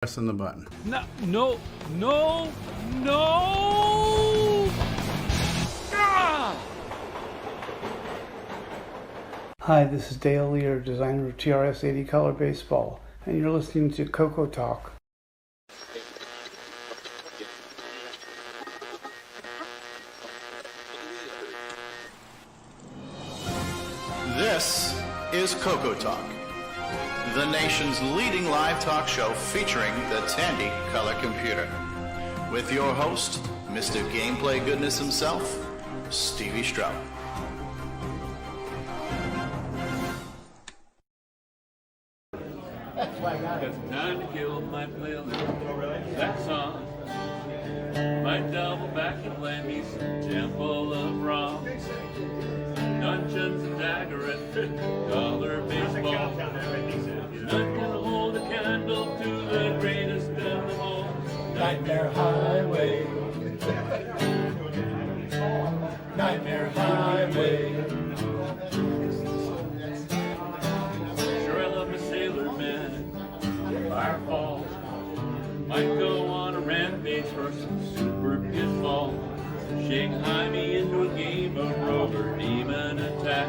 Pressing the button. No, no, no, no! Ah! Hi, this is Dale Lear, designer of TRS-80 Color Baseball, and you're listening to CoCoTALK. This is CoCoTALK, the nation's leading live talk show featuring the Tandy color computer. With your host, Mr. Gameplay Goodness himself, Stevie Stroud. It's time to kill my playlist. That song might double back and play me some Temple of Wrong. Dungeons and Dagger and color baseball. None can hold a candle to the greatest of them all. Nightmare Highway. Nightmare Highway. Sure, I love my Sailor Man. Firefall. Might go on a rampage for some super pitfall. Shanghai me into a game of rover demon attack.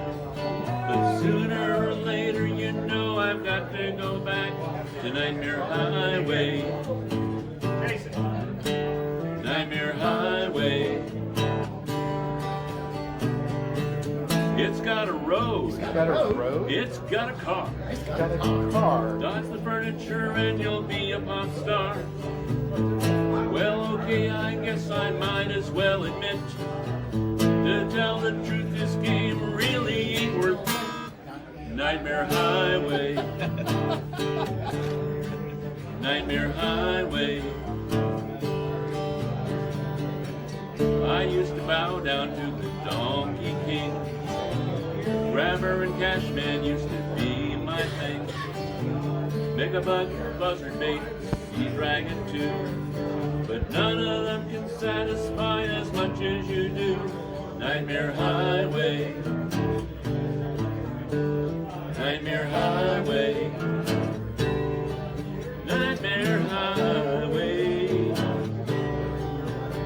But sooner or later, you know I've got to go back to Nightmare Highway. Nightmare Highway. It's got a road. It's got a road. It's got a car. It's got a car. Dodge the furniture and you'll be a pop star. Well, okay, I guess I might as well admit, to tell the truth, this game really ain't worth it. Nightmare Highway. Nightmare Highway. I used to bow down to the Donkey King. Grabber and Cashman used to be my thing. Megabug, Buzzard Bait, Sea Dragon too. But none of them can satisfy as much as you do. Nightmare Highway. Nightmare Highway. Nightmare Highway.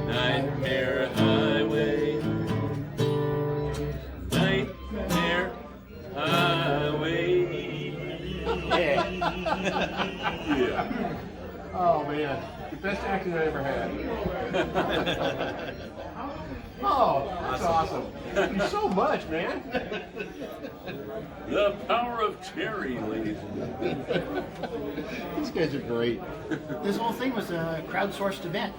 Nightmare Highway. Nightmare Highway. Yeah. Yeah. Oh man, the best acting I ever had. Oh, that's awesome. Thank you so much, man. The power of Terry, ladies and gentlemen. These guys are great. This whole thing was a crowdsourced event.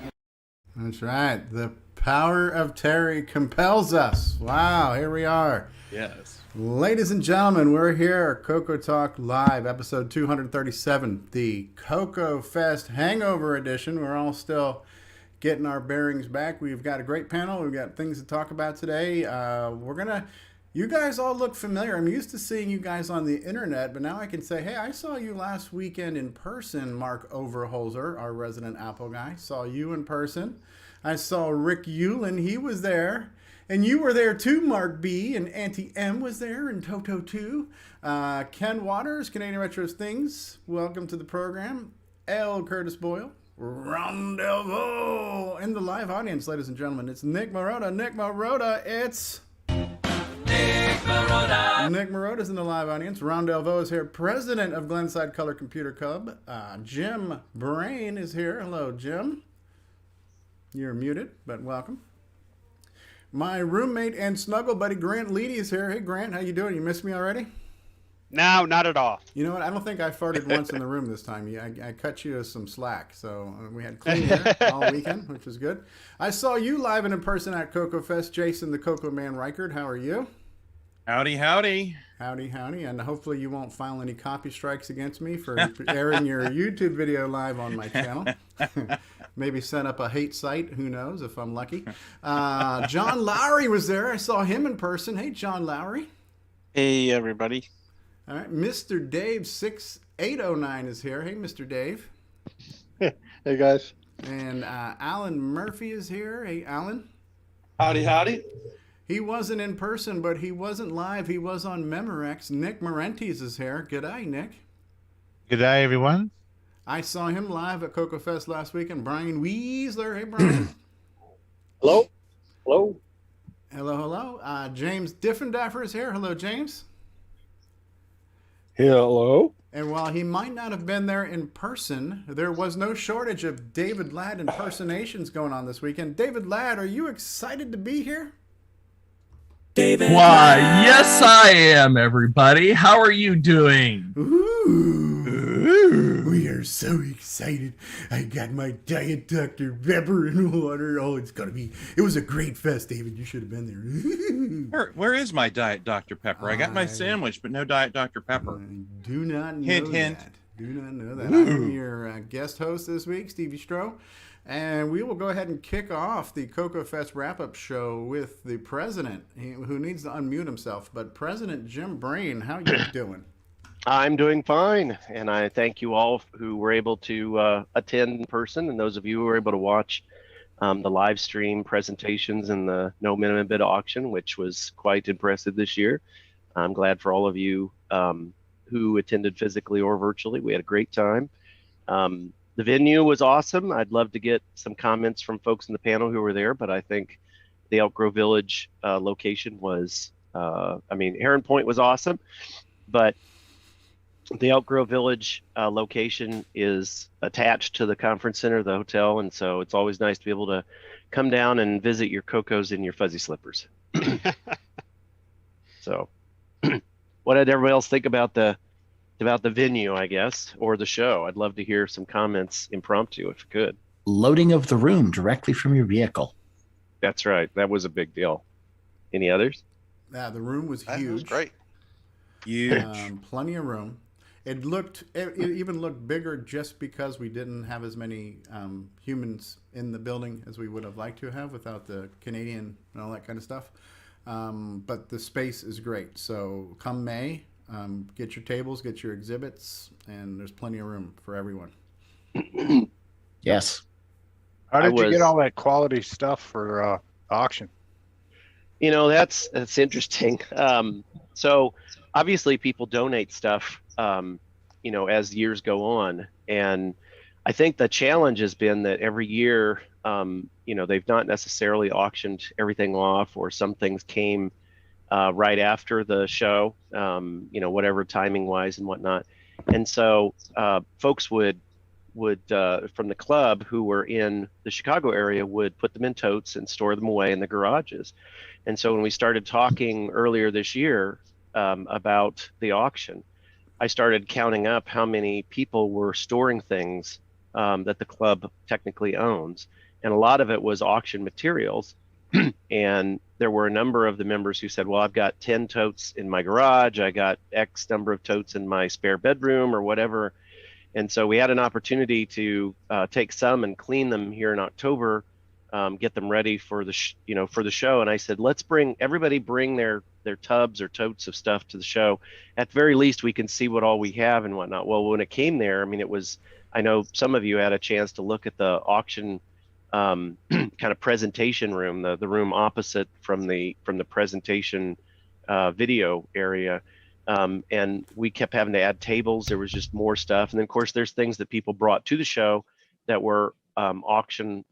That's right. The power of Terry compels us. Wow, here we are. Yes. Ladies and gentlemen, we're here, CoCoTALK Live, episode 237, the CoCoFEST Hangover Edition. We're all still getting our bearings back. We've got a great panel. We've got things to talk about today. You guys all look familiar. I'm used to seeing you guys on the internet, but now I can say, hey, I saw you last weekend in person, Mark Overholzer, our resident Apple guy. Saw you in person. I saw Rick Yulin. He was there. And you were there too, Mark B. And Auntie M was there, and Toto too. Ken Waters, Canadian Retros Things, welcome to the program. L. Curtis Boyle, Rendezvous. In the live audience, ladies and gentlemen, it's Nick Marotta. Nick Marotta, it's... Nick Marotta. Nick Marotta's in the live audience. Rendezvous is here, president of Glenside Color Computer Club. Jim Brain is here. Hello, Jim. You're muted, but welcome. My roommate and snuggle buddy Grant Leedy is here. Hey, Grant, how you doing? You missed me already? No, not at all. You know what? I don't think I farted once in the room this time. I cut you some slack. So we had clean air all weekend, which was good. I saw you live and in person at CoCoFEST. Jason, the Coco Man Reichard, how are you? Howdy, howdy. Howdy, howdy. And hopefully you won't file any copy strikes against me for airing your YouTube video live on my channel. Maybe set up a hate site. Who knows if I'm lucky. John Lowry was there. I saw him in person. Hey, John Lowry. Hey, everybody. All right. Mr. Dave 6809 is here. Hey, Mr. Dave. Hey, guys. And Alan Murphy is here. Hey, Alan. Howdy, howdy. He wasn't in person, but he wasn't live. He was on Memorex. Nick Marentes is here. G'day, Nick. G'day, everyone. I saw him live at CoCoFEST last weekend. Brian Weasler. Hey, Brian. Hello. Hello. Hello, hello. James Diffendaffer is here. Hello, James. Hello. And while he might not have been there in person, there was no shortage of David Ladd impersonations going on this weekend. David Ladd, are you excited to be here? David Why, Ladd. Yes, I am, everybody. How are you doing? Ooh, we are so excited. I got my Diet Dr. Pepper and water. Oh, it was a great fest, David. You should have been there. Where is my Diet Dr. Pepper? I got my sandwich, but no Diet Dr. Pepper. I do not know hint, that. hint. Do not know that. I'm your guest host this week, Stevie Stroh. And we will go ahead and kick off the CoCoFEST wrap-up show with the president, who needs to unmute himself. But President Jim Brain, how you doing? I'm doing fine, and I thank you all who were able to attend in person, and those of you who were able to watch the live stream presentations and the no minimum bid auction, which was quite impressive this year. I'm glad for all of you who attended physically or virtually. We had a great time. The venue was awesome. I'd love to get some comments from folks in the panel who were there, but I think the Elk Grove Village location was, Heron Point was awesome, but the Elk Grove Village location is attached to the conference center, the hotel, and so it's always nice to be able to come down and visit your Cocos in your fuzzy slippers. So, what did everybody else think about the venue, I guess, or the show? I'd love to hear some comments impromptu if you could. Loading of the room directly from your vehicle. That's right. That was a big deal. Any others? Yeah, the room was huge. That was great. Huge. Plenty of room. It even looked bigger just because we didn't have as many humans in the building as we would have liked to have without the Canadian and all that kind of stuff. But the space is great. So come May, get your tables, get your exhibits, and there's plenty of room for everyone. Yes. How did you get all that quality stuff for auction? You know, that's interesting. So obviously people donate stuff, as years go on. And I think the challenge has been that every year, they've not necessarily auctioned everything off, or some things came right after the show, whatever timing wise and whatnot. And so folks would from the club who were in the Chicago area would put them in totes and store them away in the garages. And so when we started talking earlier this year about the auction, I started counting up how many people were storing things that the club technically owns. And a lot of it was auction materials. And there were a number of the members who said, well, I've got 10 totes in my garage. I got X number of totes in my spare bedroom or whatever. And so we had an opportunity to take some and clean them here in October, get them ready for the show. And I said, let's everybody bring their tubs or totes of stuff to the show. At the very least, we can see what all we have and whatnot. Well, when it came there, I know some of you had a chance to look at the auction kind of presentation room, the room opposite from the presentation video area. And we kept having to add tables. There was just more stuff. And then of course there's things that people brought to the show that were auction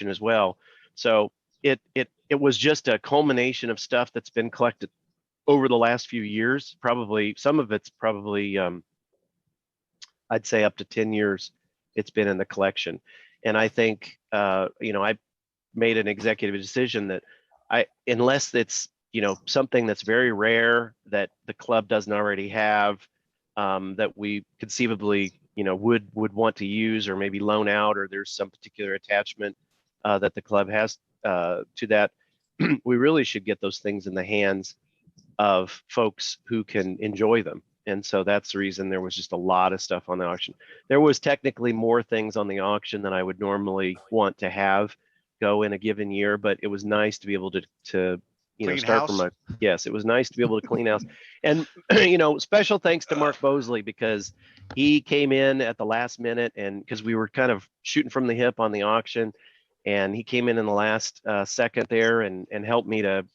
as well. So it was just a culmination of stuff that's been collected over the last few years. Probably some of it's probably I'd say up to 10 years it's been in the collection. And I think I made an executive decision that unless it's something that's very rare that the club doesn't already have, that we conceivably, would want to use or maybe loan out, or there's some particular attachment that the club has to that, we really should get those things in the hands of folks who can enjoy them. And so that's the reason there was just a lot of stuff on the auction. There was technically more things on the auction than I would normally want to have go in a given year, but it was nice to be able to start from it was nice to be able to clean house. And special thanks to Mark Bosley, because he came in at the last minute, and because we were kind of shooting from the hip on the auction, and he came in the last second there and helped me to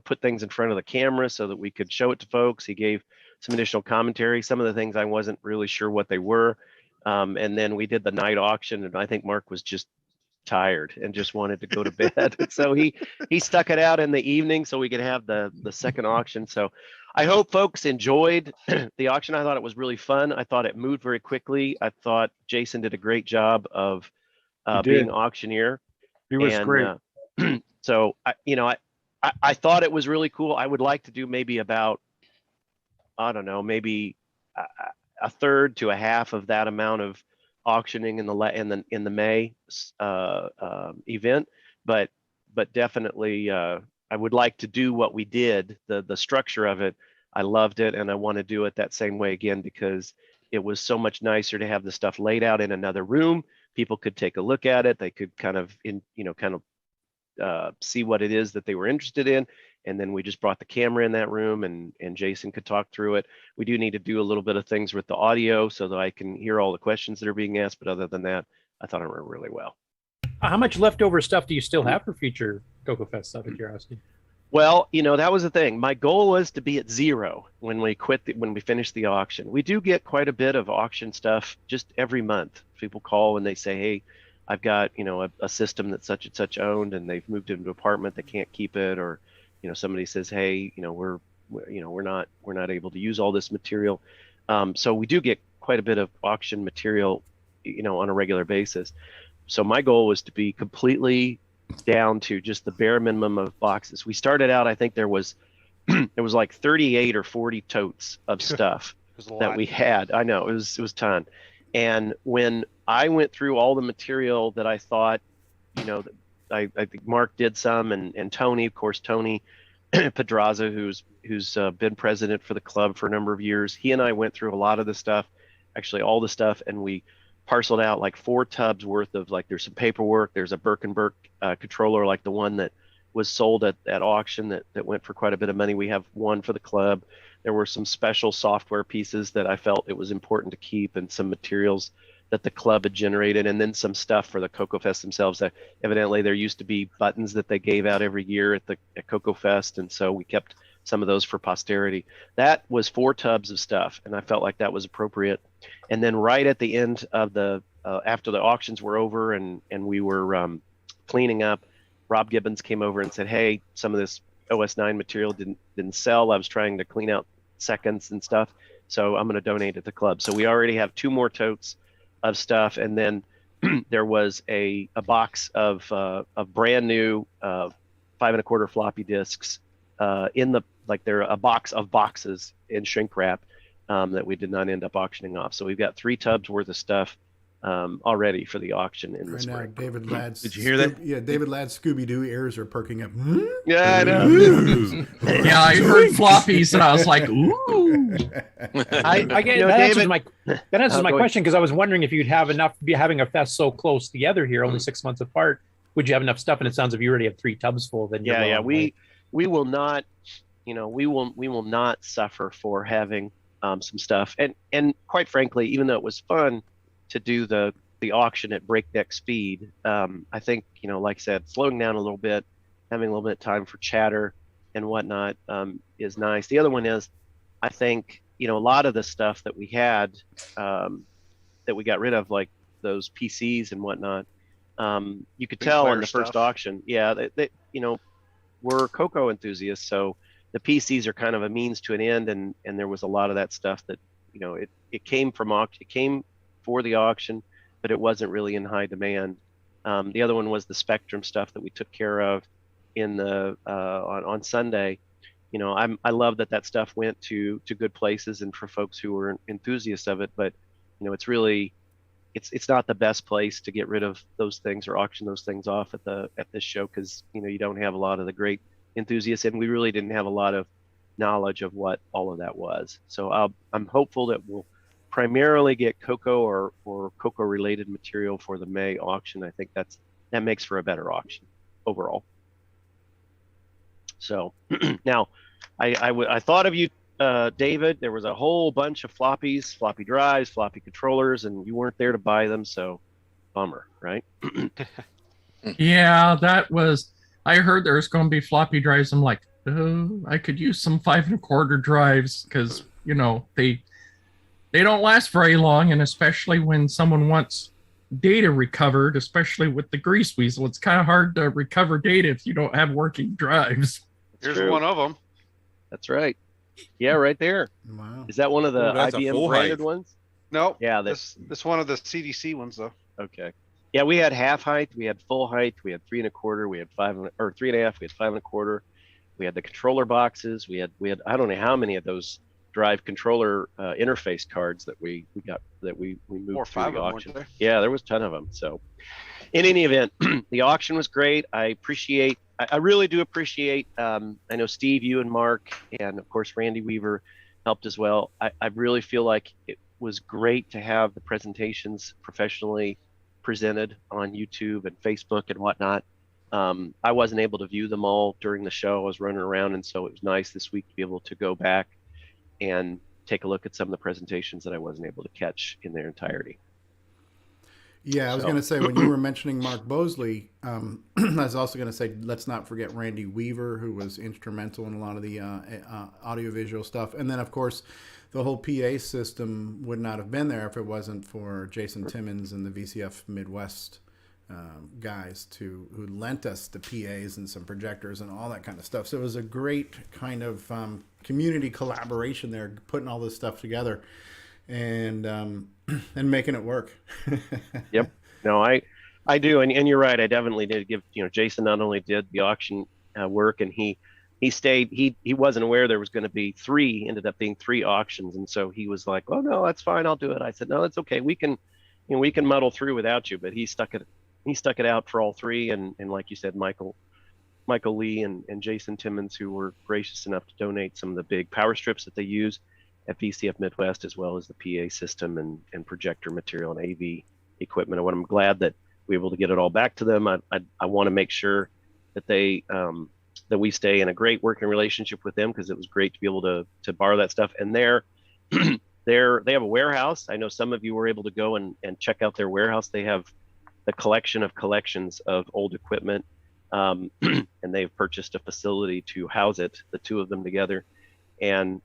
put things in front of the camera so that we could show it to folks. He gave some additional commentary. Some of the things I wasn't really sure what they were, And then we did the night auction, and I think Mark was just tired and just wanted to go to bed. So he stuck it out in the evening so we could have the second auction. So I hope folks enjoyed the auction. I thought it was really fun. I thought it moved very quickly. I thought Jason did a great job of being auctioneer. He was great. So I thought it was really cool. I would like to do maybe about, I don't know, maybe a third to a half of that amount of auctioning in the May event, but definitely I would like to do what we did, the structure of it. I loved it, and I want to do it that same way again, because it was so much nicer to have the stuff laid out in another room. People could take a look at it. They could kind of see what it is that they were interested in. And then we just brought the camera in that room, and Jason could talk through it. We do need to do a little bit of things with the audio so that I can hear all the questions that are being asked. But other than that, I thought it went really well. How much leftover stuff do you still have for future CoCoFest, out of curiosity? Well, that was the thing. My goal was to be at 0 when we finished the auction. We do get quite a bit of auction stuff just every month. People call and they say, hey, I've got, a system that's such and such owned, and they've moved into an apartment, they can't keep it, or somebody says, hey, we're not able to use all this material. So we do get quite a bit of auction material, on a regular basis. So my goal was to be completely down to just the bare minimum of boxes. We started out, I think there was like 38 or 40 totes of stuff that we had. I know, it was a ton. And when I went through all the material that I thought, I think Mark did some, and Tony, of course, Tony Pedraza, who's been president for the club for a number of years. He and I went through a lot of the stuff, actually all the stuff, and we parceled out like 4 tubs worth of, like, there's some paperwork, there's a Birkenberg controller, like the one that was sold at auction that went for quite a bit of money. We have one for the club. There were some special software pieces that I felt it was important to keep, and some materials that the club had generated, and then some stuff for the CoCoFest themselves. That evidently there used to be buttons that they gave out every year at CoCoFest, and so we kept some of those for posterity. That was 4 tubs of stuff, and I felt like that was appropriate. And then right at the end of after the auctions were over and we were cleaning up, Rob Gibbons came over and said, hey, some of this OS 9 material didn't sell. I was trying to clean out seconds and stuff, so I'm going to donate it to the club. So we already have 2 more totes of stuff, and then there was a box of brand new 5 1/4 floppy disks they're a box of boxes in shrink wrap that we did not end up auctioning off. So we've got 3 tubs worth of stuff already for the auction in the spring. Now, David Ladd's, did you hear that? Yeah, David Ladd's Scooby-Doo ears are perking up. Yeah, I know. Yeah, I heard floppies and I was like, ooh. That answers my question, because I was wondering if you'd have enough, having a fest so close together here, only 6 months apart, would you have enough stuff? And it sounds like you already have 3 tubs full. Then we will not, we will not suffer for having some stuff. And quite frankly, even though it was fun to do the auction at breakneck speed, I think, like I said, slowing down a little bit, having a little bit of time for chatter and whatnot is nice. The other one is, I think, a lot of the stuff that we had that we got rid of, like those PCs and whatnot, you could tell in the first auction, they we're CoCo enthusiasts, so the PCs are kind of a means to an end, and there was a lot of that stuff that, it came from auction, it came for the auction, but it wasn't really in high demand. The other one was the Spectrum stuff that we took care of in the on Sunday. I love that stuff went to good places and for folks who were enthusiasts of it, but it's really it's not the best place to get rid of those things or auction those things off at this show, because you don't have a lot of the great enthusiasts, and we really didn't have a lot of knowledge of what all of that was. So I'm hopeful that we'll primarily get CoCo or CoCo related material for the May auction. I think that makes for a better auction overall. So now I thought of you, David. There was a whole bunch of floppies, floppy drives, floppy controllers, and you weren't there to buy them, so bummer, right? Yeah, I heard there was going to be floppy drives. I'm like, oh, I could use some 5 1/4 drives, because they don't last very long, and especially when someone wants data recovered, especially with the grease weasel, it's kind of hard to recover data if you don't have working drives. Here's one of them. That's right. Yeah, right there. Wow. Is that one of the that's a IBM full branded height. ones? No. Yeah, this one of the CDC ones though. Okay. Yeah, we had half height, we had full height, we had 3 1/4, we had 5 or 3 1/2, we had 5 1/4. We had the controller boxes. We had I don't know how many of those drive controller interface cards that we got that we moved Or through 5 the of them, auction. weren't Yeah, there was a ton of them. So in any event, the auction was great. I really do appreciate, I know Steve, you and Mark, and of course Randy Weaver helped as well. I really feel like it was great to have the presentations professionally presented on YouTube and Facebook and whatnot. I wasn't able to view them all during the show. I was running around, and so it was nice this week to be able to go back and take a look at some of the presentations that I wasn't able to catch in their entirety. Yeah, I was going to say, when you were mentioning Mark Bosley, I was also going to say, let's not forget Randy Weaver, who was instrumental in a lot of the audiovisual stuff. And then, of course, the whole PA system would not have been there if it wasn't for Jason Timmons and the VCF Midwest guys who lent us the PAs and some projectors and all that kind of stuff. So it was a great kind of community collaboration there, putting all this stuff together and making it work. Yep. No, I do. And you're right. I definitely did give, Jason not only did the auction work, and he stayed, he wasn't aware there was going to be ended up being 3 auctions. And so he was like, oh no, that's fine. I'll do it. I said, no, that's okay. We can muddle through without you. But he stuck it out for all 3. And like you said, Michael Lee and Jason Timmons, who were gracious enough to donate some of the big power strips that they use at VCF Midwest, as well as the PA system and projector material and AV equipment. And I'm glad that we were able to get it all back to them. I want to make sure that they that we stay in a great working relationship with them, because it was great to be able to borrow that stuff. And they have a warehouse. I know some of you were able to go and check out their warehouse. They have a collection of collections of old equipment, and they've purchased a facility to house it, the 2 of them together. And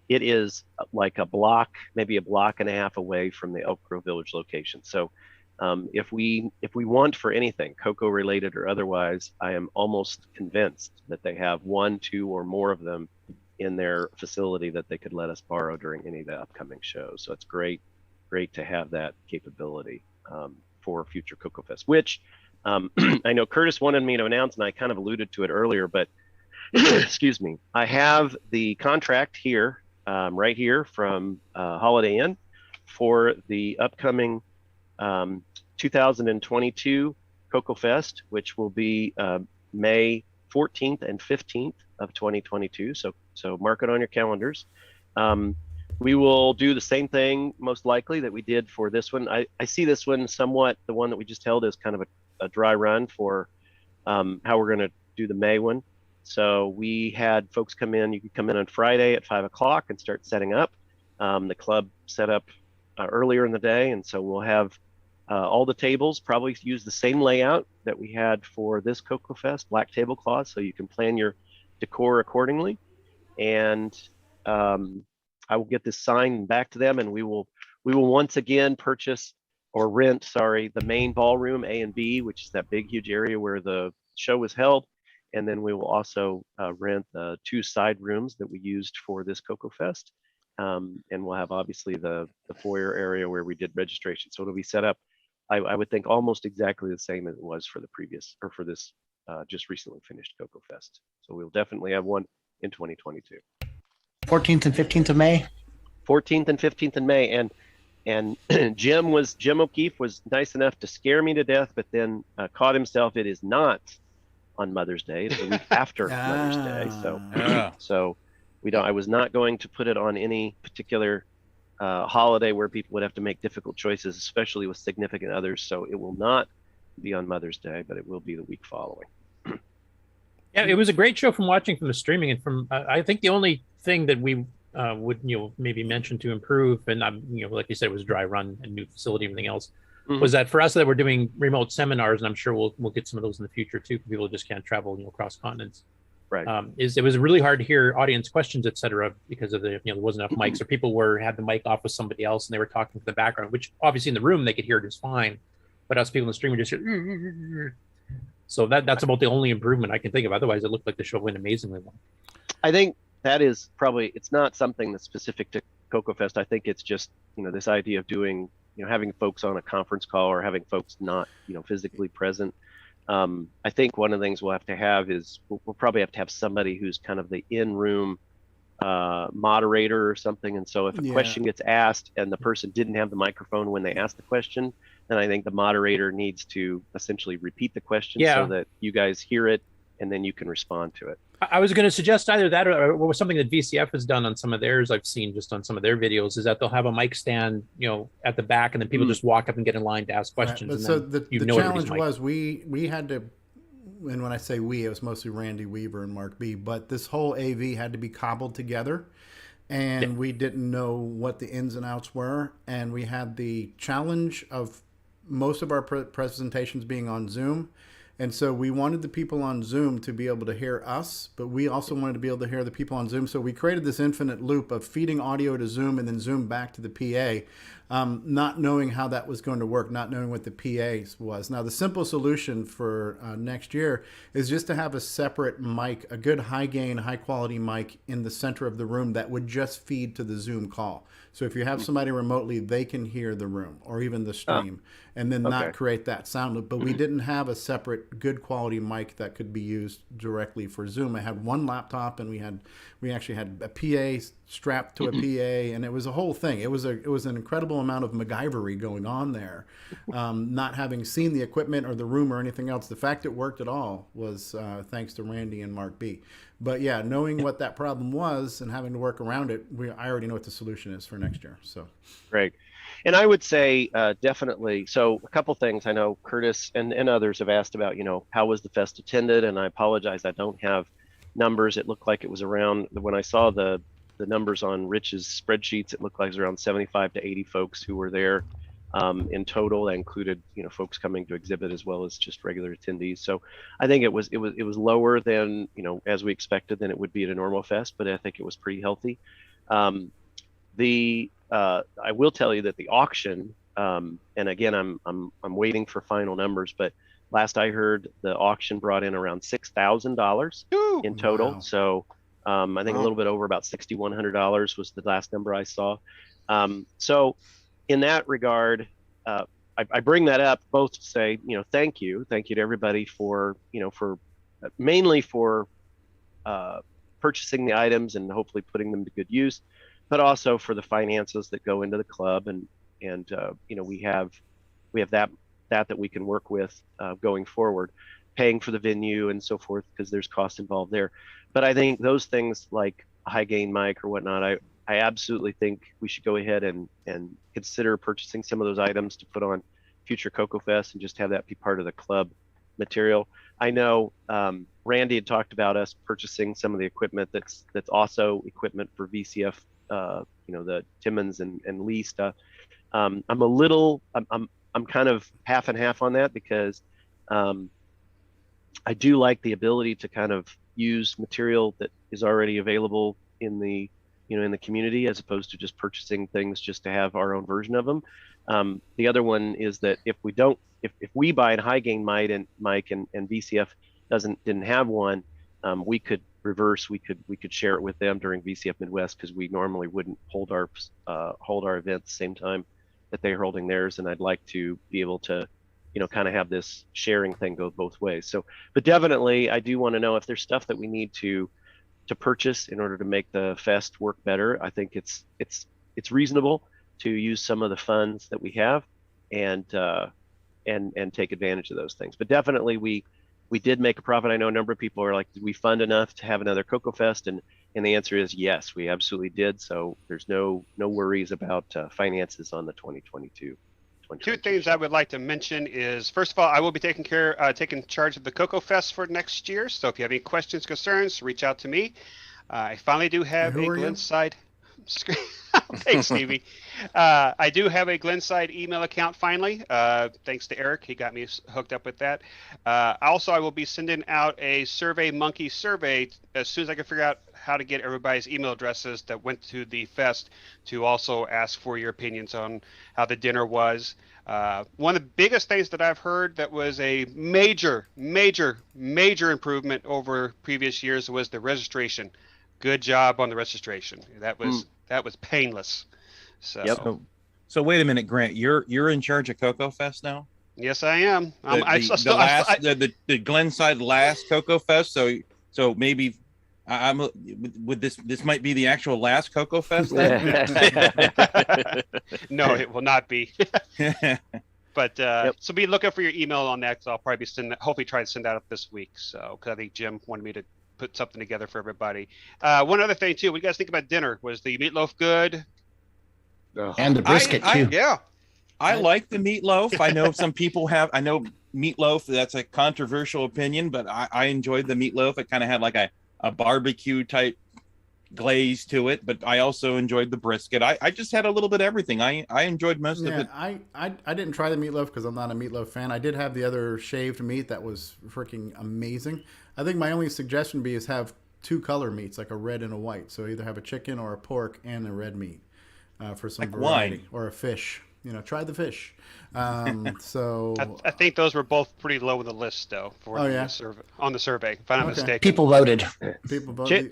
it is like a block, maybe a block and a half away from the Elk Grove Village location. So if we want for anything, CoCo related or otherwise, I am almost convinced that they have 1, 2, or more of them in their facility that they could let us borrow during any of the upcoming shows. So it's great to have that capability for future CoCoFest, which I know Curtis wanted me to announce, and I kind of alluded to it earlier, but excuse me, I have the contract here, right here from Holiday Inn for the upcoming 2022 CoCoFest, which will be May 14th and 15th of 2022. So mark it on your calendars. We will do the same thing, most likely, that we did for this one. I see this one somewhat, the one that we just held, as kind of a dry run for how we're going to do the May one. So we had folks come in. You could come in on Friday at 5 o'clock and start setting up. The club set up earlier in the day, and so we'll have all the tables probably use the same layout that we had for this CoCoFest, black tablecloth, so you can plan your decor accordingly. And I will get this sign back to them, and we will once again rent the main ballroom A and B, which is that big huge area where the show was held. And then we will also rent the 2 side rooms that we used for this CoCoFest. And we'll have obviously the foyer area where we did registration. So it'll be set up, I would think, almost exactly the same as it was for the previous, or for this just recently finished CoCoFest. So we'll definitely have one in 2022. 14th and 15th of May? 14th and 15th in May. And Jim O'Keefe was nice enough to scare me to death, but then caught himself. It is not on Mother's Day. It's the week after Mother's Day. So I was not going to put it on any particular holiday where people would have to make difficult choices, especially with significant others. So it will not be on Mother's Day, but it will be the week following. Yeah, it was a great show from watching from the streaming, and from I think the only thing that we would maybe mention to improve, and like you said, it was dry run and new facility, everything else. Mm-hmm. Was that for us that we're doing remote seminars, and I'm sure we'll get some of those in the future too, for people who just can't travel across continents. Right. Is it was really hard to hear audience questions, etc., because of the there wasn't enough mics, or people had the mic off with somebody else and they were talking to the background, which obviously in the room they could hear just fine, but us people in the stream were just hear, so that's about the only improvement I can think of. Otherwise, it looked like the show went amazingly well. I think that is probably, it's not something that's specific to CoCoFest. I think it's just this idea of doing having folks on a conference call or having folks not physically present. I think one of the things we'll have to have is we'll probably have to have somebody who's kind of the in-room moderator or something. And so if a question gets asked and the person didn't have the microphone when they asked the question, then I think the moderator needs to essentially repeat the question so that you guys hear it and then you can respond to it. I was going to suggest either that or something that VCF has done on some of theirs. I've seen just on some of their videos is that they'll have a mic stand, at the back, and then people just walk up and get in line to ask questions. Right. And so then the challenge was we had to, and when I say we, it was mostly Randy Weaver and Mark B, but this whole AV had to be cobbled together, and we didn't know what the ins and outs were, and we had the challenge of most of our presentations being on Zoom. And so we wanted the people on Zoom to be able to hear us, but we also wanted to be able to hear the people on Zoom. So we created this infinite loop of feeding audio to Zoom and then Zoom back to the PA, not knowing how that was going to work, not knowing what the PA was. Now, the simple solution for next year is just to have a separate mic, a good high gain, high quality mic in the center of the room that would just feed to the Zoom call. So if you have somebody remotely, they can hear the room or even the stream and then not create that sound loop. But we didn't have a separate good quality mic that could be used directly for Zoom. I had one laptop and we actually had a PA strapped to a PA, and it was a whole thing. It was an incredible amount of MacGyvery going on there. Not having seen the equipment or the room or anything else, the fact it worked at all was thanks to Randy and Mark B. But yeah, knowing what that problem was and having to work around it, I already know what the solution is for next year. So great. And I would say definitely. So a couple things. I know Curtis and others have asked about, how was the fest attended? And I apologize, I don't have numbers. It looked like it was around, when I saw the numbers on Rich's spreadsheets, it looked like it was around 75 to 80 folks who were there in total. That included, folks coming to exhibit as well as just regular attendees. So I think it was lower than, as we expected than it would be at a normal fest, but I think it was pretty healthy. I will tell you that the auction, and again, I'm waiting for final numbers, but last I heard, the auction brought in around $6,000 in total. Wow. So I think a little bit over about $6,100 was the last number I saw. So in that regard, I bring that up both to say, thank you to everybody for, mainly for purchasing the items and hopefully putting them to good use, but also for the finances that go into the club, and we have that we can work with going forward, paying for the venue and so forth, because there's cost involved there. But I think those things like a high gain mic or whatnot, I absolutely think we should go ahead and consider purchasing some of those items to put on future CoCoFest and just have that be part of the club material. I know Randy had talked about us purchasing some of the equipment that's also equipment for VCF, the Timmons and Lee stuff. I'm kind of half and half on that, because I do like the ability to kind of use material that is already available in the community, as opposed to just purchasing things just to have our own version of them. The other one is that if we buy a high gain mic and VCF didn't have one, we could reverse. We could share it with them during VCF Midwest, because we normally wouldn't hold our event at the same time that they're holding theirs, and I'd like to be able to, kind of have this sharing thing go both ways. So, but definitely, I do want to know if there's stuff that we need to purchase in order to make the fest work better. I think it's reasonable to use some of the funds that we have and take advantage of those things. But definitely, we did make a profit. I know a number of people are like, did we fund enough to have another CoCoFest? And the answer is yes, we absolutely did. So there's no worries about finances on the 2022. Two things I would like to mention is, first of all, I will be taking charge of the CoCoFest for next year. So if you have any questions, concerns, reach out to me. I finally do have a Glenside. Thanks, Stevie. I do have a Glenside email account finally. Thanks to Eric. He got me hooked up with that. Also, I will be sending out a Survey Monkey survey as soon as I can figure out how to get everybody's email addresses that went to the fest to also ask for your opinions on how the dinner was. One of the biggest things that I've heard that was a major improvement over previous years was the registration. Good job on the registration. That was painless. So, so wait a minute, Grant. You're in charge of CoCoFEST now? Yes, I am. The Glenside last CoCoFEST. So maybe would this might be the actual last CoCoFEST then? No, it will not be. But so be looking for your email on that, because I'll probably be hopefully try to send that up this week. So, because I think Jim wanted me to put something together for everybody. One other thing too, what do you guys think about dinner? Was the meatloaf good? And the brisket too. Yeah. I like the meatloaf. I know some people I know meatloaf, that's a controversial opinion, but I enjoyed the meatloaf. It kind of had like a barbecue type glaze to it, but I also enjoyed the brisket. I just had a little bit of everything. I enjoyed most of it. I didn't try the meatloaf because I'm not a meatloaf fan. I did have the other shaved meat that was freaking amazing. I think my only suggestion is have two color meats, like a red and a white. So either have a chicken or a pork and a red meat for some like variety, wine. Or a fish. Try the fish. So I think those were both pretty low on the list, though. For on the survey, if I'm not mistaken. People voted. People voted.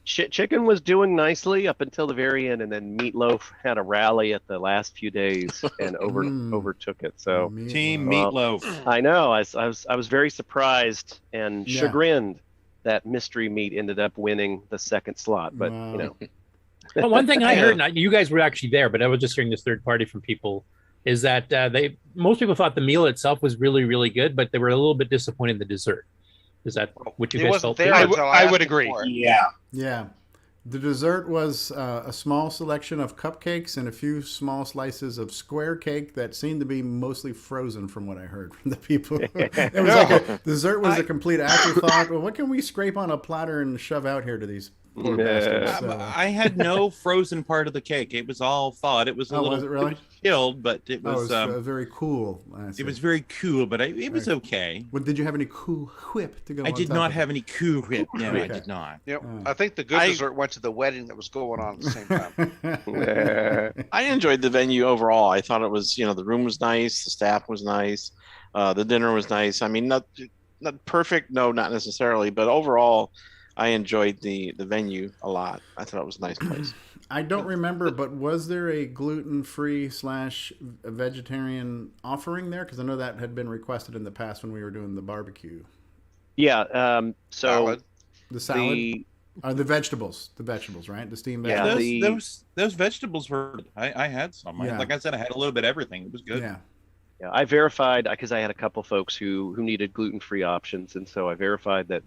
Chicken was doing nicely up until the very end, and then Meatloaf had a rally at the last few days and overtook it. So Team Meatloaf. I know. I was very surprised and chagrined that mystery meat ended up winning the second slot. But Well, one thing I heard, and you guys were actually there, but I was just hearing this third party from people, is that most people thought the meal itself was really, really good, but they were a little bit disappointed in the dessert. Is that what you guys felt? I would agree. Yeah. The dessert was a small selection of cupcakes and a few small slices of square cake that seemed to be mostly frozen, from what I heard from the people. It was like dessert was a complete afterthought. Well, what can we scrape on a platter and shove out here to these poor bastards? So. I had no frozen part of the cake. It was all thawed. It was a little was it really? chilled, but it was, very cool. It was very cool, but it was okay. Well, did you have any Cool Whip to go? I did not have any Cool Whip. No, I did not. Yep. I think the good dessert went to the wedding that was going on at the same time. I enjoyed the venue overall. I thought it was, the room was nice, the staff was nice, the dinner was nice. I mean, not perfect, no, not necessarily, but overall, I enjoyed the venue a lot. I thought it was a nice place. I don't remember, but was there a gluten-free / vegetarian offering there? Because I know that had been requested in the past when we were doing the barbecue. Yeah. The salad. The vegetables, right? The steamed vegetables. Yeah, those vegetables were. I had some. Like I said, I had a little bit of everything. It was good. Yeah, I verified because I had a couple folks who needed gluten-free options, and so I verified that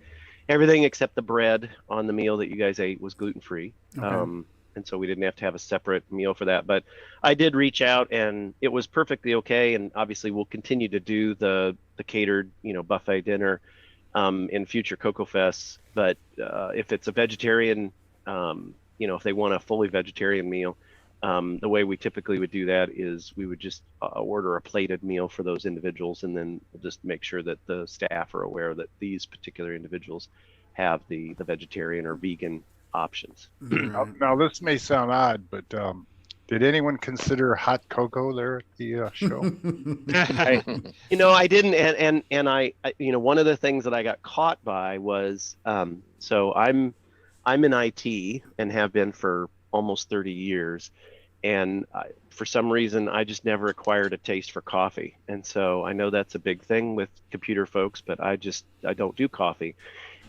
everything except the bread on the meal that you guys ate was gluten-free. Okay. And so we didn't have to have a separate meal for that. But I did reach out, and it was perfectly okay. And obviously, we'll continue to do the catered, buffet dinner in future CoCoFests. But if it's a vegetarian, if they want a fully vegetarian meal, the way we typically would do that is we would just order a plated meal for those individuals, and then we'll just make sure that the staff are aware that these particular individuals have the vegetarian or vegan options. Now, this may sound odd, but did anyone consider hot cocoa there at the show? I didn't, and I one of the things that I got caught by was so I'm in IT and have been for almost 30 years, and for some reason I just never acquired a taste for coffee, and so I know that's a big thing with computer folks, but I don't do coffee.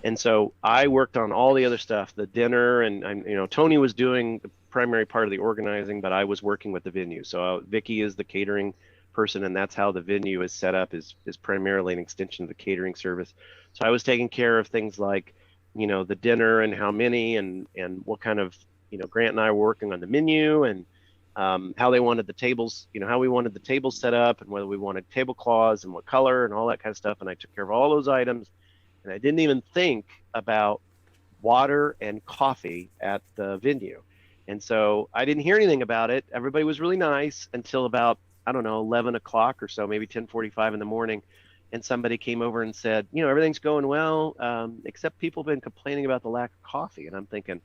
And so I worked on all the other stuff, the dinner, and Tony was doing the primary part of the organizing, but I was working with the venue. So Vicky is the catering person, and that's how the venue is set up, is primarily an extension of the catering service. So I was taking care of things like, the dinner and how many and what kind of, Grant and I were working on the menu and how they wanted the tables, how we wanted the tables set up and whether we wanted tablecloths and what color and all that kind of stuff. And I took care of all those items. And I didn't even think about water and coffee at the venue. And so I didn't hear anything about it. Everybody was really nice until about, I don't know, 11 o'clock or so, maybe 10:45 in the morning. And somebody came over and said, everything's going well, except people have been complaining about the lack of coffee. And I'm thinking,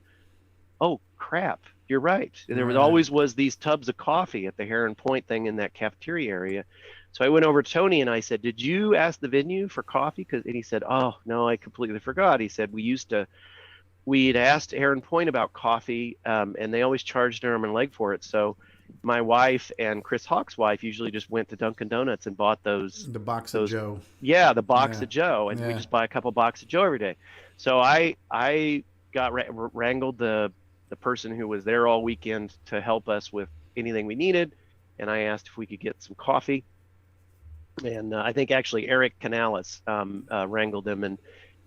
oh, crap, you're right. There always was these tubs of coffee at the Heron Point thing in that cafeteria area. So I went over to Tony and I said, did you ask the venue for coffee? And he said, oh, no, I completely forgot. He said, we'd asked Heron Point about coffee, and they always charged an arm and leg for it. So my wife and Chris Hawk's wife usually just went to Dunkin' Donuts and bought the box of Joe. Yeah, the box of Joe, and we just buy a couple boxes of Joe every day. So I got wrangled the person who was there all weekend to help us with anything we needed, and I asked if we could get some coffee. And I think actually Eric Canales wrangled them,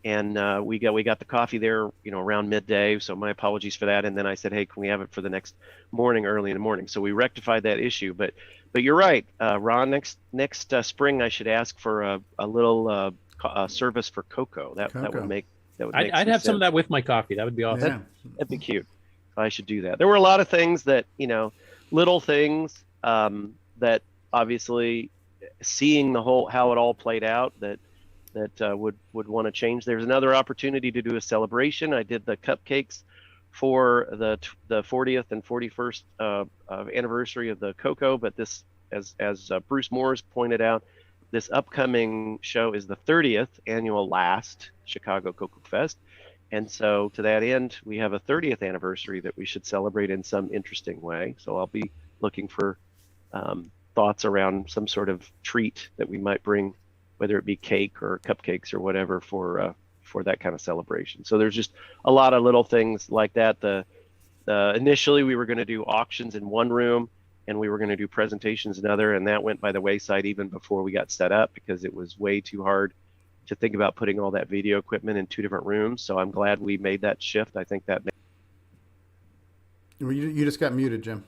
and we got the coffee there, around midday. So my apologies for that. And then I said, hey, can we have it for the next morning, early in the morning? So we rectified that issue. But you're right, Ron. Next spring, I should ask for a little service for CoCo. That would make I'd have some of that with my coffee. That would be awesome. Yeah. That'd be cute. I should do that. There were a lot of things that little things that obviously seeing how it all played out that would want to change. There's another opportunity to do a celebration. I did the cupcakes for the 40th and 41st anniversary of the CoCo, but this, as Bruce Moore's pointed out, this upcoming show is the 30th annual last Chicago CoCoFEST. And so to that end, we have a 30th anniversary that we should celebrate in some interesting way. So I'll be looking for thoughts around some sort of treat that we might bring, whether it be cake or cupcakes or whatever for that kind of celebration. So there's just a lot of little things like that. Initially we were going to do auctions in one room and we were going to do presentations in another, and that went by the wayside even before we got set up because it was way too hard to think about putting all that video equipment in two different rooms. So I'm glad we made that shift. I think that you just got muted, Jim.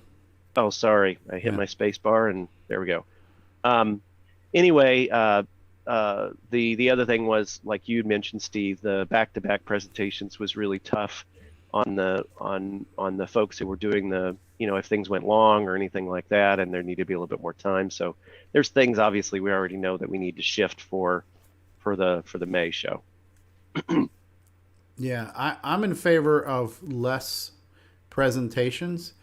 Oh, sorry. I hit my space bar and there we go. Anyway, the other thing was, like you mentioned, Steve, the back-to-back presentations was really tough on the folks who were doing if things went long or anything like that, and there needed to be a little bit more time. So there's things obviously we already know that we need to shift for the May show. Yeah, I'm in favor of less presentations.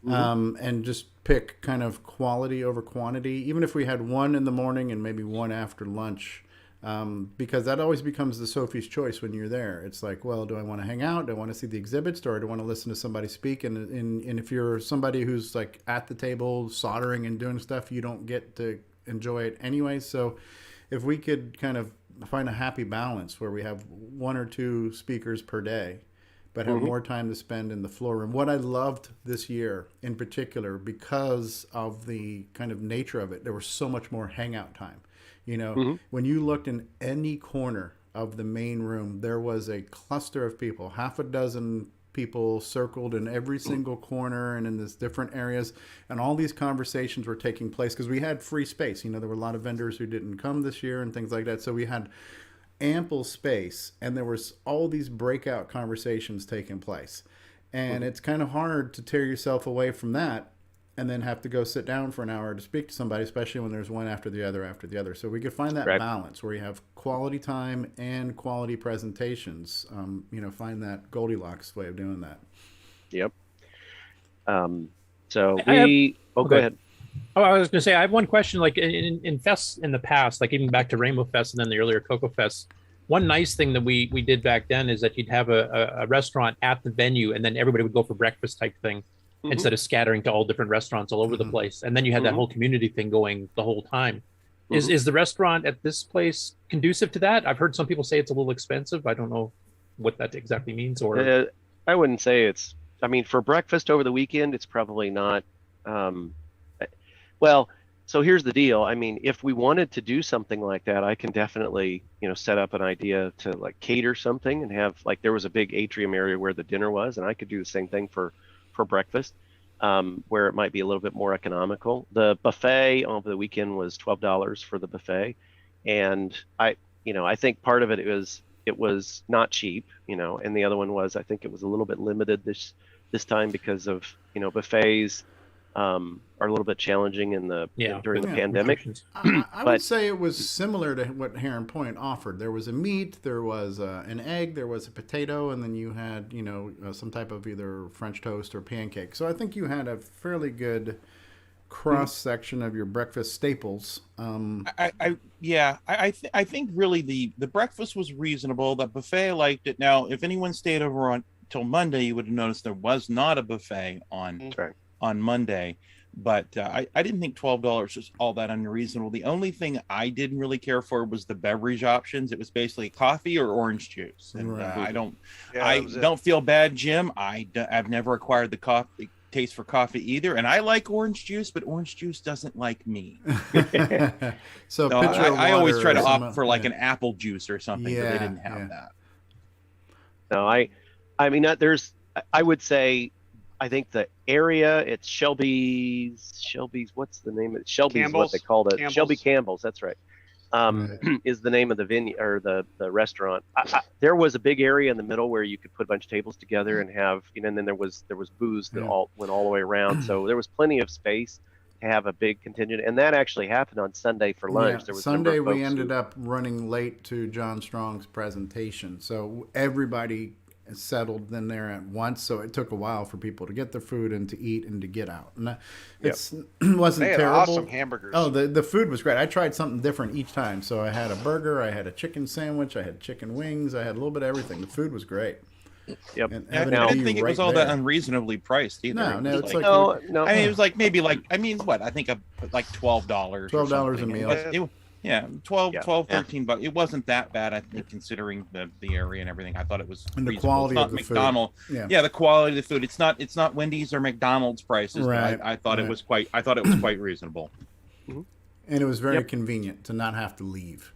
And just pick kind of quality over quantity, even if we had one in the morning and maybe one after lunch, because that always becomes the Sophie's choice when you're there. It's like, well, do I want to hang out? Do I want to see the exhibits, or do I want to listen to somebody speak? And if you're somebody who's like at the table soldering and doing stuff, you don't get to enjoy it anyway. So if we could kind of find a happy balance where we have one or two speakers per day, but have more time to spend in the floor room. What I loved this year in particular, because of the kind of nature of it, there was so much more hangout time. When you looked in any corner of the main room, there was a cluster of people, half a dozen people circled in every single corner and in these different areas. And all these conversations were taking place because we had free space. There were a lot of vendors who didn't come this year and things like that. So we had ample space, and there was all these breakout conversations taking place, and it's kind of hard to tear yourself away from that and then have to go sit down for an hour to speak to somebody, especially when there's one after the other. So we could find that balance where you have quality time and quality presentations. Find that Goldilocks way of doing that. Yep. So go ahead. Oh, I was going to say, I have one question. Like in fests in the past, like even back to Rainbow Fest and then the earlier CoCoFest, one nice thing that we did back then is that you'd have a restaurant at the venue, and then everybody would go for breakfast type thing instead of scattering to all different restaurants all over the place. And then you had that whole community thing going the whole time. Is the restaurant at this place conducive to that? I've heard some people say it's a little expensive. I don't know what that exactly means. Or I wouldn't say it's. I mean, for breakfast over the weekend, it's probably not. Well, so here's the deal. I mean, if we wanted to do something like that, I can definitely, set up an idea to like cater something and have, like, there was a big atrium area where the dinner was, and I could do the same thing for breakfast, where it might be a little bit more economical. The buffet over the weekend was $12 for the buffet, and I think part of it was not cheap, and the other one was, I think it was a little bit limited this time because of buffets are a little bit challenging during the pandemic. I would say it was similar to what Heron Point offered. There was a meat, there was an egg, there was a potato, and then you had some type of either French toast or pancake. So I think you had a fairly good cross section of your breakfast staples. I think really the breakfast was reasonable. The buffet, I liked it. Now, if anyone stayed over on till Monday, you would have noticed there was not a buffet on Monday. But I didn't think $12 was all that unreasonable. The only thing I didn't really care for was the beverage options. It was basically coffee or orange juice. And I don't feel bad, Jim. I've never acquired the taste for coffee either, and I like orange juice, but orange juice doesn't like me. so I always try to opt for like an apple juice or something, but they didn't have that. No, I mean, I would say, I think the area, it's Shelby's, what's the name of it? Shelby's Campbell's, what they called it. Campbell's. Shelby Campbell's, that's right. Is the name of the venue or the restaurant. There was a big area in the middle where you could put a bunch of tables together and have, and then there was booze that went all the way around. So there was plenty of space to have a big contingent, and that actually happened on Sunday for lunch. Yeah, there was Sunday we ended up running late to John Strong's presentation, so everybody settled in there at once, so it took a while for people to get their food and to eat and to get out. And it wasn't They had terrible. awesome hamburgers. Oh, the food was great. I tried something different each time. So I had a burger, I had a chicken sandwich, I had chicken wings, I had a little bit of everything. The food was great. Yep. I didn't think it was all that unreasonably priced either. No, it's like no. I mean, it was like maybe like I think like $12. $12 a meal. Yeah, 12, $13. It wasn't that bad, I think, considering the area and everything. I thought it was and the reasonable. quality It's of the McDonald's. food. Yeah, the quality of the food. It's not Wendy's or McDonald's prices. Right. But I thought it was quite reasonable. And it was very convenient to not have to leave.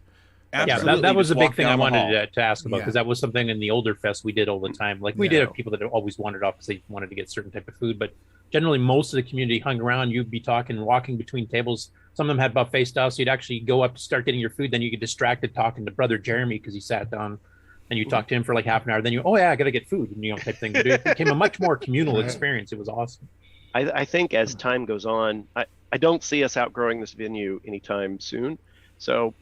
Absolutely. Yeah, that was a Just big walk thing I down the wanted hall. to ask about, because that was something in the older fest we did all the time. Like we did have people that always wandered off because they wanted to get certain type of food, but generally most of the community hung around. You'd be talking, walking between tables. Some of them had buffet style, so you'd actually go up to start getting your food. Then you get distracted talking to Brother Jeremy because he sat down, and you talked to him for like half an hour. Then I got to get food, and type thing. It became a much more communal experience. It was awesome. I think as time goes on, I don't see us outgrowing this venue anytime soon. So,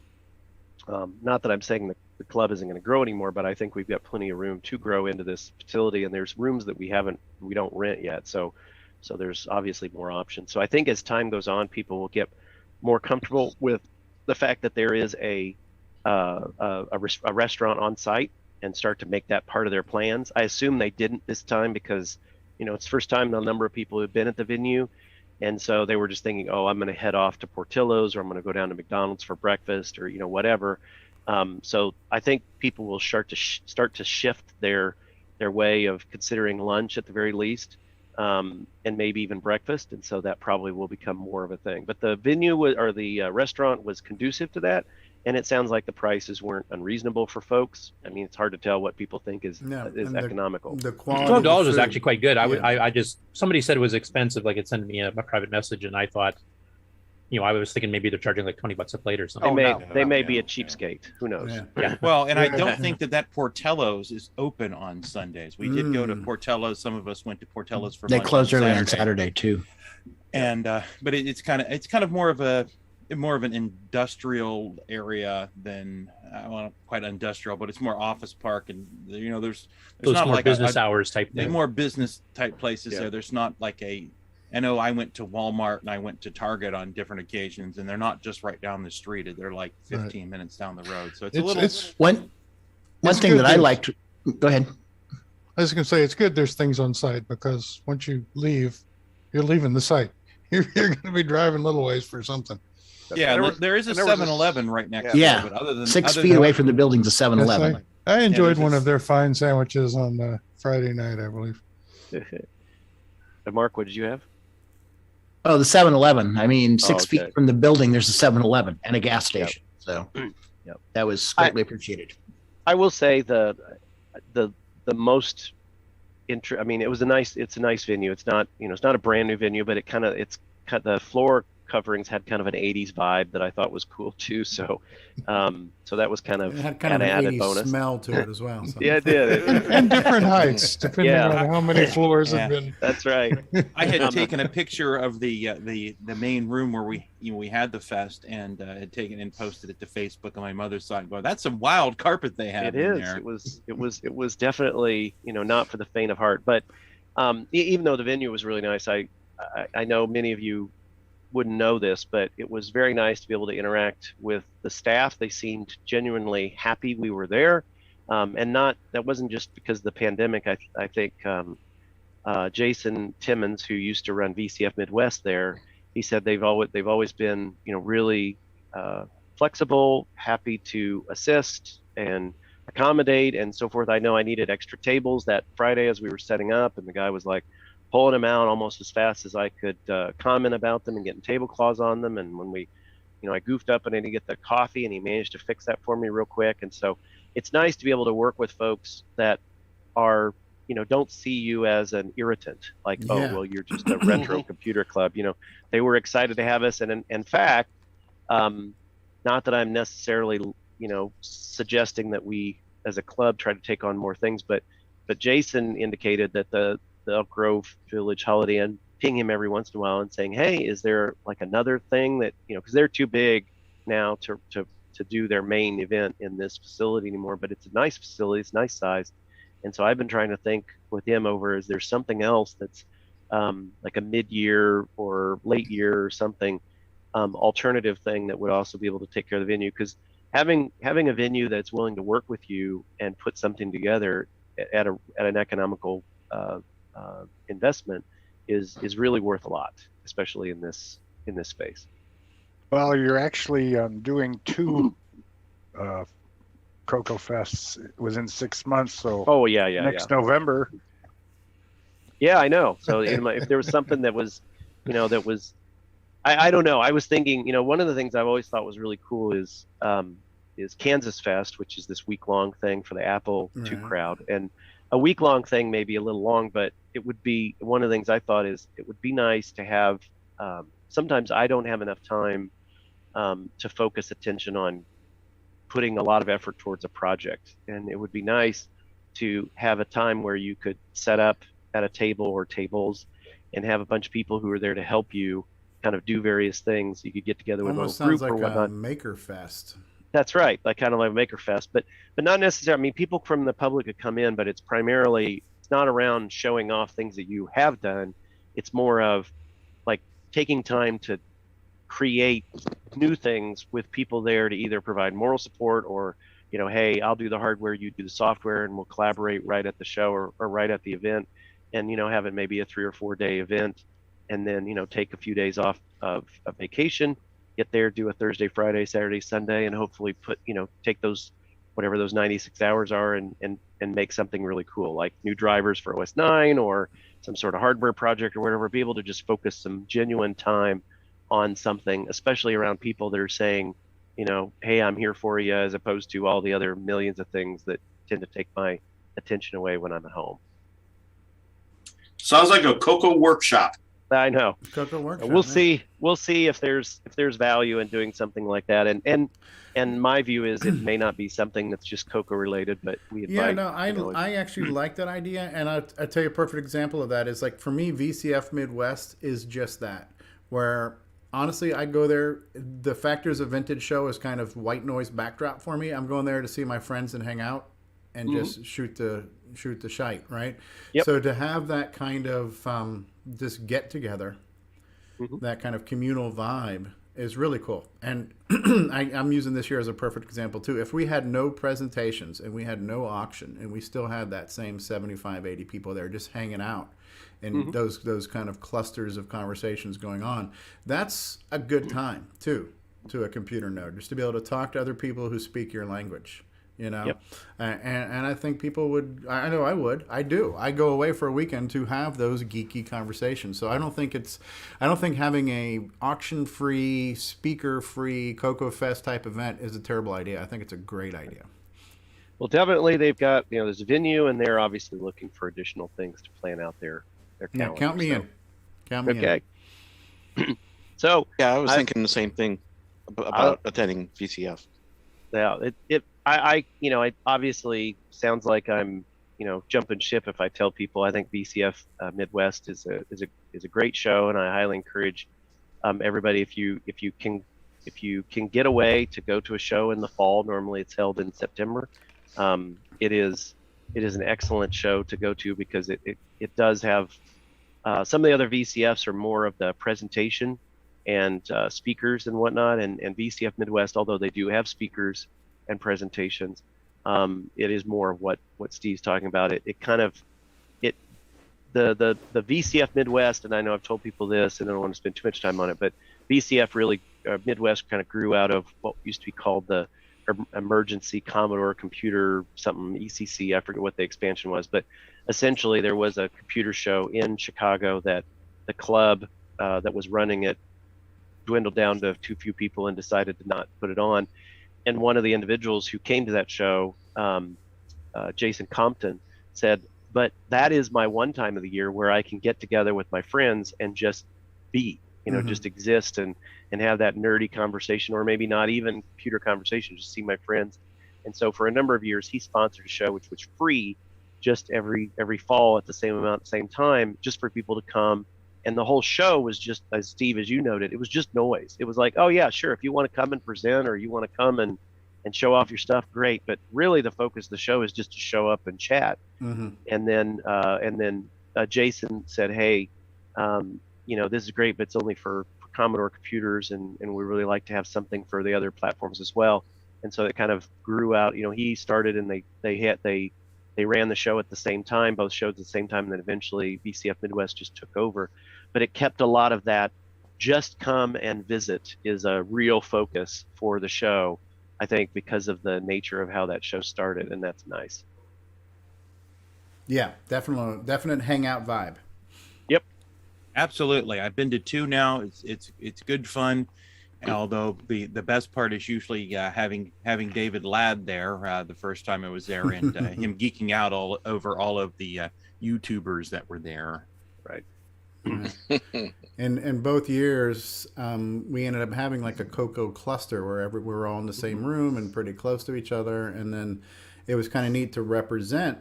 not that I'm saying the club isn't going to grow anymore, but I think we've got plenty of room to grow into this facility, and there's rooms that we don't rent yet. So there's obviously more options. So I think as time goes on, people will get more comfortable with the fact that there is a restaurant on site and start to make that part of their plans. I assume they didn't this time because, it's the first time the number of people who've been at the venue. And so they were just thinking, I'm going to head off to Portillo's, or I'm going to go down to McDonald's for breakfast, or, whatever. So I think people will start to shift their way of considering lunch at the very least. And maybe even breakfast, and so that probably will become more of a thing. But the venue or the restaurant was conducive to that, and it sounds like the prices weren't unreasonable for folks. I mean, it's hard to tell what people think is economical. The quality $12 was actually quite good. I just somebody said it was expensive. Like it sent me a private message, and I thought, I was thinking maybe they're charging like $20 a plate or something. They may be a cheapskate. Who knows? Yeah. Well, and I don't think that Portello's is open on Sundays. We did go to Portello's. Some of us went to Portello's for They lunch closed early on Saturday. Saturday too. And but it's kind of more of an industrial area than quite industrial, but it's more office park, and there's not more like business hours type thing. More business type places there. There's not like I know I went to Walmart and I went to Target on different occasions, and they're not just right down the street. They're like 15 minutes down the road. So it's a little. One thing that I liked. Go ahead. I was going to say it's good there's things on site, because once you leave, you're leaving the site. You're going to be driving a little ways for something. Yeah, there is a 7-Eleven right next door. Yeah, But other than 6 feet away from the building's a 7-Eleven. I enjoyed one of their fine sandwiches on Friday night, I believe. Mark, what did you have? Oh, the 7-Eleven. I mean, 6 okay. feet from the building, there's a 7-Eleven and a gas station. So that was greatly appreciated. I will say the most it's a nice venue. It's not, it's not a brand new venue, but the floor coverings had kind of an 80s vibe that I thought was cool too. So so that was kind of It had kind of an added 80s bonus. smell to it as well. So. Yeah, it did. And different heights, depending on how many floors have been. That's right. I had taken a picture of the main room where we had the fest, and had taken and posted it to Facebook, and my mother saw it and go, "That's some wild carpet they have in there." It was definitely, not for the faint of heart. But even though the venue was really nice, I know many of you wouldn't know this, but it was very nice to be able to interact with the staff. They seemed genuinely happy we were there, and that wasn't just because of the pandemic. I think Jason Timmons, who used to run VCF Midwest there, he said they've always been really flexible, happy to assist and accommodate and so forth. I know I needed extra tables that Friday as we were setting up, and the guy was like pulling them out almost as fast as I could comment about them and getting tablecloths on them. And when we, I goofed up and I didn't get the coffee, and he managed to fix that for me real quick. And so it's nice to be able to work with folks that are, don't see you as an irritant, like, oh, well, you're just a retro computer club. They were excited to have us. And in fact, not that I'm necessarily, suggesting that we as a club try to take on more things, but Jason indicated that the Elk Grove Village Holiday Inn ping him every once in a while and saying, hey, is there like another thing that, because they're too big now to do their main event in this facility anymore, but it's a nice facility, it's nice size. And so I've been trying to think with him over, is there something else that's like a mid-year or late year or something, alternative thing that would also be able to take care of the venue? Because having a venue that's willing to work with you and put something together at an economical investment is really worth a lot, especially in this space. Well, you're actually doing two CoCoFests within 6 months, so next November. Yeah, I know. So if there was something that was, I don't know. I was thinking, one of the things I've always thought was really cool is Kansas Fest, which is this week-long thing for the Apple II crowd. And a week-long thing may be a little long, but it would be, one of the things I thought is it would be nice to have, sometimes I don't have enough time to focus attention on putting a lot of effort towards a project. And it would be nice to have a time where you could set up at a table or tables and have a bunch of people who are there to help you kind of do various things. You could get together with almost a group sounds or like whatnot. a maker fest. That's right, like kind of like a maker fest, but not necessarily. I mean, people from the public could come in, but it's not around showing off things that you have done. It's more of like taking time to create new things with people there to either provide moral support or, hey, I'll do the hardware, you do the software, and we'll collaborate right at the show or right at the event, and have it maybe a 3 or 4 day event, and then take a few days off of vacation, get there, do a Thursday, Friday, Saturday, Sunday, and hopefully put, take those, whatever those 96 hours are and make something really cool, like new drivers for OS 9 or some sort of hardware project or whatever, be able to just focus some genuine time on something, especially around people that are saying, hey, I'm here for you, as opposed to all the other millions of things that tend to take my attention away when I'm at home. Sounds like a CoCo workshop. I know. CoCo workshop. We'll see if there's value in doing something like that. And my view is it may not be something that's just CoCo related, but I actually like that idea, and I'll tell you a perfect example of that is, like, for me, VCF Midwest is just that, where honestly I go there, the Factors of Vintage show is kind of white noise backdrop for me. I'm going there to see my friends and hang out and just shoot the shite, right? Yep. So to have that kind of just get together, that kind of communal vibe is really cool. And I'm using this year as a perfect example too. If we had no presentations and we had no auction and we still had that same 75, 80 people there just hanging out and those kind of clusters of conversations going on, that's a good time too, to a computer nerd, just to be able to talk to other people who speak your language. And I think people would, I know I would, I do. I go away for a weekend to have those geeky conversations. So I don't think having a auction-free, speaker-free CoCoFest type event is a terrible idea. I think it's a great idea. Well, definitely they've got, there's a venue, and they're obviously looking for additional things to plan out their calendar. Count me in. Count me in. Okay. So yeah, I was thinking the same thing about attending VCF. Yeah, it obviously sounds like I'm, jumping ship if I tell people I think VCF Midwest is a great show, and I highly encourage everybody, if you can get away to go to a show in the fall. Normally it's held in September. It is an excellent show to go to because it does have some of the other VCFs are more of the presentation and speakers and whatnot, and VCF Midwest, although they do have speakers and presentations, it is more of what Steve's talking about. The VCF Midwest, and I know I've told people this, and I don't want to spend too much time on it, but VCF really Midwest kind of grew out of what used to be called the Emergency Commodore Computer something ECC. I forget what the expansion was, but essentially there was a computer show in Chicago that the club that was running it dwindled down to too few people and decided to not put it on. And one of the individuals who came to that show, Jason Compton, said, but that is my one time of the year where I can get together with my friends and just be, just exist and have that nerdy conversation, or maybe not even computer conversation, just see my friends. And so for a number of years, he sponsored a show which was free just every fall at the same amount, at the same time, just for people to come. And the whole show was just, as Steve, as you noted, it was just noise. It was like, oh yeah, sure, if you want to come and present, or you want to come and show off your stuff, great. But really the focus of the show is just to show up and chat. And then Jason said, hey, this is great, but it's only for Commodore computers, and we really like to have something for the other platforms as well. And so it kind of grew out. He started, and they ran the show at the same time, both shows at the same time, and then eventually VCF Midwest just took over. But it kept a lot of that just come and visit is a real focus for the show, I think, because of the nature of how that show started, and that's nice. Yeah, definite hangout vibe. Yep, absolutely. I've been to 2 now. It's good fun. Although the best part is usually having David Ladd there the first time I was there, and him geeking out all over all of the YouTubers that were there. Right. In both years, we ended up having like a CoCo cluster where we were all in the same room and pretty close to each other, and then it was kind of neat to represent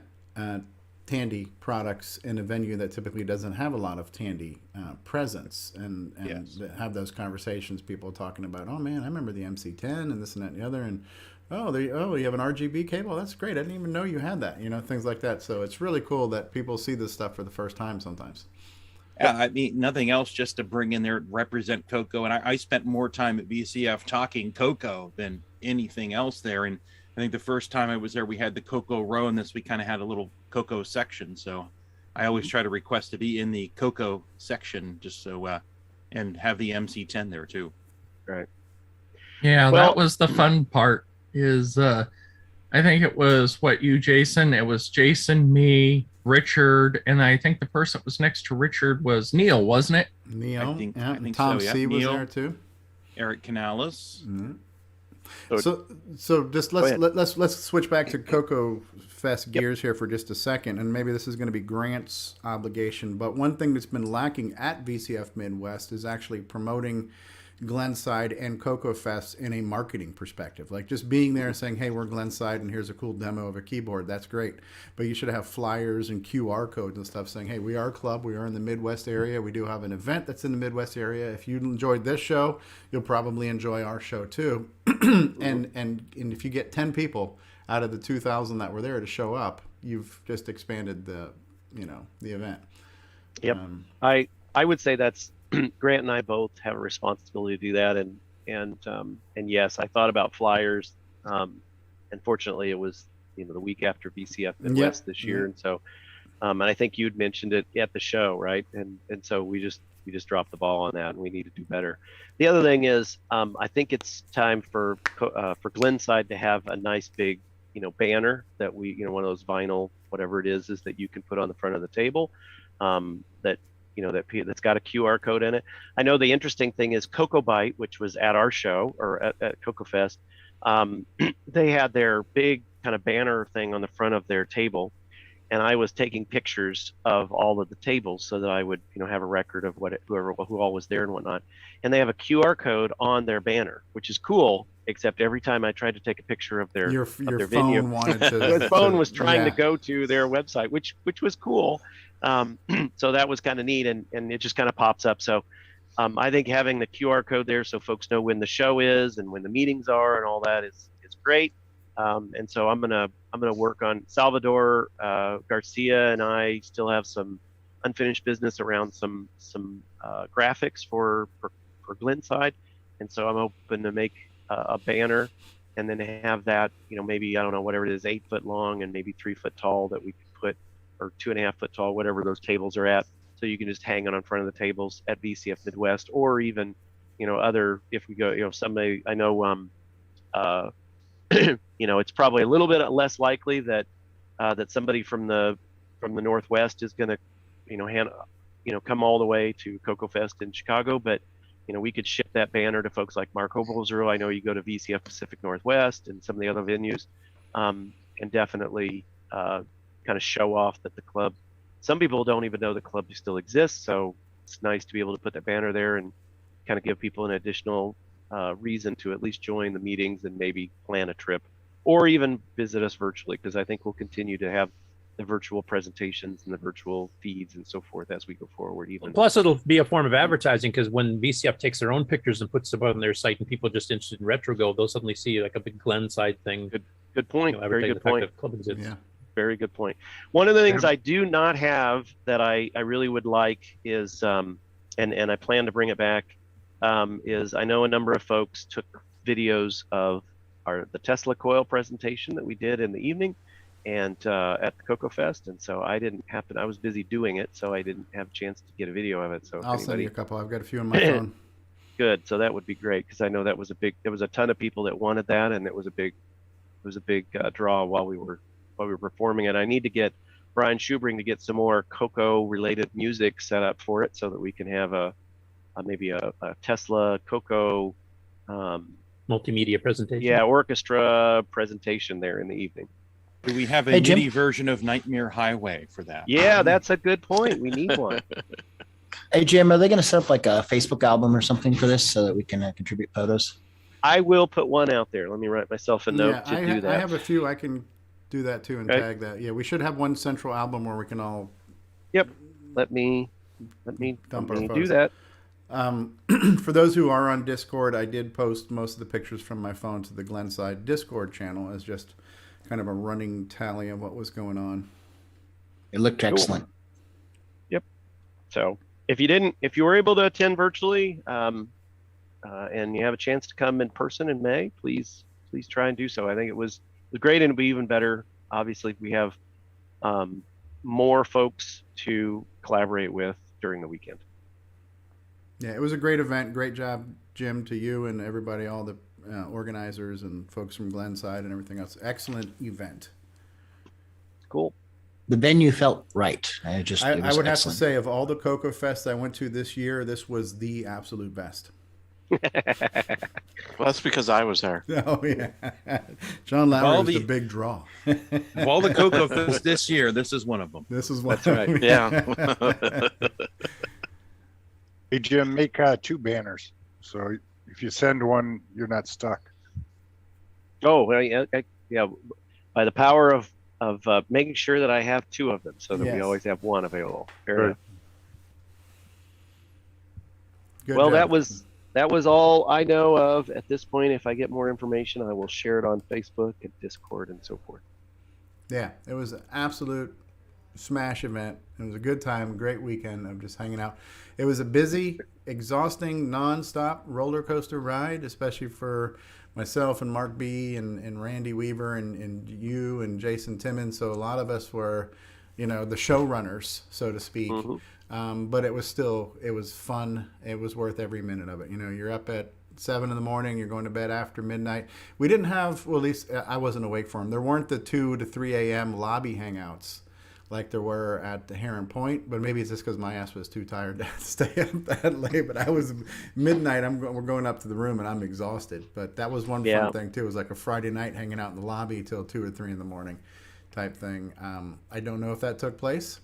Tandy products in a venue that typically doesn't have a lot of Tandy presence, and yes, have those conversations. People talking about, oh man, I remember the MC-10 and this and that and the other, and you have an RGB cable. That's great. I didn't even know you had that. Things like that. So it's really cool that people see this stuff for the first time sometimes. Yeah, I mean, nothing else, just to bring in there, represent CoCo. And I spent more time at VCF talking CoCo than anything else there. And I think the first time I was there, we had the CoCo row, and we kind of had a little CoCo section. So I always try to request to be in the CoCo section, just so, and have the MC-10 there too. Right. Yeah, that was the fun part. Is I think it was Jason. It was Jason, me, Richard, and I think the person that was next to Richard was Neil, wasn't it? Neil. I think Tom so, yeah. C was Neil, there too. Eric Canales. Mm-hmm. So just let's switch back to CoCoFEST gears here for just a second, and maybe this is going to be Grant's obligation. But one thing that's been lacking at VCF Midwest is actually promoting Glenside and CoCoFEST in a marketing perspective. Like just being there and saying, hey, we're Glenside and here's a cool demo of a keyboard. That's great. But you should have flyers and QR codes and stuff saying, hey, we are a club. We are in the Midwest area. We do have an event that's in the Midwest area. If you enjoyed this show, you'll probably enjoy our show too. and if you get 10 people out of the 2,000 that were there to show up, you've just expanded the event. Yep. I would say that's Grant and I both have a responsibility to do that, and yes, I thought about flyers. Unfortunately, it was the week after VCF Midwest this year, and so and I think you'd mentioned it at the show, right? And so we just dropped the ball on that, and we need to do better. The other thing is, I think it's time for Glenside to have a nice big banner that we one of those vinyl whatever it is that you can put on the front of the table, that's got a QR code in it. I know the interesting thing is Coco Bite, which was at our show or at CoCoFEST, they had their big kind of banner thing on the front of their table, and I was taking pictures of all of the tables so that I would, have a record of who all was there and whatnot. And they have a QR code on their banner, which is cool. Except every time I tried to take a picture of their your their phone venue, wanted to. the phone was trying to go to their website, which was cool. So that was kind of neat, and it just kind of pops up. So I think having the QR code there so folks know when the show is and when the meetings are and all that is great. And so I'm gonna work on Salvador Garcia, and I still have some unfinished business around some graphics for Glenside, and so I'm hoping to make a banner and then have that, maybe, I don't know, whatever it is, 8 foot long and maybe 3 foot tall that we could put, or 2.5 foot tall, whatever those tables are at. So you can just hang it on front of the tables at VCF Midwest, or even, other, if we go, somebody, I know, it's probably a little bit less likely that somebody from the Northwest is going to, come all the way to CoCoFEST in Chicago, but we could ship that banner to folks like Mark Hobelzer. I know you go to VCF Pacific Northwest and some of the other venues, and definitely kind of show off that the club, some people don't even know the club still exists. So it's nice to be able to put that banner there and kind of give people an additional reason to at least join the meetings and maybe plan a trip or even visit us virtually, because I think we'll continue to have the virtual presentations and the virtual feeds and so forth as we go forward. Even plus, it'll be a form of advertising, because when VCF takes their own pictures and puts them on their site, and people just interested in retro go, they'll suddenly see like a big Glenside thing. Good point. Very good point. Yeah. Very good point. One of the things I do not have that I really would like is, and I plan to bring it back, is I know a number of folks took videos of the Tesla coil presentation that we did in the evening and at the CoCoFEST, and so I didn't happen. I was busy doing it, so I didn't have a chance to get a video of it. So I'll send you a couple. I've got a few on my phone. Good. So that would be great, because I know that was there was a ton of people that wanted that, and it was a big draw while we were performing it. I need to get Brian Schubring to get some more CoCo related music set up for it, so that we can have maybe a Tesla CoCo multimedia presentation. Yeah, orchestra presentation there in the evening. Do we have a MIDI version of Nightmare Highway for that? Yeah, that's a good point. We need one. Hey, Jim, are they going to set up like a Facebook album or something for this so that we can contribute photos? I will put one out there. Let me write myself a note to do that. I have a few. I can do that too and tag that. Yeah, we should have one central album where we can all. Yep. Let me do that. For those who are on Discord, I did post most of the pictures from my phone to the Glenside Discord channel as just kind of a running tally of what was going on. It looked excellent. Yep. So if you were able to attend virtually, and you have a chance to come in person in May, please try and do so. I think it was great, and it'll be even better, obviously, if we have more folks to collaborate with during the weekend. Yeah, it was a great event. Great job, Jim, to you and everybody, all the organizers and folks from Glenside and everything else. Excellent event. Cool. The venue felt right. I would have to say, of all the CoCoFests I went to this year, this was the absolute best. Well, that's because I was there. Oh, yeah. John Lowry was the big draw. Of all the CoCoFests this year, this is one of them. This is one. That's right. Yeah. Hey, Jim, make 2 banners. So if you send one, you're not stuck. Oh, yeah. By the power of making sure that I have 2 of them, so that we always have one available. Fair enough. Well, job. That was all I know of at this point. If I get more information, I will share it on Facebook and Discord and so forth. Yeah, it was an absolute smash event. It was a good time, great weekend of just hanging out. It was a busy, exhausting, non-stop roller coaster ride, especially for myself and Mark B and Randy Weaver and you and Jason Timmons. So a lot of us were, the showrunners, so to speak. Mm-hmm. But it was fun. It was worth every minute of it. You're up at 7 a.m. You're going to bed after midnight. We didn't have, well, at least I wasn't awake for them. There weren't the 2 to 3 a.m. lobby hangouts like there were at the Heron Point, but maybe it's just because my ass was too tired to stay up that late. But I was midnight. We're going up to the room and I'm exhausted. But that was one fun thing too. It was like a Friday night hanging out in the lobby till 2 or 3 in the morning. type thing. I don't know if that took place.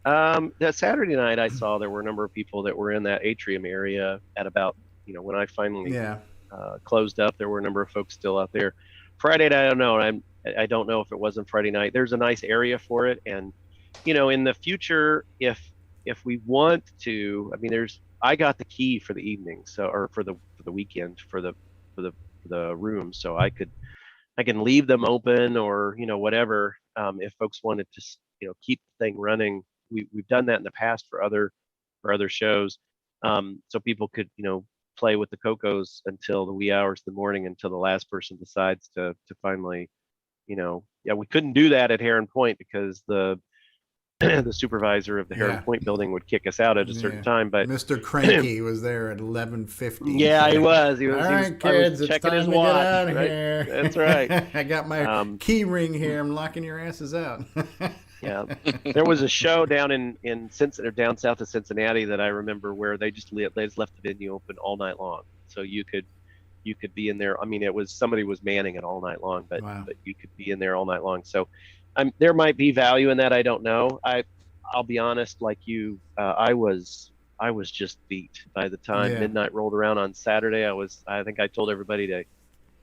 That Saturday night, I saw there were a number of people that were in that atrium area at about, when I finally closed up. There were a number of folks still out there. Friday night, I don't know. I don't know if it wasn't Friday night. There's a nice area for it, and in the future, if we want to, I got the key for the evening, or for the weekend for the room, so I can leave them open, or whatever. If folks wanted to keep the thing running, we've done that in the past for other shows, so people could play with the CoCos until the wee hours of the morning, until the last person decides to finally, we couldn't do that at Heron Point because the supervisor of the Heron Point building would kick us out at a certain time. But Mr. Cranky was there at 11:50. Yeah, he was. He was. All right, kids, it's checking time his to watch. get out of Right? here. That's right. I got my key ring here. I'm locking your asses out. Yeah, there was a show down in Cincinnati, or down south of Cincinnati, that I remember, where they just left the venue open all night long, so you could be in there. It was somebody was manning it all night long, but you could be in there all night long. So there might be value in that. I don't know. I'll be honest, like you, I was just beat by the time midnight rolled around on Saturday. I think I told everybody to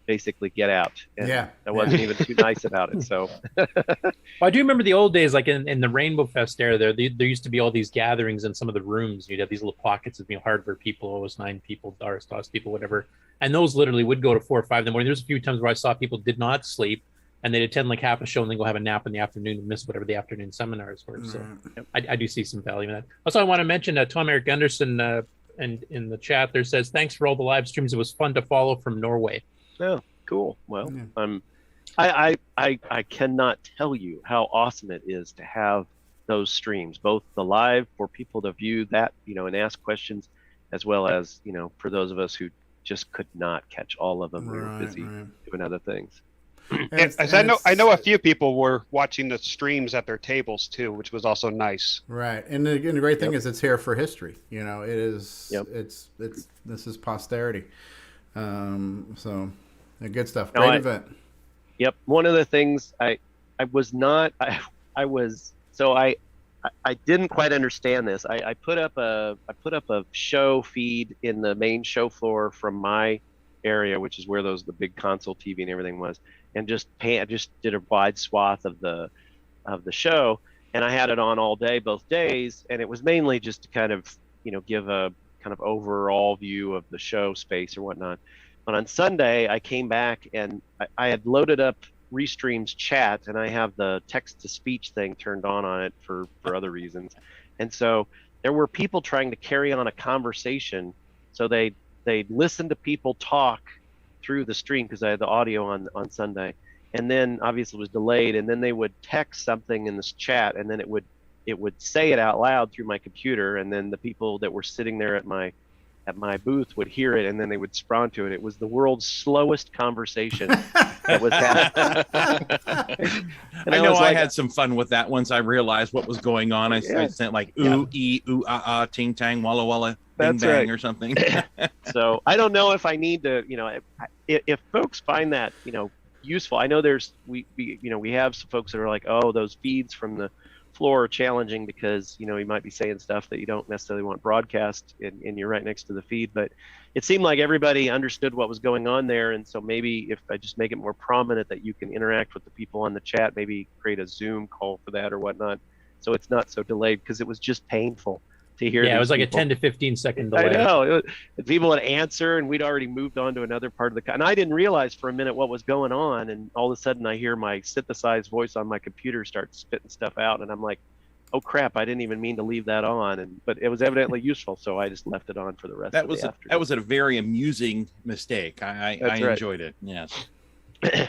basically get out. And I wasn't even too nice about it. So Well, I do remember the old days, like in the Rainbow Fest era, there used to be all these gatherings in some of the rooms. You'd have these little pockets of hardware people, OS9 people, DOS people, whatever. And those literally would go to 4 or 5 in the morning. There's a few times where I saw people did not sleep, and they'd attend like half a show and then go have a nap in the afternoon and miss whatever the afternoon seminars were. So I do see some value in that. Also, I want to mention Tom Eric Gunderson and in the chat there says, thanks for all the live streams. It was fun to follow from Norway. Oh, cool. Well, I cannot tell you how awesome it is to have those streams, both the live for people to view that, and ask questions, as well as, for those of us who just could not catch all of them. We were busy doing other things. As I know a few people were watching the streams at their tables too, which was also nice. Right, and the great thing is it's here for history. It is. It's this is posterity. So good stuff. Great event. Yep. One of the things I didn't quite understand this. I put up a show feed in the main show floor from my area, which is where the big console TV and everything was, and just did a wide swath of the show, and I had it on all day, both days, and it was mainly just to kind of give a kind of overall view of the show space or whatnot. But on Sunday, I came back and I had loaded up Restream's chat, and I have the text-to-speech thing turned on it for other reasons. And so there were people trying to carry on a conversation. So they'd listen to people talk through the stream, because I had the audio on Sunday. And then obviously it was delayed, and then they would text something in this chat, and then it would say it out loud through my computer, and then the people that were sitting there at my booth would hear it, and then they would respond to it. It was the world's slowest conversation that was happening. I know I had some fun with that once I realized what was going on. I sent like ooh, ooh, ah, ah, ting, tang, walla, walla, bing, bang, or something. So I don't know if I need to, if folks find that, useful. I know we have some folks that are like, oh, those feeds from the floor are challenging because you might be saying stuff that you don't necessarily want broadcast, and you're right next to the feed. But it seemed like everybody understood what was going on there, and so maybe if I just make it more prominent that you can interact with the people on the chat, maybe create a Zoom call for that or whatnot, so it's not so delayed, because it was just painful to hear. Yeah, it was like people. a 10 to 15 second delay. I know. People would answer, and we'd already moved on to another part of the. And I didn't realize for a minute what was going on, and all of a sudden I hear my synthesized voice on my computer start spitting stuff out, and I'm like, oh crap! I didn't even mean to leave that on, but it was evidently useful, so I just left it on for the rest of the afternoon. That was a very amusing mistake. I enjoyed it. Yes.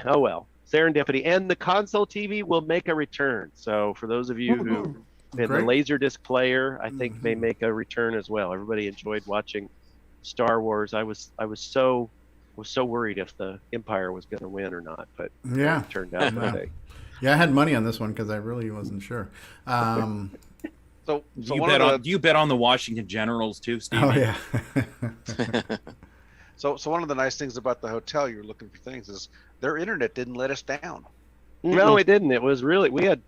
Oh well, serendipity, and the console TV will make a return. So for those of you who. And the Laserdisc player, I think, may make a return as well. Everybody enjoyed watching Star Wars. I was so worried if the Empire was going to win or not, but it turned out that they. Yeah, I had money on this one because I really wasn't sure. Do you bet on the Washington Generals too, Steve? Oh yeah. So one of the nice things about the hotel, you were looking for things, is their internet didn't let us down. No, it didn't. It was really we had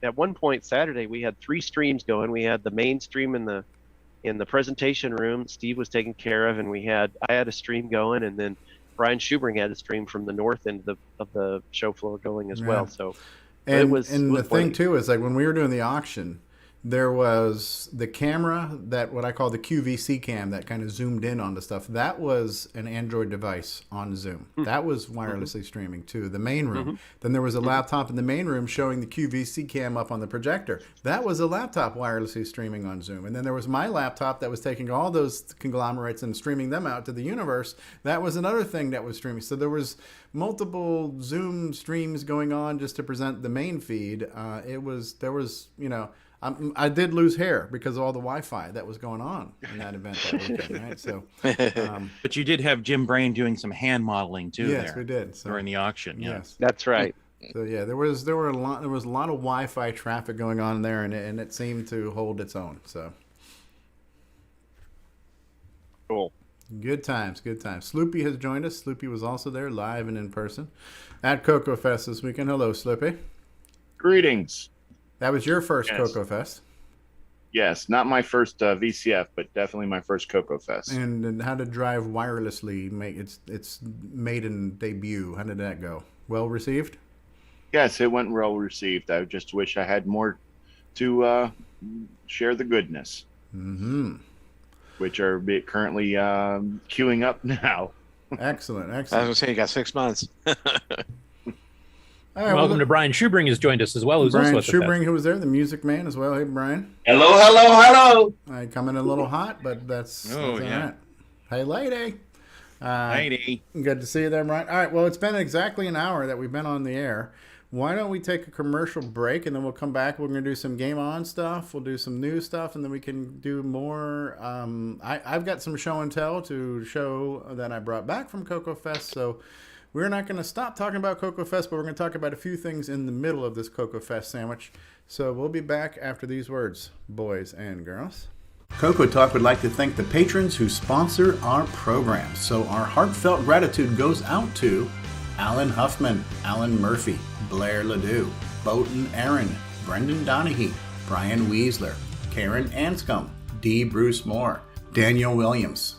at one point Saturday we had 3 streams going. We had the main stream in the presentation room. Steve was taken care of, and I had a stream going, and then Brian Schubring had a stream from the north end of the show floor going as well. So the thing too is like when we were doing the auction, there was the camera that what I call the QVC cam that kind of zoomed in onto stuff. That was an Android device on Zoom. That was wirelessly streaming to the main room. Then there was a laptop in the main room showing the QVC cam up on the projector. That was a laptop wirelessly streaming on Zoom. And then there was my laptop that was taking all those conglomerates and streaming them out to the universe. That was another thing that was streaming. So there was multiple Zoom streams going on just to present the main feed. I did lose hair because of all the Wi-Fi that was going on in that event that weekend, right? So, but you did have Jim Brain doing some hand modeling too. Yes, there we did during the auction. Yes, that's right. So yeah, there was a lot of Wi-Fi traffic going on there, and it seemed to hold its own. So cool. Good times. Sloopy has joined us. Sloopy was also there live and in person at CoCoFEST this weekend. Hello, Sloopy. Greetings. That was your first CoCoFEST. Yes, not my first VCF, but definitely my first CoCoFEST. And how to drive wirelessly make its maiden debut. How did that go? Well received? Yes, it went well received. I just wish I had more to share the goodness. Which are currently queuing up now. Excellent. I was going to say you got 6 months. All right, welcome to Brian Schubring has joined us as well. Brian Schubring, who was there, the music man as well. Hey, Brian. Hello. All right, coming in a little hot, but that's all right. Hey, lady. Lady. Good to see you there, Brian. All right, well, it's been exactly an hour that we've been on the air. Why don't we take a commercial break, and then we'll come back. We're going to do some Game On stuff. We'll do some news stuff, and then we can do more. I've got some show and tell to show that I brought back from CoCoFEST, so we're not going to stop talking about CoCoFEST, but we're going to talk about a few things in the middle of this CoCoFEST sandwich. So we'll be back after these words, boys and girls. CoCoTALK would like to thank the patrons who sponsor our program. So our heartfelt gratitude goes out to Alan Huffman, Alan Murphy, Blair Ledoux, Bowton Aaron, Brendan Donahue, Brian Weasler, Karen Anscombe, D. Bruce Moore, Daniel Williams,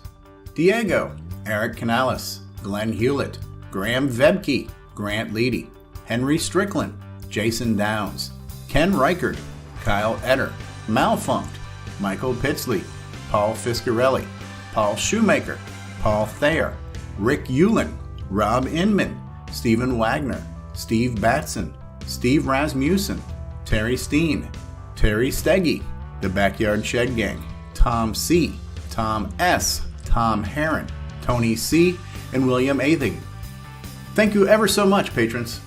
Diego, Eric Canales, Glenn Hewlett, Graham Vebke, Grant Leedy, Henry Strickland, Jason Downs, Ken Reichert, Kyle Etter, Malfunct, Michael Pitsley, Paul Fiscarelli, Paul Shoemaker, Paul Thayer, Rick Eulen, Rob Inman, Stephen Wagner, Steve Batson, Steve Rasmussen, Terry Steen, Terry Steggy, The Backyard Shed Gang, Tom C., Tom S., Tom Heron, Tony C., and William Athing. Thank you ever so much, patrons.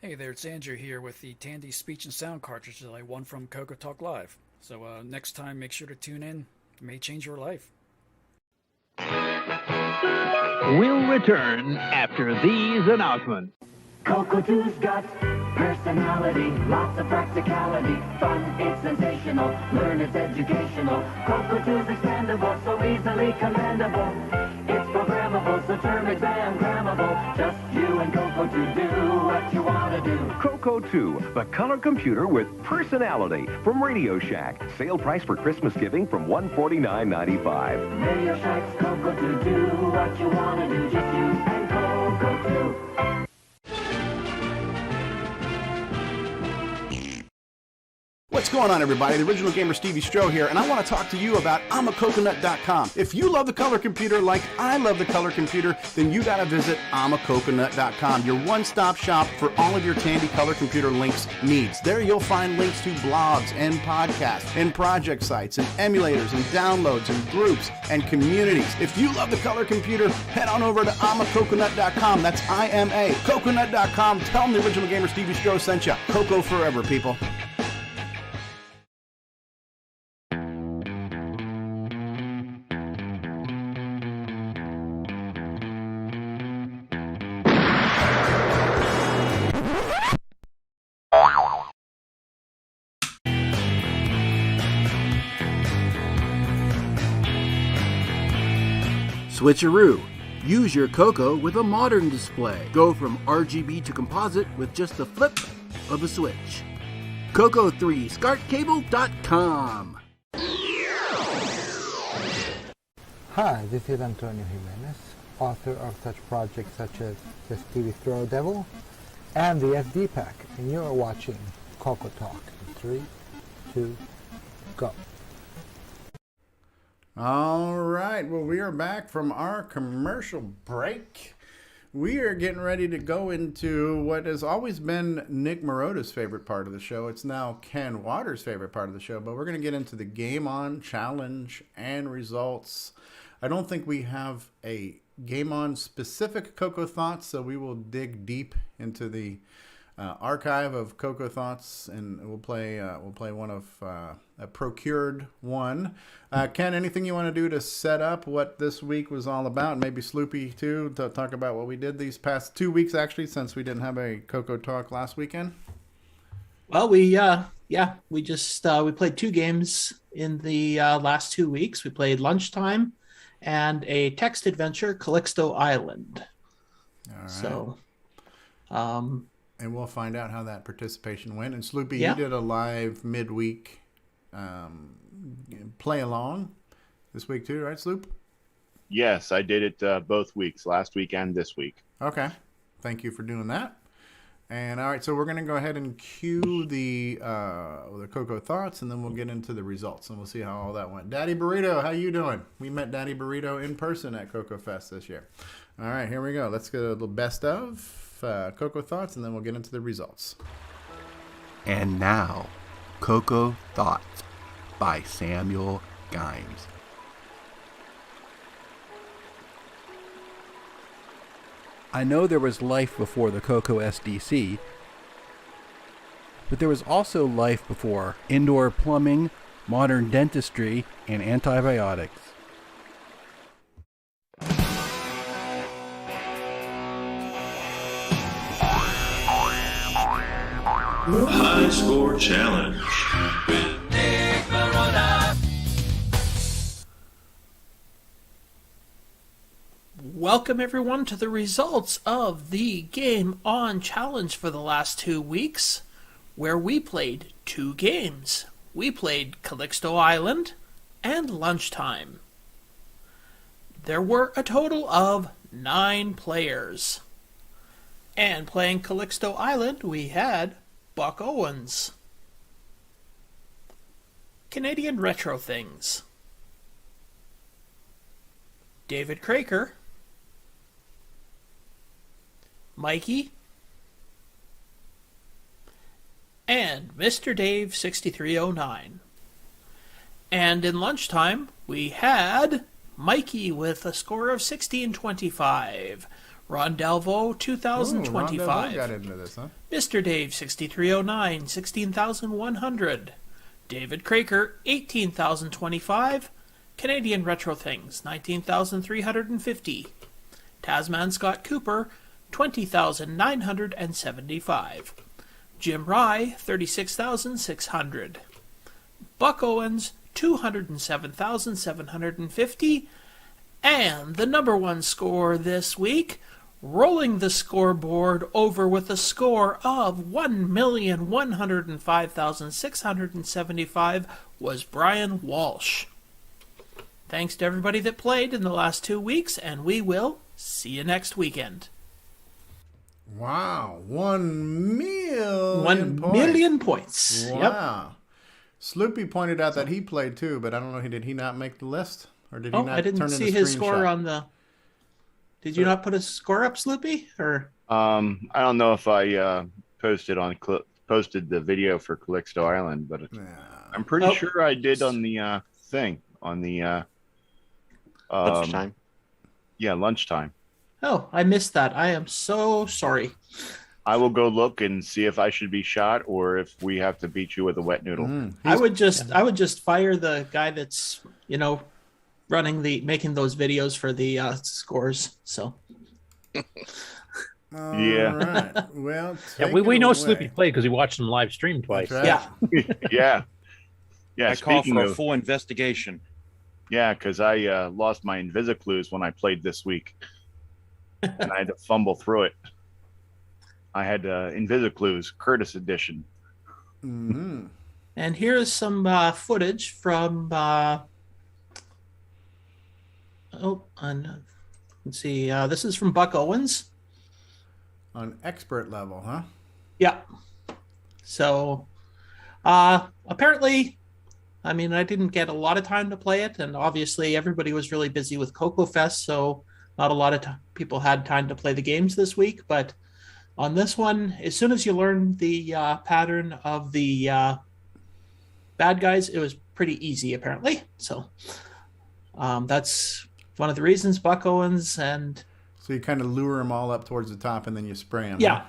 Hey there, it's Andrew here with the Tandy Speech and Sound cartridge that I won from CoCoTALK Live. So next time, make sure to tune in. It may change your life. We'll return after these announcements. CoCo 2's got personality, lots of practicality, fun, it's sensational, learn it's educational. CoCo 2's expandable, so easily commandable. It's programmable, so term exam grammable. Just you and CoCo 2 do what you want to do. CoCo 2, the color computer with personality from Radio Shack. Sale price for Christmas giving from $149.95. Radio Shack's CoCo 2, do what you want to do. Just you and CoCo 2. What's going on, everybody? The original gamer Stevie Stroh here, and I want to talk to you about amacoconut.com. If you love the color computer like I love the color computer, then you got to visit amacoconut.com, your one-stop shop for all of your Tandy color computer links needs. There you'll find links to blogs and podcasts and project sites and emulators and downloads and groups and communities. If you love the color computer, head on over to amacoconut.com. That's I-M-A, coconut.com. Tell them the original gamer Stevie Stroh sent you. Coco forever, people. Switcheroo. Use your CoCo with a modern display. Go from RGB to composite with just the flip of a switch. CoCo3SCARTcable.com. Hi, this is Antonio Jimenez, author of such projects such as the Speedy Throw Devil and the SD Pack, and you're watching CoCo Talk. 3, 2, go. All right, well, we are back from our commercial break. We are getting ready to go into what has always been Nick Marotta's favorite part of the show. It's now Ken Waters' favorite part of the show, but we're going to get into the Game On challenge and results. I don't think we have a Game On specific CoCo thoughts, so we will dig deep into the archive of CoCo thoughts, and we'll play one of a procured one. Ken, anything you want to do to set up what this week was all about? Maybe Sloopy too, to talk about what we did these past 2 weeks, actually, since we didn't have a CoCo Talk last weekend. Well, we just we played 2 games in the last 2 weeks. We played Lunchtime and a text adventure, Calixto Island. All right. So, and we'll find out how that participation went. And Sloopy, Yeah. you did a live midweek play along this week too, right, Sloop? Yes, I did it both weeks, last week and this week. Okay. Thank you for doing that. And all right, so we're going to go ahead and cue the CoCo thoughts, and then we'll get into the results, and we'll see how all that went. Daddy Burrito, how you doing? We met Daddy Burrito in person at CoCoFEST this year. All right, here we go. Let's get a little best of CoCo thoughts, and then we'll get into the results. And now, CoCo Thoughts by Samuel Gimes. I know there was life before the CoCo SDC, but there was also life before indoor plumbing, modern dentistry, and antibiotics. High Score Challenge with Nick Marotta. Welcome everyone to the results of the Game On Challenge for the last 2 weeks, where we played 2 games. We played Calixto Island and Lunchtime. There were a total of 9 players. And playing Calixto Island, we had Buck Owens, Canadian Retro Things, David Craker, Mikey, and Mr. Dave 6309. And in Lunchtime, we had Mikey with a score of 1625. Ron Delvo, 2025. Ron Delvo got into this, huh? Mr. Dave, 6309, 16,100. David Craker, 18,025. Canadian Retro Things, 19,350. Tasman Scott Cooper, 20,975. Jim Rye, 36,600. Buck Owens, 207,750. And the number 1 score this week, rolling the scoreboard over with a score of 1,105,675, was Brian Walsh. Thanks to everybody that played in the last 2 weeks, and we will see you next weekend. Wow, 1 million 1 million points. Wow. Yep. Sloopy pointed out that he played too, but I don't know, did he not make the list? Or did he not I didn't turn in see a his screenshot? score on the... Did you not put a score up, Sloopy? Or I don't know if I posted the video for Calixto Island, but I'm pretty sure I did on the thing on the Lunchtime. Yeah, Lunchtime. Oh, I missed that. I am so sorry. I will go look and see if I should be shot or if we have to beat you with a wet noodle. I would just fire the guy that's making those videos for the scores. So Right. Well, we know Sloopy played because we watched him live stream twice. Right. Yeah. I call speaking for a of- full investigation. Yeah, because I lost my Invisiclues when I played this week. and I had to fumble through it. I had Invisiclues, Curtis edition. Mm-hmm. And here's some footage from. Let's see. This is from Buck Owens. On expert level, huh? Yeah. So, apparently, I mean, I didn't get a lot of time to play it, and obviously everybody was really busy with CoCoFEST, so not a lot of people had time to play the games this week. But on this one, as soon as you learn the pattern of the bad guys, it was pretty easy, apparently. So that's one of the reasons Buck Owens and... So you kind of lure them all up towards the top and then you spray them. Yeah.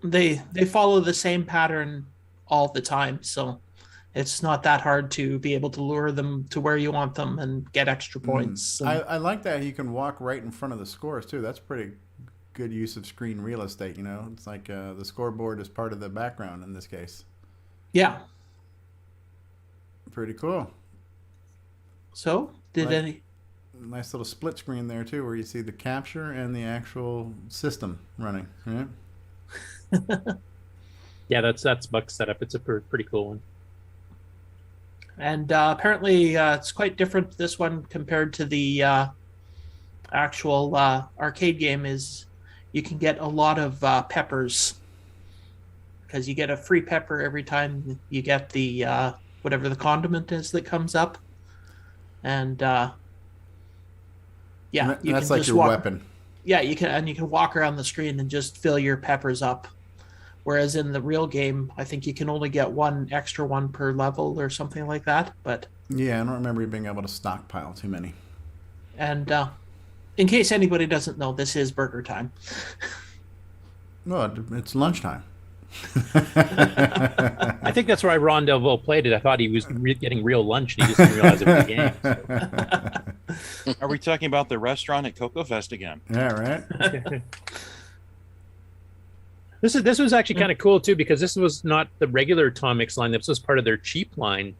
They follow the same pattern all the time, so it's not that hard to be able to lure them to where you want them and get extra points. I like that you can walk right in front of the scores too. That's pretty good use of screen real estate. You know, it's like the scoreboard is part of the background in this case. Yeah. Pretty cool. So nice little split screen there too, where you see the capture and the actual system running. Right? Yeah, that's Buck's setup. It's a pretty cool one. And apparently it's quite different, this one, compared to the actual arcade game. Is you can get a lot of peppers, because you get a free pepper every time you get the whatever the condiment is that comes up. And yeah, you that's can like just your weapon. Yeah, you can walk around the screen and just fill your peppers up. Whereas in the real game, I think you can only get one extra one per level or something like that. But yeah, I don't remember you being able to stockpile too many. And in case anybody doesn't know, this is burger time. Well, it's lunchtime. I think that's why Ron Delvaux played it. I thought he was getting real lunch, and he just didn't realize it was a game. So. Are we talking about the restaurant at CoCoFEST again? Yeah, right. This was actually kind of cool too, because this was not the regular Atomics line. This was part of their cheap line,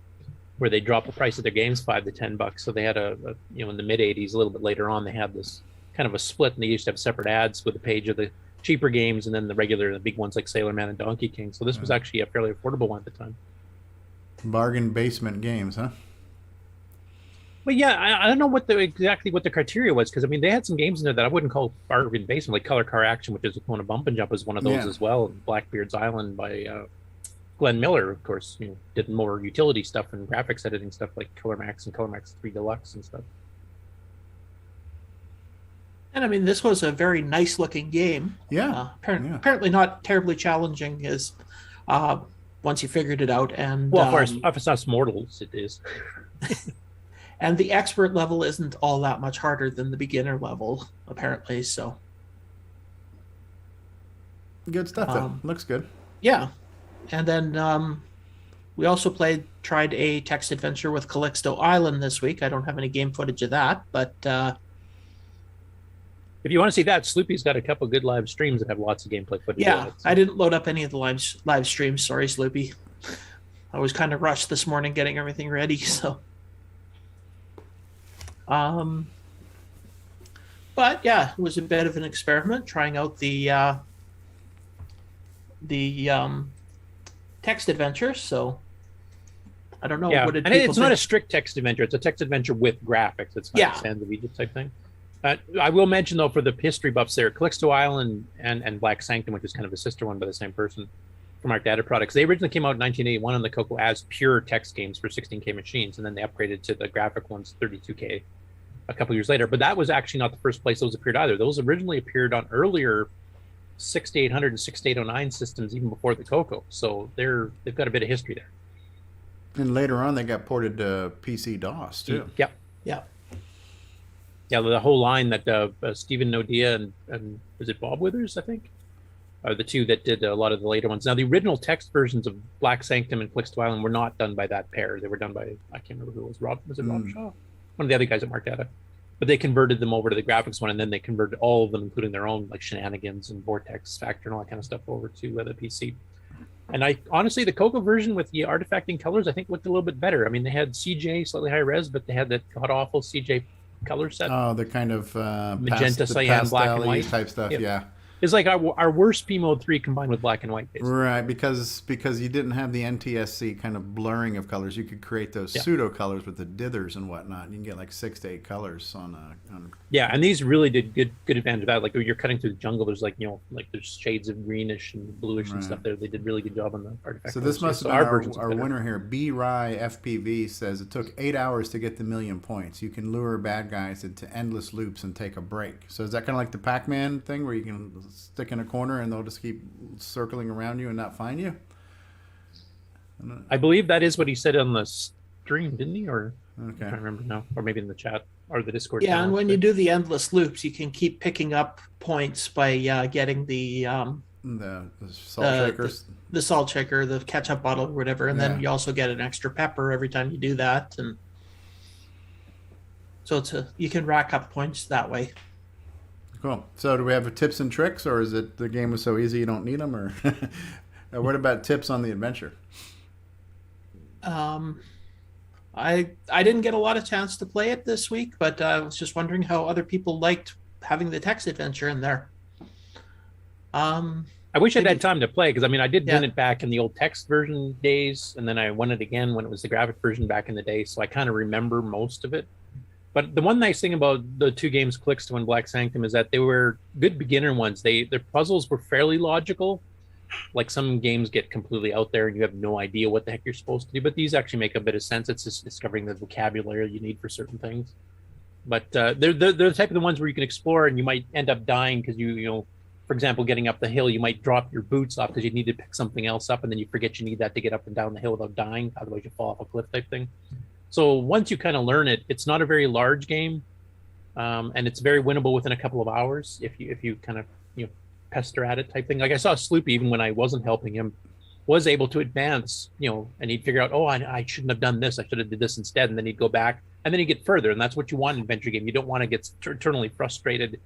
where they dropped the price of their games $5 to $10. So they had a in the mid '80s, a little bit later on, they had this kind of a split, and they used to have separate ads with a page of the cheaper games and then the big ones like Sailor Man and Donkey King. So this was actually a fairly affordable one at the time. Bargain basement games, huh? But yeah, I don't know exactly what the criteria was, because I mean they had some games in there that I wouldn't call bargain basement, like Color Car Action, which is one of Bump and Jump, is one of those as well. And Blackbeard's Island by Glenn Miller, of course, did more utility stuff and graphics editing stuff like Color Max and Color Max 3 Deluxe and stuff. And I mean, this was a very nice looking game. Yeah. Apparently not terribly challenging as once you figured it out. And well, for us mortals, it is. And the expert level isn't all that much harder than the beginner level, apparently. So good stuff. Though. Looks good. Yeah. And then we also tried a text adventure with Calixto Island this week. I don't have any game footage of that, but if you want to see that, Sloopy's got a couple good live streams that have lots of gameplay footage. Yeah, I didn't load up any of the live streams. Sorry, Sloopy. I was kind of rushed this morning getting everything ready. So, but yeah, it was a bit of an experiment trying out the text adventure. So I don't know. Yeah, what did and people it's not a strict text adventure. It's a text adventure with graphics. It's not a Sands of Egypt type thing. I will mention, though, for the history buffs there, Calixto Island and Black Sanctum, which is kind of a sister one by the same person from Arc Data Products, they originally came out in 1981 on the CoCo as pure text games for 16K machines, and then they upgraded to the graphic ones 32K a couple years later. But that was actually not the first place those appeared either. Those originally appeared on earlier 6800 and 6809 systems, even before the CoCo. So they've got a bit of history there. And later on, they got ported to PC DOS, too. Yep. Yeah. Yeah, the whole line that Stephen Nodia and was it Bob Withers, I think, are the two that did a lot of the later ones. Now, the original text versions of Black Sanctum and Calixto Island were not done by that pair. They were done by, I can't remember who it was. Rob Shaw? One of the other guys at Mark Data. But they converted them over to the graphics one, and then they converted all of them, including their own, like Shenanigans and Vortex Factor and all that kind of stuff, over to the PC. And honestly, the CoCo version with the artifacting colors, I think looked a little bit better. I mean, they had CJ, slightly high res, but they had that god-awful CJ color set. Oh, the kind of magenta, cyan, black and white type stuff. Yeah. It's like our worst P mode 3 combined with black and white, basically. Right, because you didn't have the NTSC kind of blurring of colors. You could create those pseudo colors with the dithers and whatnot. You can get like 6 to 8 colors on. Yeah, and these really did good advantage of that. Like when you're cutting through the jungle, there's like there's shades of greenish and bluish and stuff there. They did really good job on the artifact. So this must have been our winner here. B Rye FPV says it took 8 hours to get the 1,000,000 points. You can lure bad guys into endless loops and take a break. So is that kind of like the Pac-Man thing where you can stick in a corner and they'll just keep circling around you and not find you? I believe that is what he said on the stream, didn't he? Or okay. I can't remember now. Or maybe in the chat or the Discord. Yeah, and when you do the endless loops, you can keep picking up points by getting the salt shakers, the salt shaker, the ketchup bottle, or whatever, and then you also get an extra pepper every time you do that, and so you can rack up points that way. Cool. So do we have tips and tricks, or is it the game was so easy you don't need them, or what about tips on the adventure? I didn't get a lot of chance to play it this week, but I was just wondering how other people liked having the text adventure in there. I wish I'd had time to play, because I did win it back in the old text version days, and then I won it again when it was the graphic version back in the day, so I kind of remember most of it. But the one nice thing about the two games, Calixto and Black Sanctum, is that they were good beginner ones. Their puzzles were fairly logical. Like some games get completely out there and you have no idea what the heck you're supposed to do, but these actually make a bit of sense. It's just discovering the vocabulary you need for certain things. But they're the type of the ones where you can explore and you might end up dying because you for example, getting up the hill, you might drop your boots off because you need to pick something else up, and then you forget you need that to get up and down the hill without dying. Otherwise, you fall off a cliff type thing. So once you kind of learn it, it's not a very large game, and it's very winnable within a couple of hours if you kind of pester at it type thing. Like I saw Sloopy, even when I wasn't helping him, was able to advance, and he'd figure out, I shouldn't have done this. I should have did this instead, and then he'd go back, and then he'd get further, and that's what you want in an adventure game. You don't want to get eternally frustrated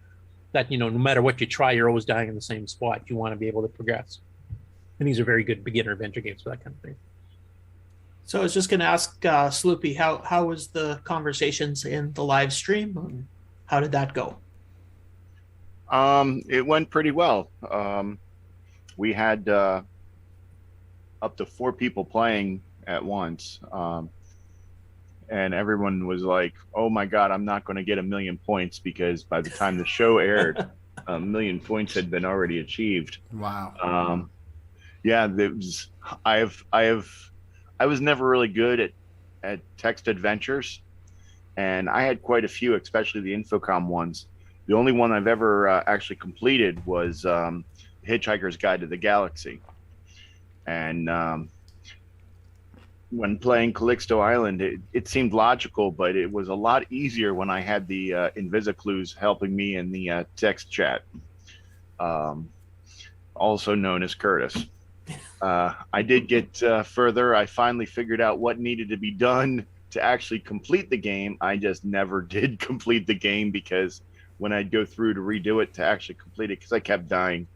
that no matter what you try, you're always dying in the same spot. You want to be able to progress, and these are very good beginner adventure games for that kind of thing. So I was just going to ask Sloopy, how was the conversations in the live stream? How did that go? It went pretty well. We had up to 4 people playing at once. And everyone was like, oh my God, I'm not going to get 1,000,000 points, because by the time the show aired, 1,000,000 points had been already achieved. Wow. Yeah, I was never really good at text adventures, and I had quite a few, especially the Infocom ones. The only one I've ever actually completed was Hitchhiker's Guide to the Galaxy. And when playing Calixto Island, it seemed logical, but it was a lot easier when I had the Invisiclues helping me in the text chat, also known as Curtis. I did get further. I finally figured out what needed to be done to actually complete the game. I just never did complete the game, because when I'd go through to redo it to actually complete it, because I kept dying,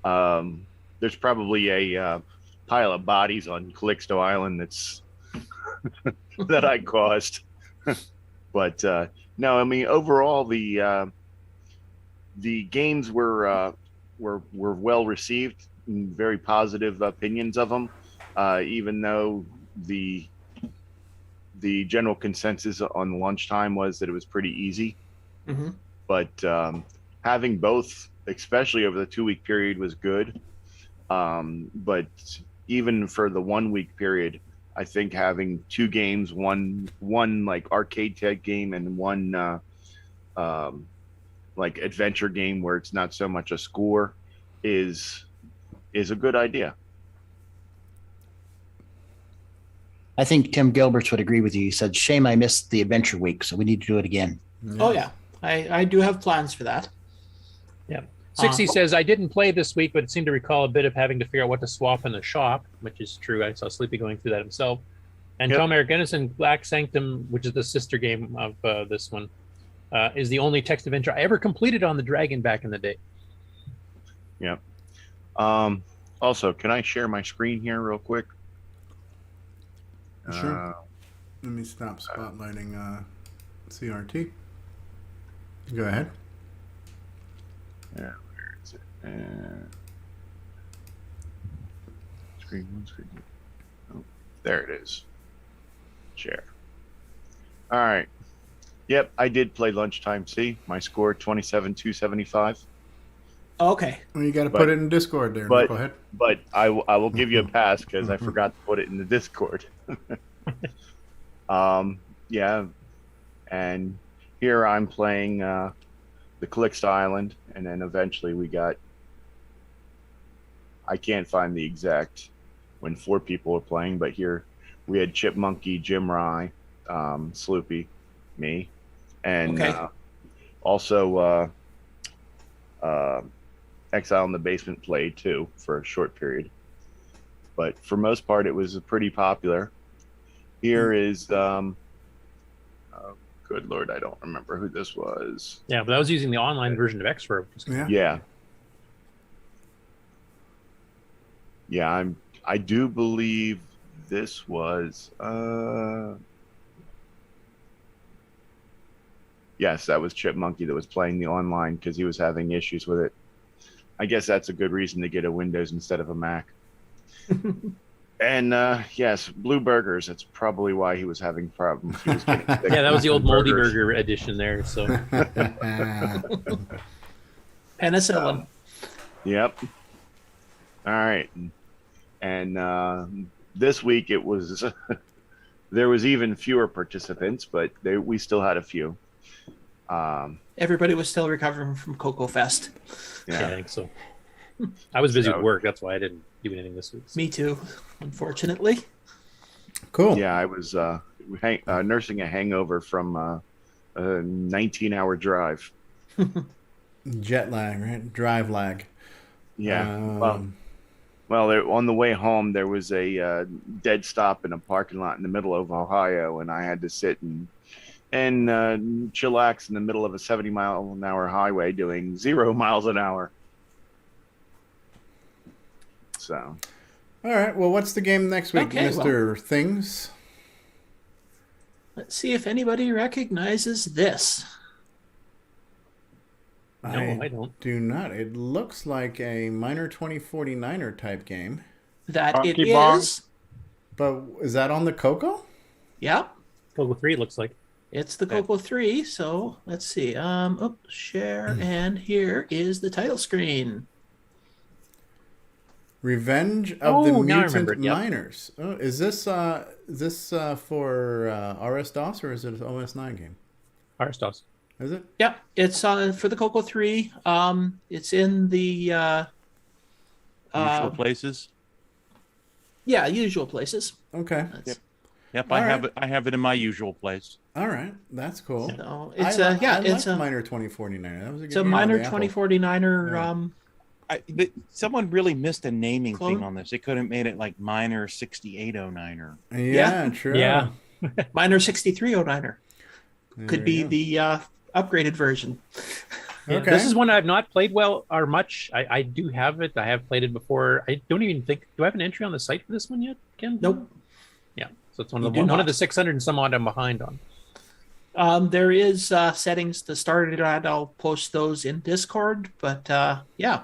there's probably a pile of bodies on Calixto Island that's that I caused. But no, overall the games were well received. Very positive opinions of them, even though the general consensus on lunchtime was that it was pretty easy. Mm-hmm. But having both, especially over the 2-week period, was good. But even for the 1-week period, I think having 2 games, one like arcade type game and one like adventure game where it's not so much a score is a good idea. I think Tim Gilberts would agree with you. He said, shame I missed the adventure week, so we need to do it again. Oh yeah, I do have plans for that. Yeah. 60 says, I didn't play this week, but it seemed to recall a bit of having to figure out what to swap in the shop, which is true. I saw Sleepy going through that himself. And Tom Eric Ennison, Black Sanctum, which is the sister game of this one, is the only text adventure I ever completed on the Dragon back in the day. Yeah. Also, can I share my screen here real quick? Sure. Let me stop spotlighting CRT. Go ahead. Yeah, where is it? Screen one, screen two. Oh, there it is. Share. All right. Yep, I did play Lunchtime C. My score 27,275. Okay. Well, you got to put it in Discord there. But, Go ahead. But I will give you a pass because I forgot to put it in the Discord. Yeah, and here I'm playing the Calixto Island, and then eventually we got. I can't find the exact when 4 people were playing, but here we had Chipmunky, Jim Rye, Sloopy, me, and also Exile in the Basement played too for a short period. But for most part, it was pretty popular. Here is, good Lord, I don't remember who this was. Yeah, but I was using the online version of Xfer. Yeah, I do believe this was, yes, that was Chipmunky that was playing the online because he was having issues with it. I guess that's a good reason to get a Windows instead of a Mac. And yes, Blue Burgers. That's probably why he was having problems. He was getting sick Yeah, that was the old from Moldy burgers. Burger edition there. So Penicillin. Yep. All right. And this week it was there was even fewer participants, but we still had a few. Everybody was still recovering from CoCoFEST. yeah, I think so. I was busy with work. That's why I didn't do anything this week. Me too, unfortunately. Cool. Yeah, I was nursing a hangover from a 19-hour drive. Jet lag, right? Drive lag. Yeah. Well, on the way home, there was a dead stop in a parking lot in the middle of Ohio, and I had to sit and chillax in the middle of a 70-mile-an-hour highway doing 0 miles an hour. So. All right. Well, what's the game next week, Okay, Mr. Things? Let's see if anybody recognizes this. No, I don't. Do not. It looks like a Miner 2049er type game. That it is. But is that on the CoCo? Yep. CoCo 3 looks like. It's the CoCo 3, so let's see. Share, and here is the title screen. Revenge of the now I Mutant remember it, yep. Miners. Oh, is this for RS-DOS or is it an OS9 game? RS-DOS. Is it? Yep, it's for the CoCo 3. It's in the Usual places. Yeah, usual places. Okay. Yep, All I right. have it in my usual place. All right, that's cool. So it's I it's liked a Miner 2049er. That was a good it's a game on Miner the Apple. 2049er. Someone really missed a naming Clone? thing on this. They could have made it like Miner 6809er. Yeah, true. Yeah. Miner 6309er. Could be you the upgraded version. Yeah, Okay. This is one I've not played well or much. I do have it. I have played it before. I don't even think. Do I have an entry on the site for this one yet, Ken? Nope. Yeah. So it's one You of do one not. of the 600 and some odd I'm behind on. There is settings to start it at. I'll post those in Discord. But yeah.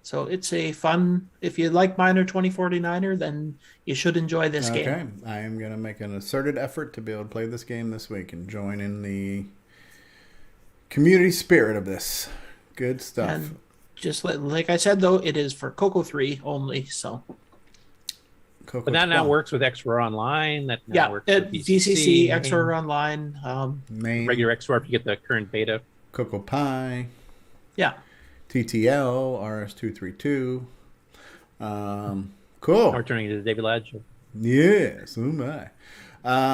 So it's a fun. If you like Miner 2049er, then you should enjoy this game. Okay, I am going to make an asserted effort to be able to play this game this week and join in the community spirit of this. Good stuff. And just like I said, though, it is for CoCo 3 only. So CoCo But that now 12. works with XR Online. That now yeah, works at with VCC, XR Online. Main, regular XR if you get the current beta. Coco Pi, Yeah. TTL, RS232. Cool. Now we're turning into the David Ladd show. Yes, oh my.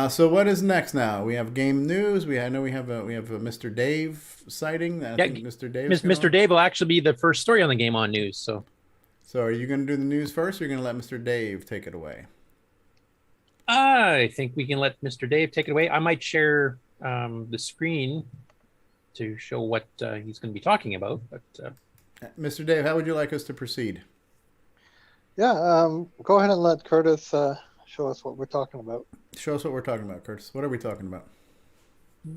So what is next now? We have game news. I know we have a Mr. Dave sighting. I think Mr. Dave. Mr. Dave will actually be the first story on the Game On News. So are you going to do the news first, or are you going to let Mr. Dave take it away? I think we can let Mr. Dave take it away. I might share the screen to show what he's going to be talking about. But Mr. Dave, how would you like us to proceed? Yeah, go ahead and let Curtis show us what we're talking about. Show us what we're talking about, Curtis. What are we talking about?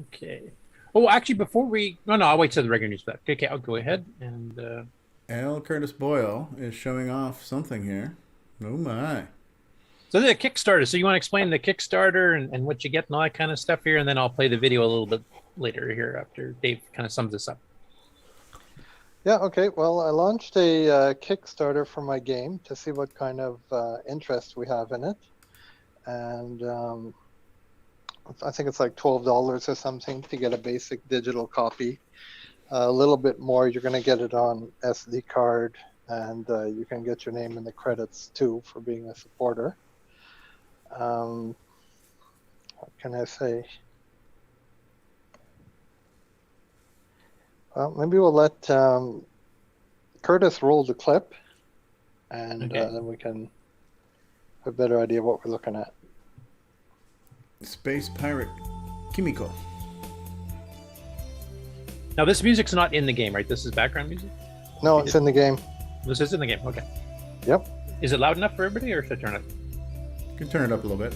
Okay. Oh, actually, before we... No, I'll wait till the regular news back. Okay, I'll go ahead and... L. Curtis Boyle is showing off something here. Oh, my. So the Kickstarter. So you want to explain the Kickstarter and what you get and all that kind of stuff here, and then I'll play the video a little bit later here after Dave kind of sums this up. Yeah, okay. Well, I launched a Kickstarter for my game to see what kind of interest we have in it. And I think it's like $12 or something to get a basic digital copy. A little bit more, you're going to get it on SD card, and you can get your name in the credits too for being a supporter. What can I say? Well, maybe we'll let Curtis roll the clip, and then we can have a better idea of what we're looking at. Space Pirate Kimiko. Now, this music's not in the game, right? This is background music? No, it's in the game. This is in the game, okay. Yep. Is it loud enough for everybody, or should I turn it? You can turn it up a little bit.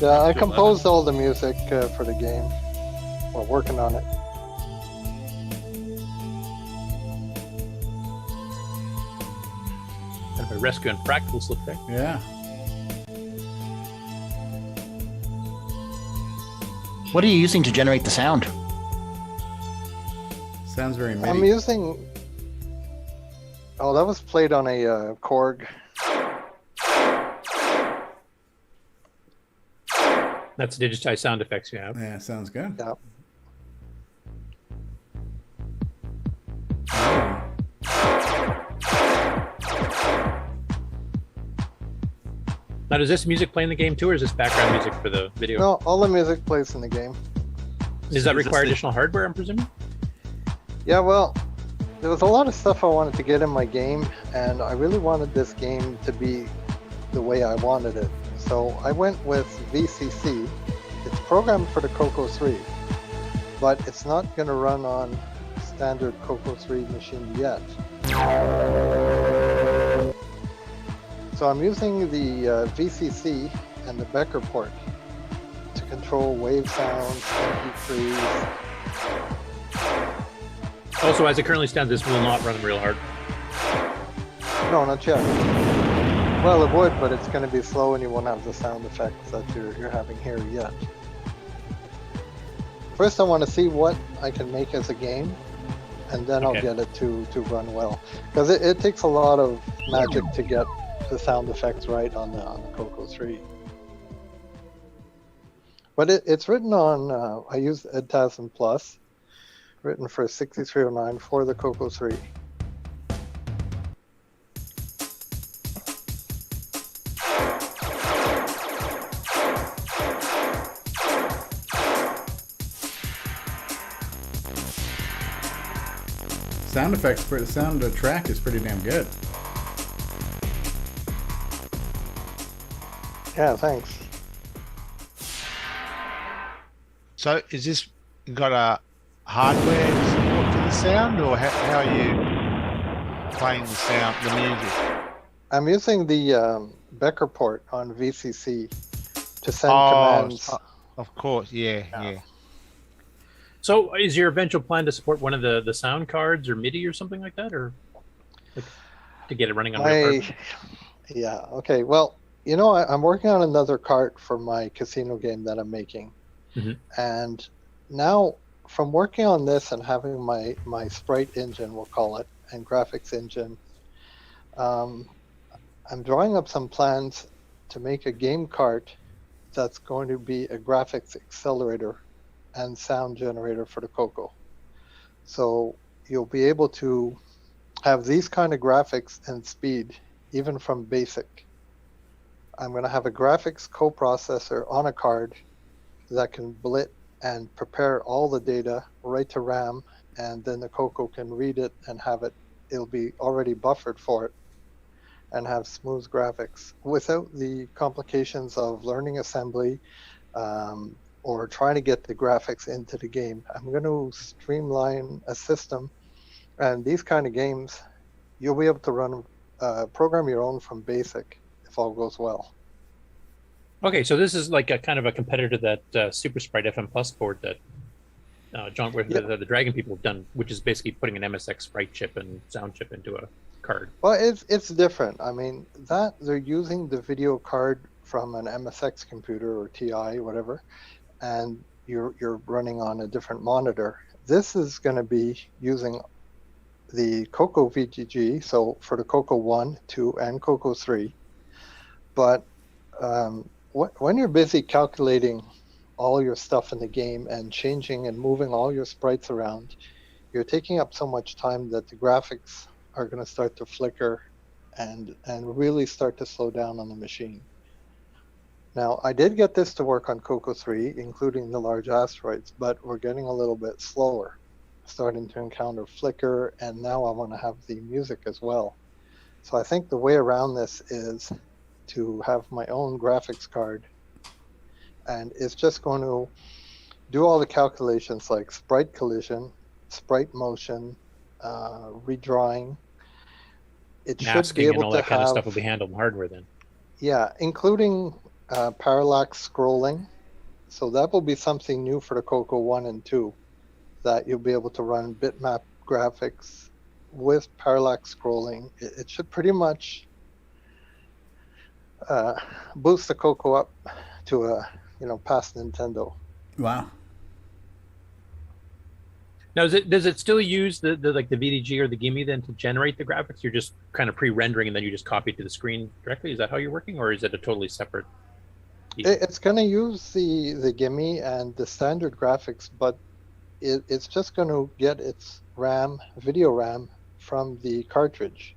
Yeah, I composed all the music for the game. We're working on it. Kind of a rescue and fractals look there. Yeah. What are you using to generate the sound? Sounds very MIDI. I'm using... Oh, that was played on a Korg. That's digitized sound effects you have. Yeah, sounds good. Yeah. Now, does this music play in the game too, or is this background music for the video? No, all the music plays in the game. Does that require additional hardware, I'm presuming? Yeah, well, there was a lot of stuff I wanted to get in my game, and I really wanted this game to be the way I wanted it. So I went with VCC. It's programmed for the CoCo 3, but it's not going to run on standard CoCo 3 machine yet. So I'm using the VCC and the Becker port to control wave sounds, MP3s. Also, as it currently stands, this will not run real hard. No, not yet. Well, it would, but it's going to be slow and you won't have the sound effects that you're having here yet. First, I want to see what I can make as a game, and then I'll get it to run well. Because it takes a lot of magic to get the sound effects right on the CoCo 3. But it's written on, I use Edtasm Plus, written for 6309 for the CoCo 3. Sound effects for the sound of the track is pretty damn good. Yeah, thanks. So is this got a hardware support for the sound, or how are you playing the sound, the music? I'm using the Becker port on VCC to send commands. Of course, yeah. So is your eventual plan to support one of the sound cards or MIDI or something like that, or like, to get it running on real card? Yeah, okay. Well, you know, I'm working on another cart for my casino game that I'm making. Mm-hmm. And now, from working on this and having my sprite engine, we'll call it, and graphics engine, I'm drawing up some plans to make a game cart that's going to be a graphics accelerator and sound generator for the CoCo. So you'll be able to have these kind of graphics and speed, even from BASIC. I'm going to have a graphics coprocessor on a card that can blit and prepare all the data right to RAM, and then the CoCo can read it and have it, it'll be already buffered for it, and have smooth graphics without the complications of learning assembly or trying to get the graphics into the game. I'm going to streamline a system, and these kind of games, you'll be able to run, program your own from BASIC if all goes well. Okay, so this is like a kind of a competitor to that Supersprite FM Plus board that John Whitworth, the Dragon people have done, which is basically putting an MSX sprite chip and sound chip into a card. Well, it's different. I mean, that they're using the video card from an MSX computer or TI, whatever, and you're running on a different monitor. This is going to be using the CoCo VGG, so for the CoCo 1, 2, and CoCo 3. But when you're busy calculating all your stuff in the game and changing and moving all your sprites around, you're taking up so much time that the graphics are going to start to flicker and really start to slow down on the machine. Now, I did get this to work on CoCo 3, including the large asteroids, but we're getting a little bit slower, starting to encounter flicker, and now I want to have the music as well. So I think the way around this is to have my own graphics card, and it's just going to do all the calculations like sprite collision, sprite motion, redrawing. It should be Masking able and all to that kind of have, stuff will be handled in hardware then. yeah, including parallax scrolling. So that will be something new for the CoCo 1 and 2, that you'll be able to run bitmap graphics with parallax scrolling. It should pretty much boost the CoCo up to a, past Nintendo. Wow. Now, does it still use the VDG or the Gimme then to generate the graphics? You're just kind of pre-rendering and then you just copy it to the screen directly? Is that how you're working, or is it a totally separate? It's going to use the Gimme and the standard graphics, but it's just going to get its video RAM from the cartridge.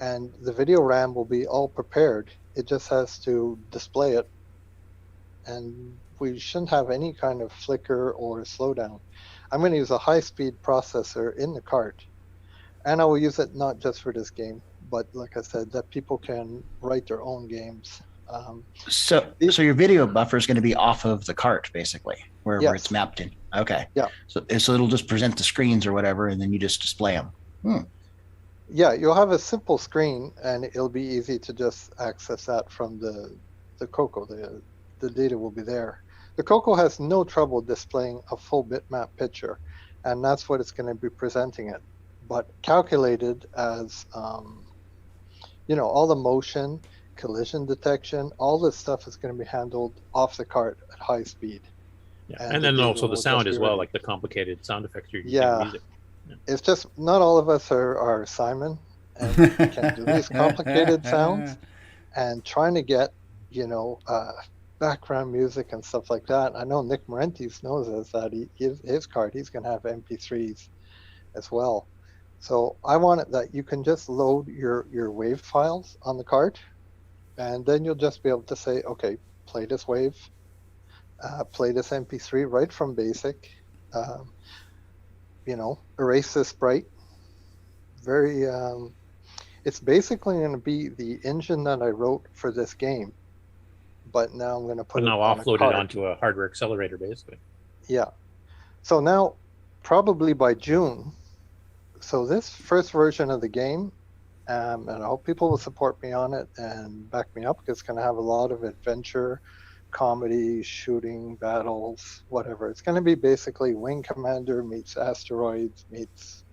And the video RAM will be all prepared. It just has to display it. And we shouldn't have any kind of flicker or slowdown. I'm going to use a high-speed processor in the cart. And I will use it not just for this game, but like I said, that people can write their own games. So your video buffer is going to be off of the cart, basically, wherever Yes. it's mapped in. Okay. Yeah. So it'll just present the screens or whatever, and then you just display them. Yeah, you'll have a simple screen, and it'll be easy to just access that from the CoCo. The data will be there. The CoCo has no trouble displaying a full bitmap picture, and that's what it's going to be presenting it. But calculated as, all the motion, collision detection, all this stuff is going to be handled off the cart at high speed. Yeah. And then data also the will sound just as be well, ready. like the complicated sound effects you're using Yeah. in music. It's just not all of us are Simon and can do these complicated sounds, and trying to get background music and stuff like that. I know Nick Marentes knows this, that his card, he's going to have MP3s as well. So I want it that you can just load your wave files on the card, and then you'll just be able to say, okay, play this wave, play this MP3 right from BASIC, erase this sprite. It's basically going to be the engine that I wrote for this game, but now I'm going to put But it now on a offload it card. onto a hardware accelerator, basically. Yeah. So now, probably by June, so this first version of the game, and I hope people will support me on it and back me up, because it's going to have a lot of adventure, comedy, shooting, battles, whatever. It's going to be basically Wing Commander meets Asteroids meets,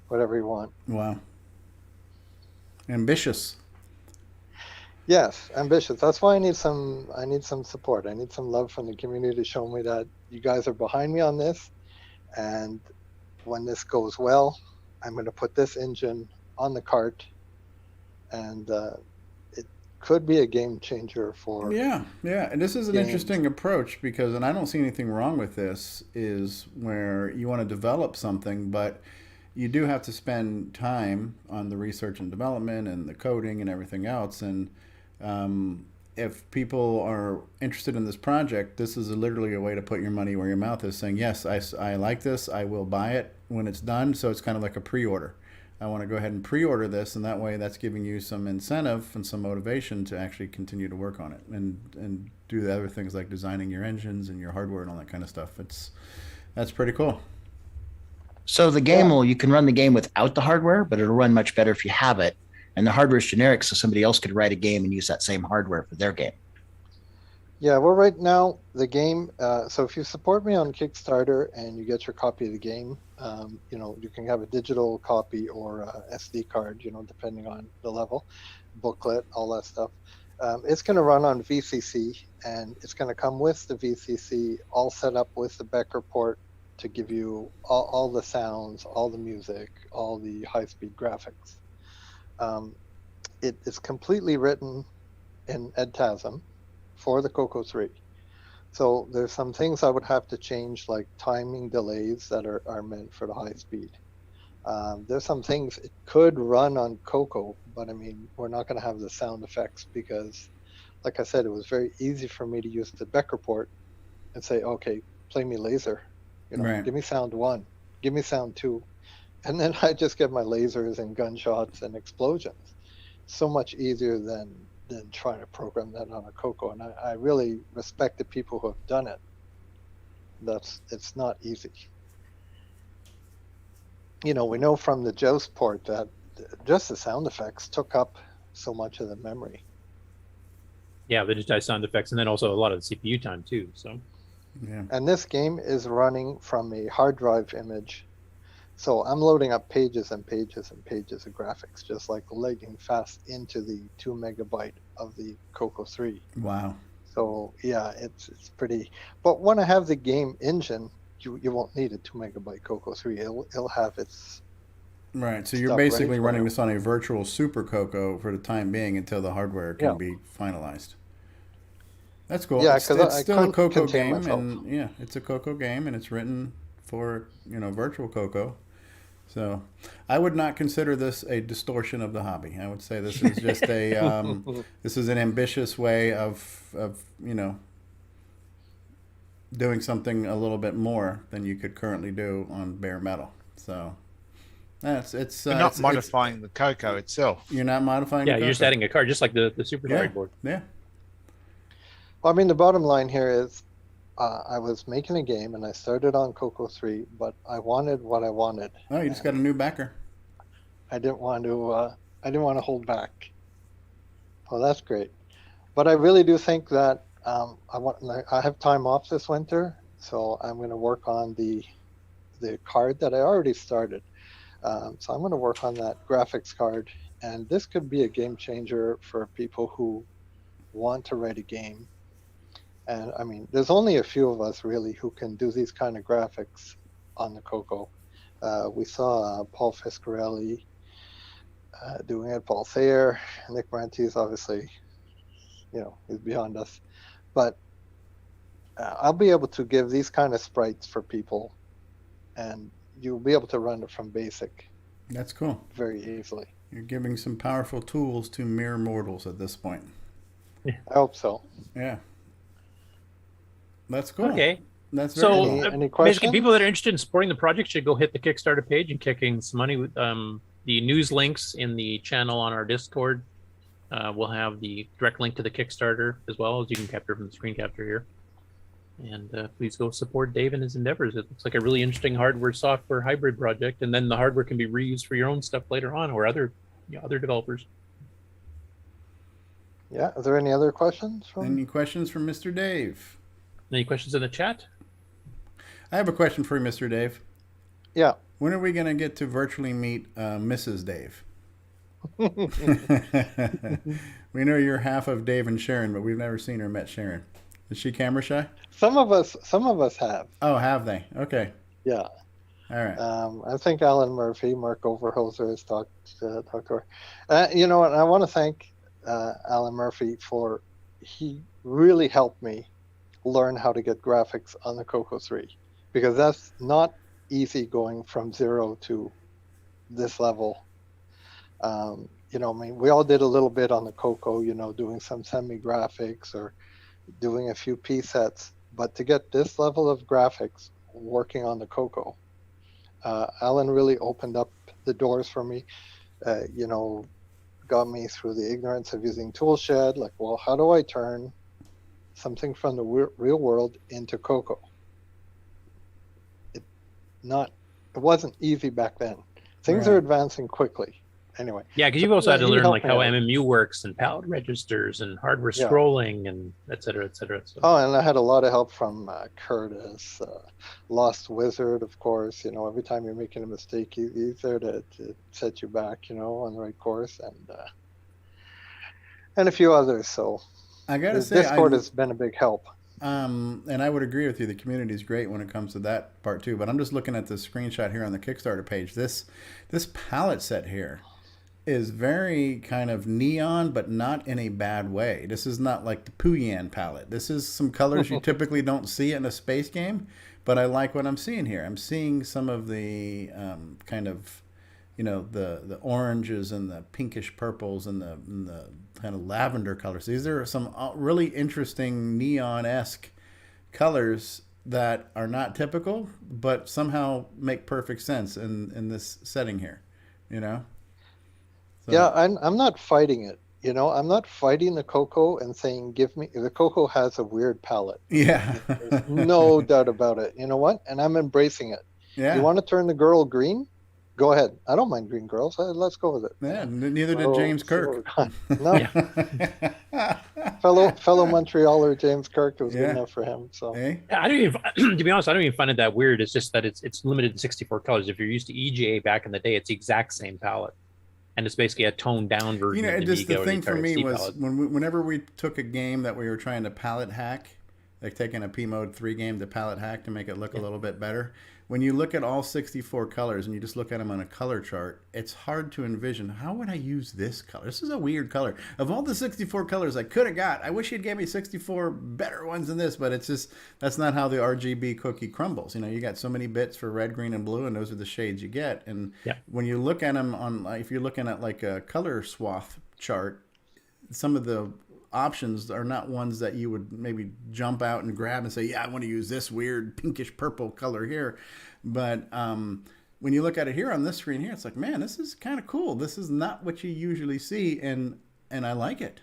whatever you want. Wow. Ambitious. Yes, ambitious. That's why I need some support. I need some love from the community to show me that you guys are behind me on this. And when this goes well, I'm going to put this engine on the cart, and it could be a game changer for Yeah. And this is an games. interesting approach, because, and I don't see anything wrong with this, is where you want to develop something, but you do have to spend time on the research and development and the coding and everything else. And if people are interested in this project, this is literally a way to put your money where your mouth is, saying, yes, I like this, I will buy it when it's done. So it's kind of like a pre-order. I want to go ahead and pre-order this, and that way that's giving you some incentive and some motivation to actually continue to work on it and do the other things like designing your engines and your hardware and all that kind of stuff. That's pretty cool. So the game you can run the game without the hardware, but it'll run much better if you have it. And the hardware is generic, so somebody else could write a game and use that same hardware for their game. Yeah, well, right now the game. So if you support me on Kickstarter and you get your copy of the game, you can have a digital copy or a SD card, depending on the level, booklet, all that stuff. It's going to run on VCC, and it's going to come with the VCC, all set up with the Becker port to give you all the sounds, all the music, all the high-speed graphics. It is completely written in EdTASM for the CoCo 3. So there's some things I would have to change, like timing delays that are meant for the high speed. There's some things it could run on CoCo, but I mean, we're not going to have the sound effects because, like I said, it was very easy for me to use the Becker port and say, okay, play me laser. Right. Give me sound 1, give me sound 2. And then I just get my lasers and gunshots and explosions. So much easier than trying to program that on a CoCo. And I really respect the people who have done it. It's not easy. We know from the Joust port that just the sound effects took up so much of the memory. Yeah, the digitized sound effects, and then also a lot of the CPU time too. So, yeah. And this game is running from a hard drive image, so I'm loading up pages and pages and pages of graphics, just like lightning fast into the 2 megabyte of the CoCo 3. Wow. So yeah, it's pretty. But when I have the game engine, you won't need a 2 megabyte CoCo 3. It'll have its. Right. So you're basically running this on a virtual Super CoCo for the time being until the hardware can be finalized. That's cool. Yeah, it's because still a CoCo game, and yeah, it's a CoCo game, and it's written for virtual CoCo. So I would not consider this a distortion of the hobby. I would say this is just this is an ambitious way of doing something a little bit more than you could currently do on bare metal. So it's you're not modifying the CoCo itself. You're not modifying. Yeah, the you're CoCo. just adding a card, just like the Supersprite board. Yeah. Well, I mean, the bottom line here is, I was making a game and I started on CoCo 3, but I wanted what I wanted. Oh, you just got a new backer. I didn't want to hold back. Well, that's great. But I really do think that I have time off this winter, so I'm going to work on the card that I already started. So I'm going to work on that graphics card, and this could be a game changer for people who want to write a game. And I mean, there's only a few of us really who can do these kind of graphics on the CoCo. We saw Paul Fiscarelli doing it, Paul Thayer, Nick Marentes, obviously, he's beyond us. But I'll be able to give these kind of sprites for people, and you'll be able to run it from BASIC. That's cool. Very easily. You're giving some powerful tools to mere mortals at this point. I hope so. Yeah. That's cool. Okay. That's very so cool. Any basically, people that are interested in supporting the project should go hit the Kickstarter page and kicking some money. The news links in the channel on our Discord will have the direct link to the Kickstarter as well, as you can capture from the screen capture here. And please go support Dave and his endeavors. It looks like a really interesting hardware-software hybrid project, and then the hardware can be reused for your own stuff later on or other developers. Yeah. Are there any other questions? Any questions from Mr. Dave? Any questions in the chat? I have a question for you, Mr. Dave. Yeah. When are we going to get to virtually meet Mrs. Dave? We know you're half of Dave and Sharon, but we've never seen or met Sharon. Is she camera shy? Some of us have. Oh, have they? Okay. Yeah. All right. I think Alan Murphy, Mark Overhoser has talked to her. You know what? I want to thank Alan Murphy he really helped me learn how to get graphics on the CoCo 3, because that's not easy going from 0 to this level. I mean, we all did a little bit on the CoCo, doing some semi-graphics or doing a few P-sets, but to get this level of graphics working on the CoCo, Alan really opened up the doors for me, got me through the ignorance of using Toolshed, like, well, how do I turn something from the real world into CoCo? It wasn't easy back then. Things are advancing quickly, anyway. Yeah, because you've also had to he learn helped like me how out. MMU works and palette registers and hardware Yeah. scrolling and et cetera, et cetera. So, Oh, and I had a lot of help from Curtis, Lost Wizard, of course. You know, every time you're making a mistake, he's there to set you back, you know, on the right course, and a few others. So I gotta the say, Discord has been a big help. And I would agree with you. The community is great when it comes to that part too. But I'm just looking at the screenshot here on the Kickstarter page. This palette set here is very kind of neon, but not in a bad way. This is not like the Puyan palette. This is some colors you typically don't see in a space game, but I like what I'm seeing here. I'm seeing some of the kind of, you know, the oranges and the pinkish purples and the kind of lavender colors. These are some really interesting neon-esque colors that are not typical, but somehow make perfect sense in this setting here, you know? So, Yeah, I'm not fighting it. You know, I'm not fighting the CoCo and saying, give me, the CoCo has a weird palette. Yeah. There's no doubt about it. You know what? And I'm embracing it. Yeah. You want to turn the girl green? Go ahead. I don't mind green girls. Let's go with it. Yeah, neither did James Kirk. No. fellow Montrealer James Kirk was good enough for him. So yeah, I don't even, to be honest, I don't even find it that weird. It's just that it's limited to 64 colors. If you're used to EGA back in the day, it's the exact same palette, and it's basically a toned down version. You know, of just the Amiga or thing for Atari me ST was palette. whenever we took a game that we were trying to palette hack, like taking a P Mode 3 game to palette hack to make it look a little bit better. When you look at all 64 colors and you just look at them on a color chart, it's hard to envision, how would I use this color? This is a weird color. Of all the 64 colors I could have got, I wish he'd gave me 64 better ones than this, but it's just, that's not how the RGB cookie crumbles. You know, you got so many bits for red, green, and blue, and those are the shades you get. And when you look at them on, if you're looking at like a color swath chart, some of the options are not ones that you would maybe jump out and grab and say, yeah, I want to use this weird pinkish purple color here. But when you look at it here on this screen here, it's like, man, this is kind of cool. This is not what you usually see, and I like it.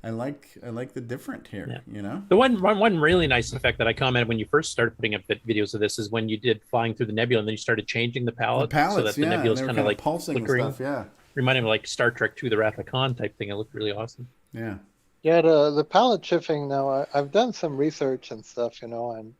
I like the different here, you know? The one really nice effect that I commented when you first started putting up videos of this is when you did Flying Through the Nebula, and then you started changing the palette, so that the nebula's kind of like pulsing flickering. and stuff, yeah. Reminding me of like Star Trek II, the Wrath of Khan type thing. It looked really awesome. Yeah. Yeah, the palette shifting now, I've done some research and stuff, you know,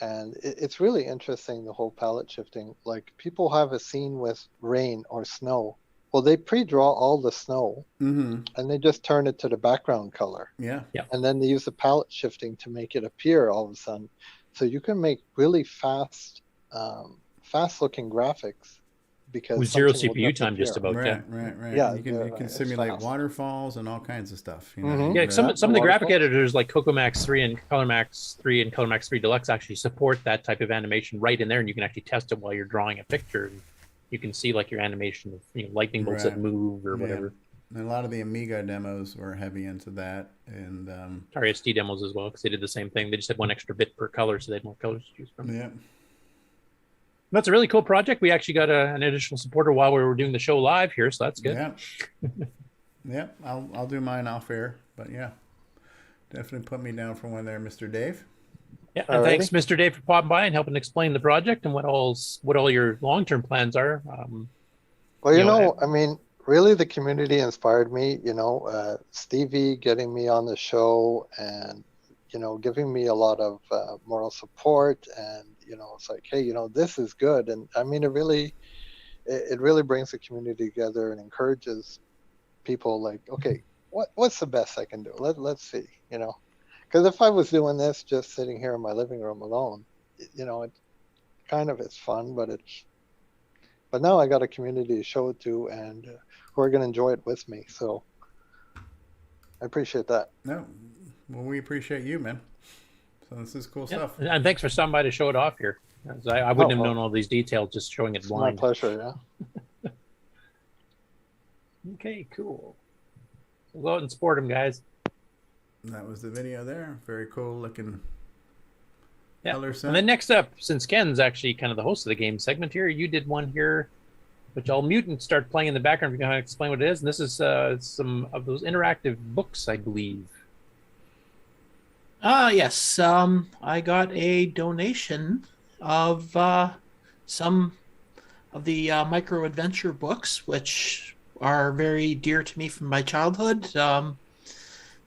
and it's really interesting, the whole palette shifting. Like, people have a scene with rain or snow. Well, they pre-draw all the snow, and they just turn it to the background color. Yeah. And then they use the palette shifting to make it appear all of a sudden. So you can make really fast-looking graphics. Because with zero something will CPU time, just about. Right. Yeah, you can simulate fast. waterfalls and all kinds of stuff. You know? Yeah, some of the graphic editors like Coco Max 3 and Color Max 3 and Color Max 3 Deluxe actually support that type of animation right in there, and you can actually test it while you're drawing a picture. And you can see like your animation of lightning bolts that move or whatever. And a lot of the Amiga demos were heavy into that, and Atari ST demos as well, because they did the same thing. They just had one extra bit per color, so they had more colors to choose from. Yeah. That's a really cool project. We actually got an additional supporter while we were doing the show live here, so that's good. Yeah, I'll do mine off air, but yeah, definitely put me down for one there, Mr. Dave. Yeah, and thanks, Mr. Dave, for popping by and helping explain the project and what all your long-term plans are. Well, you know, I mean, really, the community inspired me. You know, Stevie getting me on the show and giving me a lot of moral support, and it's like, hey, this is good. And I mean, it really brings the community together and encourages people. Like, okay, what's the best I can do? Let's see, because if I was doing this just sitting here in my living room alone, it kind of is fun, but now I got a community to show it to, and who are going to enjoy it with me. So I appreciate that. No, well, we appreciate you, man. So this is cool stuff. And thanks for stopping by to show it off here. I wouldn't have known all these details just showing it blind. My pleasure, yeah. Okay, cool. We'll go out and support them, guys. That was the video there. Very cool looking color set. And then next up, since Ken's actually kind of the host of the game segment here, you did one here, which I'll mute and start playing in the background if you can explain what it is. And this is some of those interactive books, I believe. Yes. I got a donation of some of the micro adventure books, which are very dear to me from my childhood.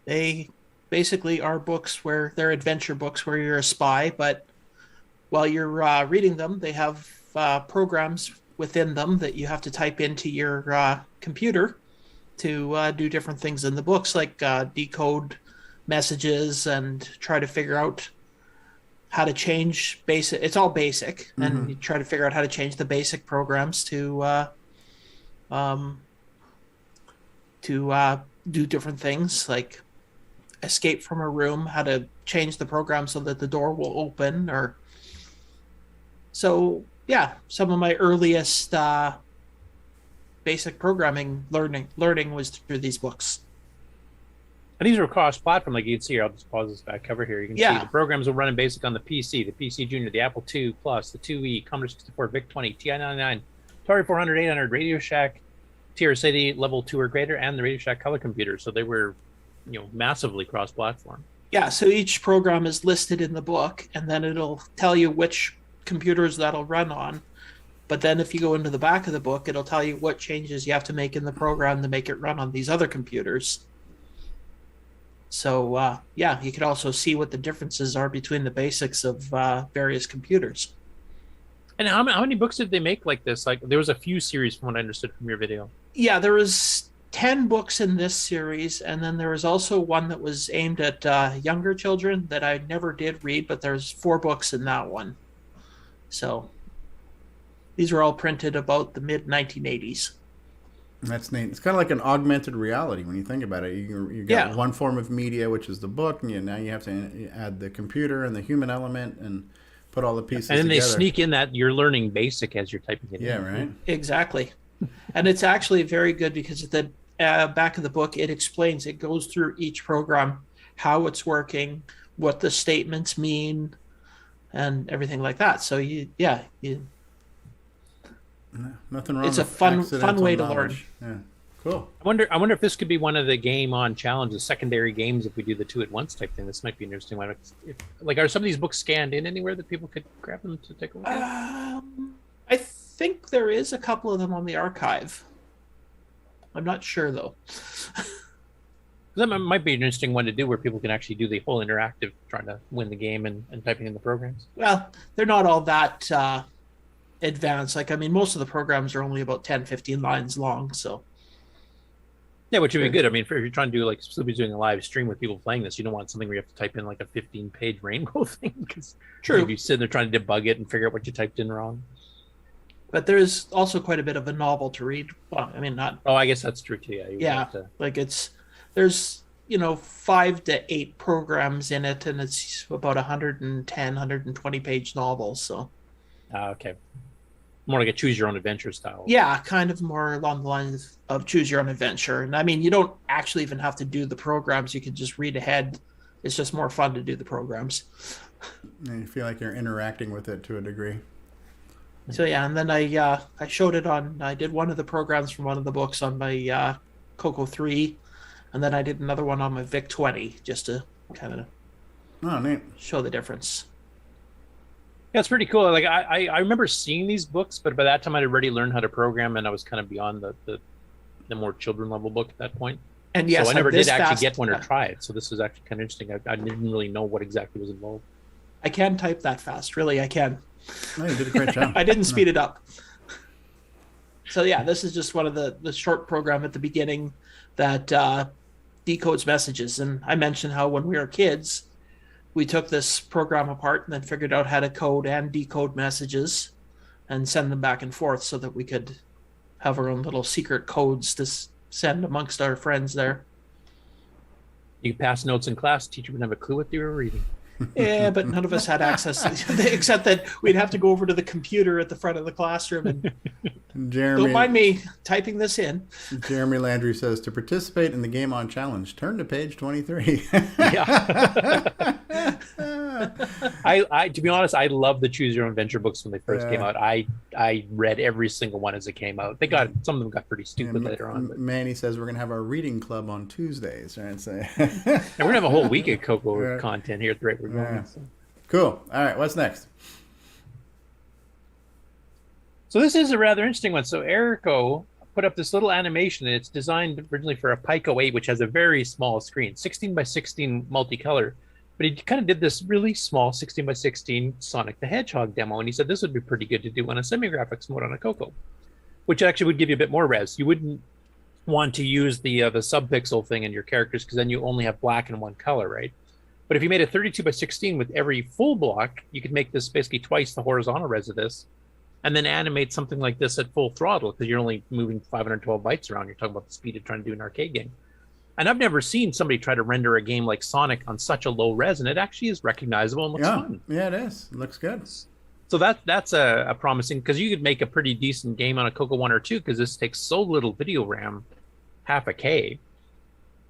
They basically are books where they're adventure books where you're a spy, but while you're reading them, they have programs within them that you have to type into your computer to do different things in the books, like decode messages and try to figure out how to change basic. It's all basic, and you try to figure out how to change the basic programs to do different things, like escape from a room, how to change the program so that the door will open, or so. Yeah, some of my earliest basic programming learning was through these books. And these are cross-platform, like you can see here. I'll just pause this back cover here. You can see the programs will run in BASIC on the PC, the PC Junior, the Apple II Plus, the 2E, Commodore 64, VIC-20, TI-99, Atari 400, 800, Radio Shack, TRS-80 level 2 or greater, and the Radio Shack color computer. So they were, massively cross-platform. Yeah, so each program is listed in the book, and then it'll tell you which computers that'll run on. But then if you go into the back of the book, it'll tell you what changes you have to make in the program to make it run on these other computers. So, you can also see what the differences are between the basics of various computers. And how many books did they make like this? Like, there was a few series from what I understood from your video. Yeah, there was 10 books in this series, and then there was also one that was aimed at younger children that I never did read, but there's 4 books in that one. So these were all printed about the mid-1980s. That's neat. It's kind of like an augmented reality when you think about it. You got one form of media, which is the book, and now you have to add the computer and the human element and put all the pieces together. And then they sneak in that you're learning BASIC as you're typing it in. Yeah, right. Exactly. And it's actually very good because at the back of the book, it explains, it goes through each program, how it's working, what the statements mean, and everything like that. So nothing wrong. It's a fun way to learn. Yeah, cool. I wonder if this could be one of the game on challenges, secondary games. If we do the 2 at once type thing, this might be an interesting one. Are some of these books scanned in anywhere that people could grab them to take a look at? I think there is a couple of them on the archive. I'm not sure though. That might be an interesting one to do, where people can actually do the whole interactive, trying to win the game and typing in the programs. Well, they're not all that advanced. Most of the programs are only about 10, 15 lines long. So, yeah, which would be good. If you're trying to do, like, Sloopy's doing a live stream with people playing this, you don't want something where you have to type in like a 15-page rainbow thing, because you're sitting there trying to debug it and figure out what you typed in wrong. But there's also quite a bit of a novel to read. Well, not. Oh, I guess that's true too. Yeah. There's 5 to 8 programs in it, and it's about 120 page novels. So okay, more like a choose your own adventure style. Yeah, kind of more along the lines of choose your own adventure. And you don't actually even have to do the programs. You can just read ahead. It's just more fun to do the programs. And you feel like you're interacting with it to a degree. So yeah, and then I showed it on. I did one of the programs from one of the books on my CoCo 3. And then I did another one on my VIC-20 just to kind of show the difference. Yeah, it's pretty cool. Like I remember seeing these books, but by that time I'd already learned how to program, and I was kind of beyond the more children level book at that point. And yes, so I never did actually get one or try it. So this was actually kind of interesting. I didn't really know what exactly was involved. I can type that fast. Really, I can. Oh, you did a great job. I didn't speed it up. So yeah, this is just one of the short program at the beginning that decodes messages. And I mentioned how when we were kids, we took this program apart and then figured out how to code and decode messages and send them back and forth so that we could have our own little secret codes to send amongst our friends there. You could pass notes in class, teacher wouldn't have a clue what they were reading. Yeah, but none of us had access to except that we'd have to go over to the computer at the front of the classroom and don't mind me typing this in. Jeremy Landry says, to participate in the Game On Challenge, turn to page 23. Yeah. I to be honest, I love the Choose Your Own Adventure books when they first came out. I read every single one as it came out. Some of them got pretty stupid later on. But. Manny says we're gonna have our reading club on Tuesdays, right? So and we're gonna have a whole week of CoCo content here at the rate we're going. So. Cool. All right, what's next? So this is a rather interesting one. So Erico put up this little animation, and it's designed originally for a Pico 8, which has a very small screen, 16 by 16 multicolor. But he kind of did this really small 16 by 16 Sonic the Hedgehog demo, and he said this would be pretty good to do on a semi-graphics mode on a CoCo, which actually would give you a bit more res. You wouldn't want to use the subpixel thing in your characters because then you only have black and one color, right? But if you made a 32 by 16 with every full block, you could make this basically twice the horizontal res of this, and then animate something like this at full throttle because you're only moving 512 bytes around. You're talking about the speed of trying to do an arcade game. And I've never seen somebody try to render a game like Sonic on such a low res, and it actually is recognizable and looks fun. Yeah, it is. It looks good. So that's a promising, because you could make a pretty decent game on a CoCo 1 or 2 because this takes so little video RAM, half a K.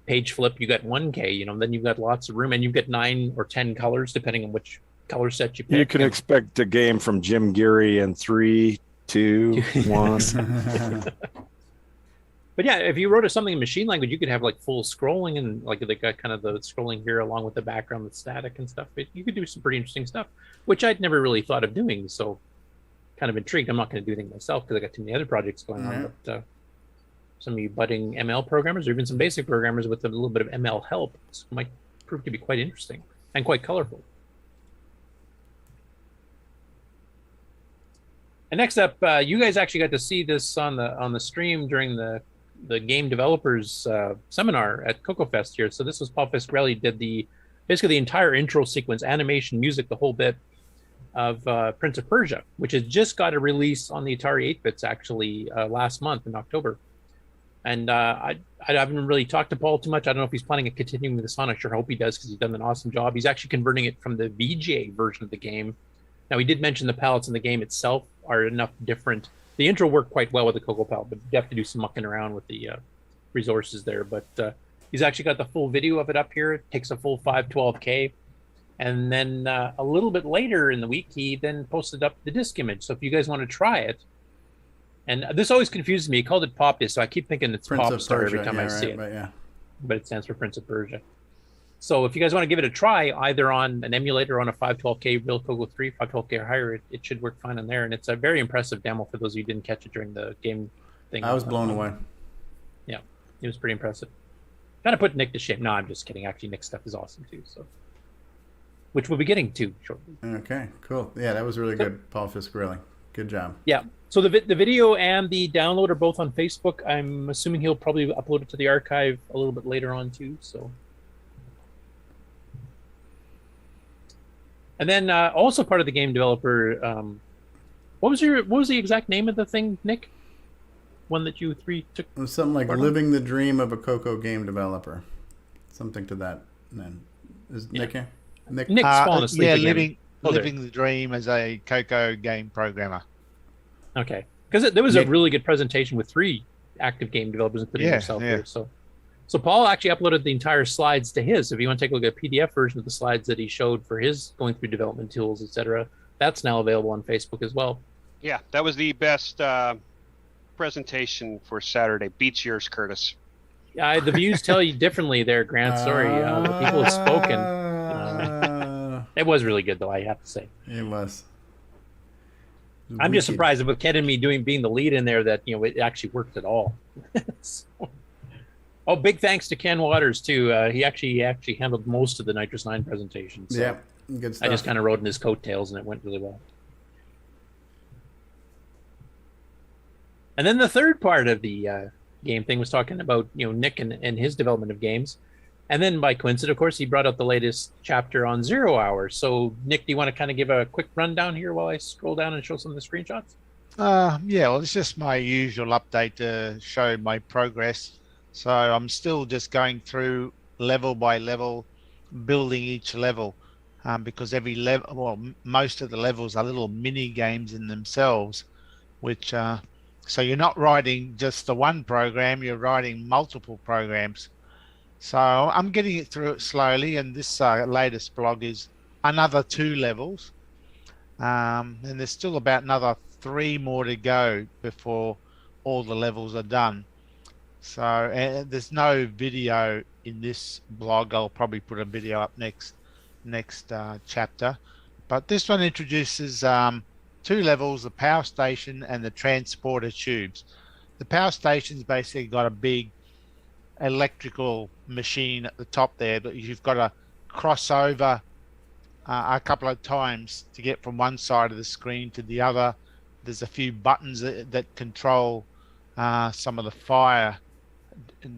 Page flip, you got 1K, then you've got lots of room, and you've got 9 or 10 colors depending on which color set you pick. You can expect a game from Jim Gerrie in 3, 2, 1. But yeah, if you wrote something in machine language, you could have like full scrolling and like they got kind of the scrolling here along with the background that's static and stuff. You could do some pretty interesting stuff, which I'd never really thought of doing. So kind of intrigued. I'm not going to do anything myself because I got too many other projects going on. But some of you budding ML programmers or even some basic programmers with a little bit of ML help might prove to be quite interesting and quite colorful. And next up, you guys actually got to see this on the stream during the game developers seminar at CoCoFEST here. So this was Paul Fiscarelli did basically the entire intro sequence, animation, music, the whole bit of Prince of Persia, which has just got a release on the Atari 8-bits actually last month in October. And I haven't really talked to Paul too much. I don't know if he's planning on continuing with this on. I sure hope he does because he's done an awesome job. He's actually converting it from the VGA version of the game. Now, he did mention the palettes in the game itself are enough different. The intro worked quite well with the CoCo palette, but you have to do some mucking around with the resources there. But he's actually got the full video of it up here. It takes a full 512K. And then a little bit later in the week, he then posted up the disc image. So if you guys want to try it, and this always confuses me. He called it Pop Disc, so I keep thinking it's Pop Star every time I see it. But it stands for Prince of Persia. So if you guys want to give it a try, either on an emulator or on a 512K real CoCo 3, 512K or higher, it should work fine on there. And it's a very impressive demo for those of you who didn't catch it during the game thing. I was blown away. Yeah, it was pretty impressive. Kind of put Nick to shame. No, I'm just kidding. Actually, Nick's stuff is awesome too. So, which we'll be getting to shortly. Okay, cool. Yeah, that was really good, Paul Fiscarelli. Good job. Yeah. So the video and the download are both on Facebook. I'm assuming he'll probably upload it to the archive a little bit later on too. So. And then also part of the game developer, what was the exact name of the thing, Nick? One that you three took? It was something like Living the Dream of a CoCo Game Developer. Something to that. And is Nick here? Nick's fallen asleep again. Living the Dream as a CoCo game programmer. Okay. Because there was a really good presentation with 3 active game developers, including yourself here. So Paul actually uploaded the entire slides to his. If you want to take a look at a PDF version of the slides that he showed for his going through development tools, etc., that's now available on Facebook as well. Yeah, that was the best presentation for Saturday. Beats yours, Curtis. Yeah, the views tell you differently there, Grant. Sorry, the people have spoken. It was really good, though, I have to say. It was. I'm just surprised with Ken and me being the lead in there that it actually worked at all. Oh, big thanks to Ken Waters too. He actually handled most of the Nitrous 9 presentation. So yeah, good stuff. I just kind of rode in his coattails, and it went really well. And then the third part of the game thing was talking about Nick and his development of games, and then by coincidence, of course, he brought up the latest chapter on 0 Hour. So Nick, do you want to kind of give a quick rundown here while I scroll down and show some of the screenshots? Yeah, well, it's just my usual update to show my progress. So I'm still just going through level by level, building each level, because every level, well, most of the levels are little mini games in themselves, which so you're not writing just the one program, you're writing multiple programs. So I'm getting it through it slowly, and this latest blog is another 2 levels, and there's still about another 3 more to go before all the levels are done. So there's no video in this blog. I'll probably put a video up next chapter. But this one introduces 2 levels, the power station and the transporter tubes. the power station's basically got a big electrical machine at the top there that you've got to cross over a couple of times to get from one side of the screen to the other. There's a few buttons that control some of the fire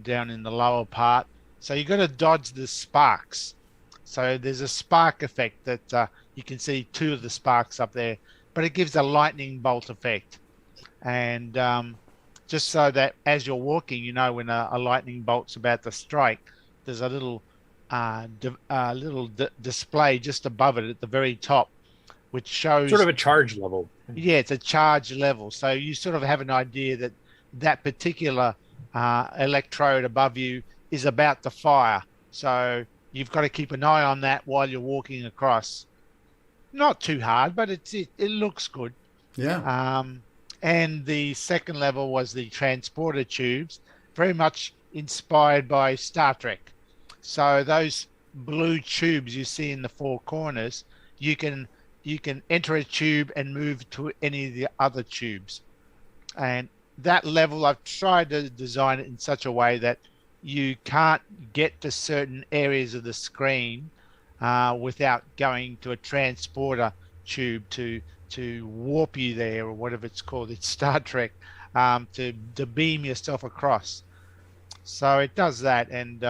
down in the lower part. So you've got to dodge the sparks. So there's a spark effect that you can see 2 of the sparks up there, but it gives a lightning bolt effect. And just so that as you're walking, you know when a lightning bolt's about to strike, there's a little display just above it at the very top, which shows sort of a charge level. Yeah, it's a charge level. So you sort of have an idea that that particular electrode above you is about to fire. So you've got to keep an eye on that while you're walking across. Not too hard, but it looks good. Yeah. And the second level was the transporter tubes, very much inspired by Star Trek. So those blue tubes you see in the 4 corners, you can enter a tube and move to any of the other tubes. And that level, I've tried to design it in such a way that you can't get to certain areas of the screen without going to a transporter tube to warp you there, or whatever it's called. It's Star Trek, to beam yourself across. So it does that, and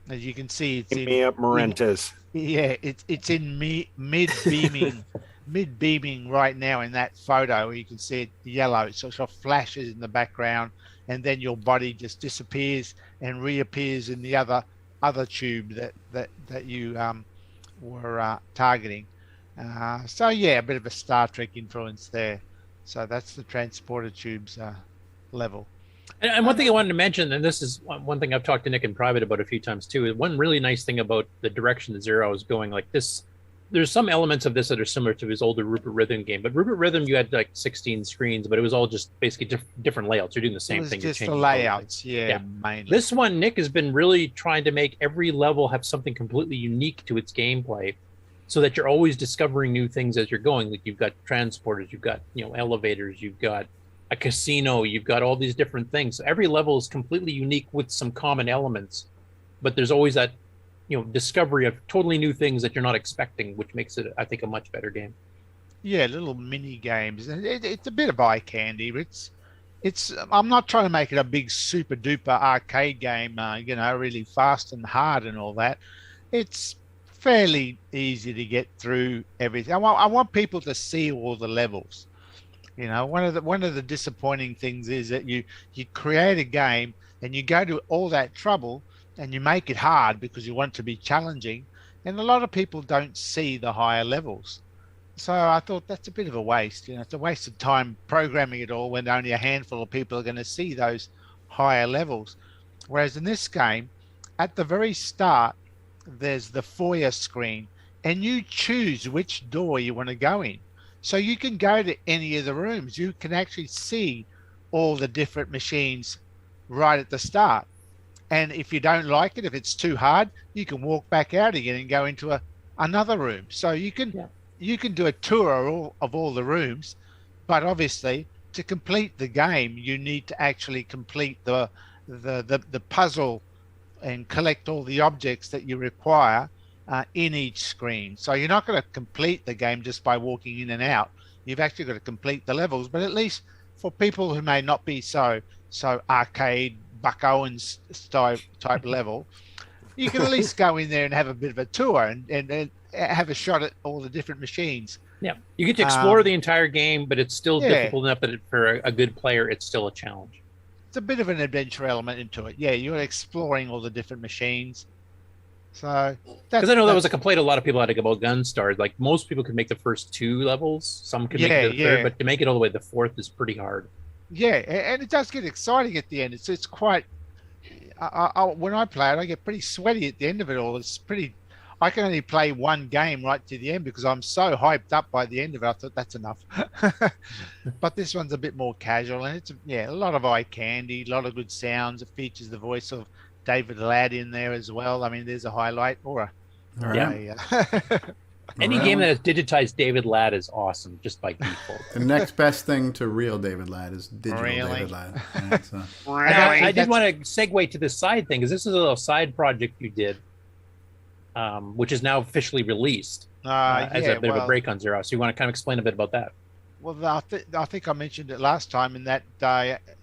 as you can see, it's Give me up, Marentes. Yeah, it's in mid beaming right now in that photo. Where you can see it yellow. It sort of flashes in the background, and then your body just disappears and reappears in the other tube that you were targeting. So yeah, a bit of a Star Trek influence there. So that's the transporter tubes level. And one thing I wanted to mention, and this is one thing I've talked to Nick in private about a few times too, is one really nice thing about the direction that Zero is going like this. There's some elements of this that are similar to his older Rupert Rhythm game, but Rupert Rhythm, you had like 16 screens, but it was all just basically different layouts. You're doing the same thing. Just the layouts, yeah, mainly. This one, Nick has been really trying to make every level have something completely unique to its gameplay, so that you're always discovering new things as you're going. Like you've got transporters, you've got elevators, you've got a casino, you've got all these different things. So every level is completely unique with some common elements, but there's always that discovery of totally new things that you're not expecting, which makes it, I think, a much better game. Yeah, little mini games. It's a bit of eye candy. It's. I'm not trying to make it a big super duper arcade game. Really fast and hard and all that. It's fairly easy to get through everything. I want people to see all the levels. One of the disappointing things is that you create a game and you go to all that trouble and you make it hard because you want it to be challenging, and a lot of people don't see the higher levels. So I thought that's a bit of a waste. It's a waste of time programming it all when only a handful of people are going to see those higher levels. Whereas in this game, at the very start, there's the foyer screen, and you choose which door you want to go in. So you can go to any of the rooms. You can actually see all the different machines right at the start. And if you don't like it, if it's too hard, you can walk back out again and go into another room. So you can do a tour of all the rooms, but obviously to complete the game, you need to actually complete the puzzle and collect all the objects that you require in each screen. So you're not going to complete the game just by walking in and out. You've actually got to complete the levels, but at least for people who may not be so arcade Buck Owens type level, you can at least go in there and have a bit of a tour and have a shot at all the different machines. Yeah, you get to explore the entire game, but it's still difficult enough that for a good player, it's still a challenge. It's a bit of an adventure element into it. Yeah, you're exploring all the different machines. So because I know that was a complaint a lot of people had about Gunstar. Like most people could make the first 2 levels, some could make it to the third, but to make it all the way to the 4th is pretty hard. Yeah, and it does get exciting at the end. It's quite. When I play it, I get pretty sweaty at the end of it all. It's pretty. I can only play one game right to the end because I'm so hyped up by the end of it. I thought that's enough. But this one's a bit more casual, and it's a lot of eye candy, a lot of good sounds. It features the voice of David Ladd in there as well. I mean, there's a highlight or a Any game that has digitized David Ladd is awesome, just by default. The next best thing to real David Ladd is digital David Ladd. Yeah, so. Now, I did want to segue to this side thing, because this is a little side project you did, which is now officially released as a bit of a break on Zero. So you want to kind of explain a bit about that? Well, I think I mentioned it last time in that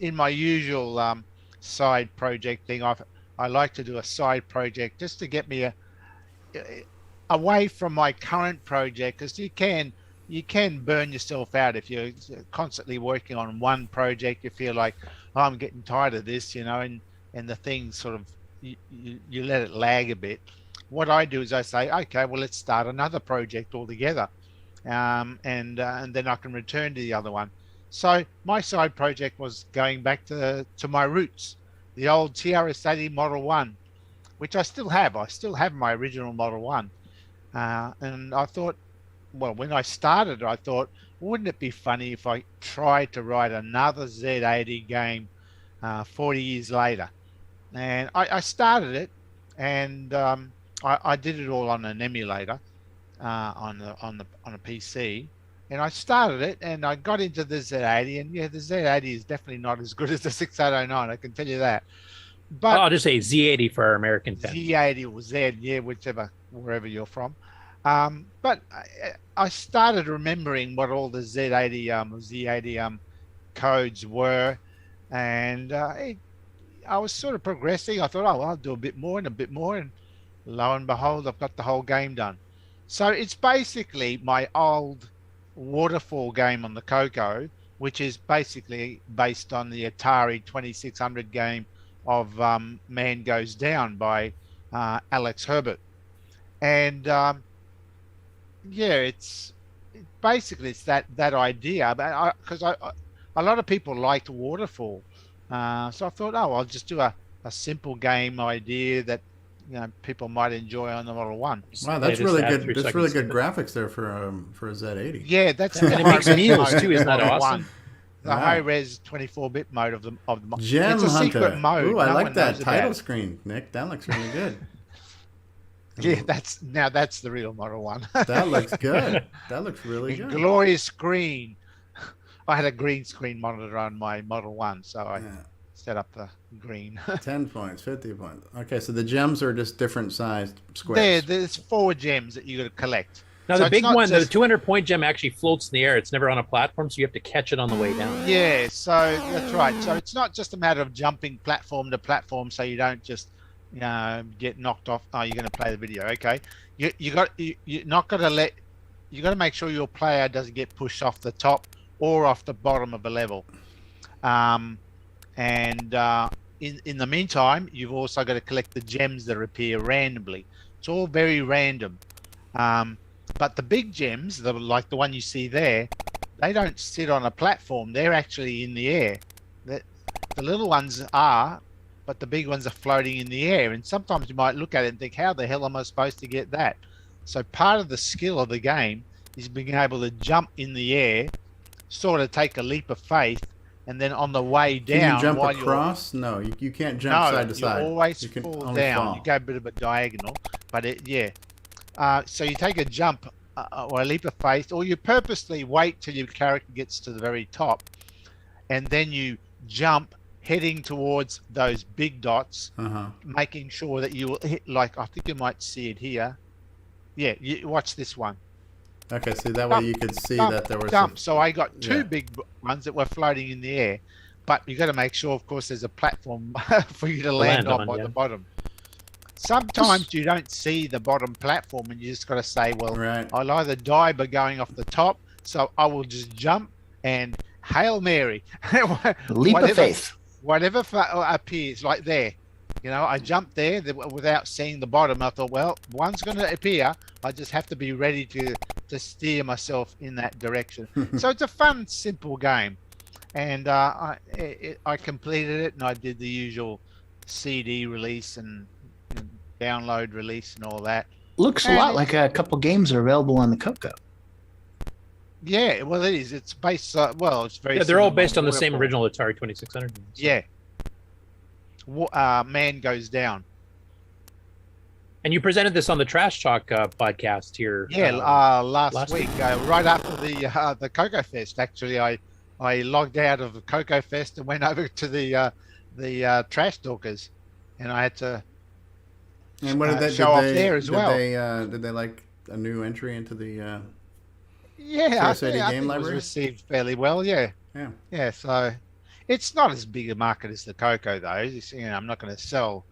in my usual side project thing, I like to do a side project just to get me away from my current project, because you can burn yourself out if you're constantly working on one project. You feel like, oh, I'm getting tired of this, and the thing sort of you let it lag a bit. What I do is I say, okay, well, let's start another project altogether, and then I can return to the other one. So my side project was going back to my roots, the old TRS-80 Model 1, which I still have. I still have my original Model 1. And I thought, well, when I started, I thought, wouldn't it be funny if I tried to write another Z80 game 40 years later? And I started it, and I did it all on an emulator on a PC. And I started it, and I got into the Z80, and yeah, the Z80 is definitely not as good as the 6809. I can tell you that. But I'll just say Z80 for our American fans. Z80 or Z, yeah, wherever you're from. But I started remembering what all the Z80 codes were, and I was sort of progressing. I thought, oh, well, I'll do a bit more, and lo and behold, I've got the whole game done. So it's basically my old waterfall game on the CoCo, which is basically based on the Atari 2600 game of Man Goes Down by Alex Herbert. And yeah, it's that idea, but because a lot of people liked waterfall, so I thought, oh, I'll just do a simple game idea that people might enjoy on the Model 1. Wow, that's really good. That's really good graphics there for a Z80. Yeah, that's and it makes meals too. Isn't that awesome? The high-res 24-bit mode of the Gem it's a Hunter. secret mode. Ooh, I like that title screen, Nick. That looks really good. Yeah, that's the real Model 1. That looks good. That looks really good. Glorious green. I had a green screen monitor on my Model 1, so I set up the green. 10 points, 50 points. Okay, so the gems are just different sized squares. There's 4 gems that you got to collect. Now, the big one, the 200-point gem actually floats in the air. It's never on a platform, so you have to catch it on the way down. Yeah, so that's right. So it's not just a matter of jumping platform to platform, so you don't just get knocked off. Oh, you're going to play the video, okay? You got to make sure your player doesn't get pushed off the top or off the bottom of a level. In the meantime, you've also got to collect the gems that appear randomly. It's all very random. But the big gems, like the one you see there, they don't sit on a platform. They're actually in the air. The little ones are, but the big ones are floating in the air. And sometimes you might look at it and think, how the hell am I supposed to get that? So part of the skill of the game is being able to jump in the air, sort of take a leap of faith, and then on the way down... Can you jump across? No, you can't jump side to side. You always fall down. You go a bit of a diagonal, but so you take a jump or a leap of faith, or you purposely wait till your character gets to the very top, and then you jump heading towards those big dots, making sure that you will hit, like, I think you might see it here. Yeah, you watch this one. Okay, so that way you could see that there was So I got 2 big ones that were floating in the air, but you got to make sure, of course, there's a platform for you to land on the bottom. Sometimes you don't see the bottom platform, and you just got to say, well, I'll either die by going off the top, so I will just jump and Hail Mary. Leap of faith. Whatever appears, like there. I jumped there without seeing the bottom. I thought, well, one's going to appear. I just have to be ready to steer myself in that direction. So it's a fun, simple game. And I completed it, and I did the usual CD release and download release and all that. Looks a lot like a couple games are available on the CoCo. Yeah, well, it is. It's based. It's very. Yeah, they're all based on the same original Atari 2600. Yeah. Man Goes Down. And you presented this on the Trash Talk podcast here. Yeah, last week, right after the CoCoFEST. Actually, I logged out of the CoCoFEST and went over to the Trash Talkers, and I had to show off there as well. Did they like a new entry into the I TRS-80 think game it library? was received fairly well. Yeah. So it's not as big a market as the CoCo though. I'm not going to sell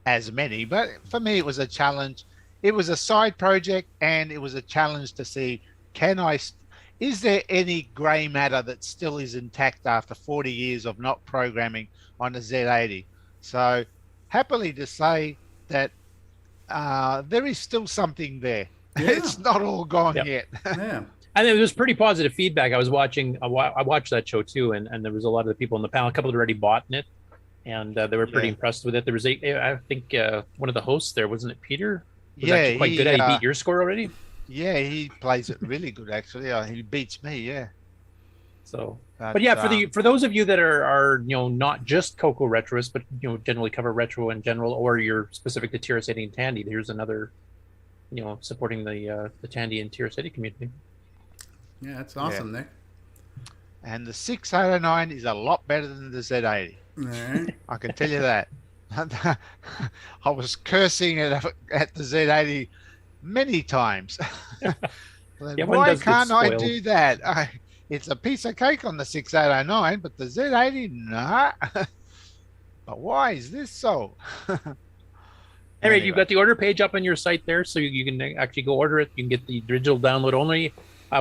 as many, but for me it was a challenge. It was a side project, and it was a challenge to see, is there any grey matter that still is intact after 40 years of not programming on a Z80? So happily to say that there is still something there. It's not all gone yet. And it was pretty positive feedback. I watched that show too, and there was a lot of the people in the panel. A couple had already bought it, and they were pretty impressed with it. There was I think one of the hosts there, wasn't it Peter? Was actually quite good at it. He beat your score already. Yeah, he plays it really good actually. He beats me. Yeah. So, but yeah, for those of you that are not just CoCo retroists, but generally cover retro in general, or you're specific to TRS-80 and Tandy, there's another supporting the Tandy and TRS-80 community. Yeah, that's awesome, Nick. And the 609 is a lot better than the Z80. Right. I can tell you that. I was cursing at the Z80 many times. Why can't I do that? It's a piece of cake on the 6809, but the Z80, nah. But why is this so? Anyway, you've got the order page up on your site there, so you can actually go order it. You can get the digital download only.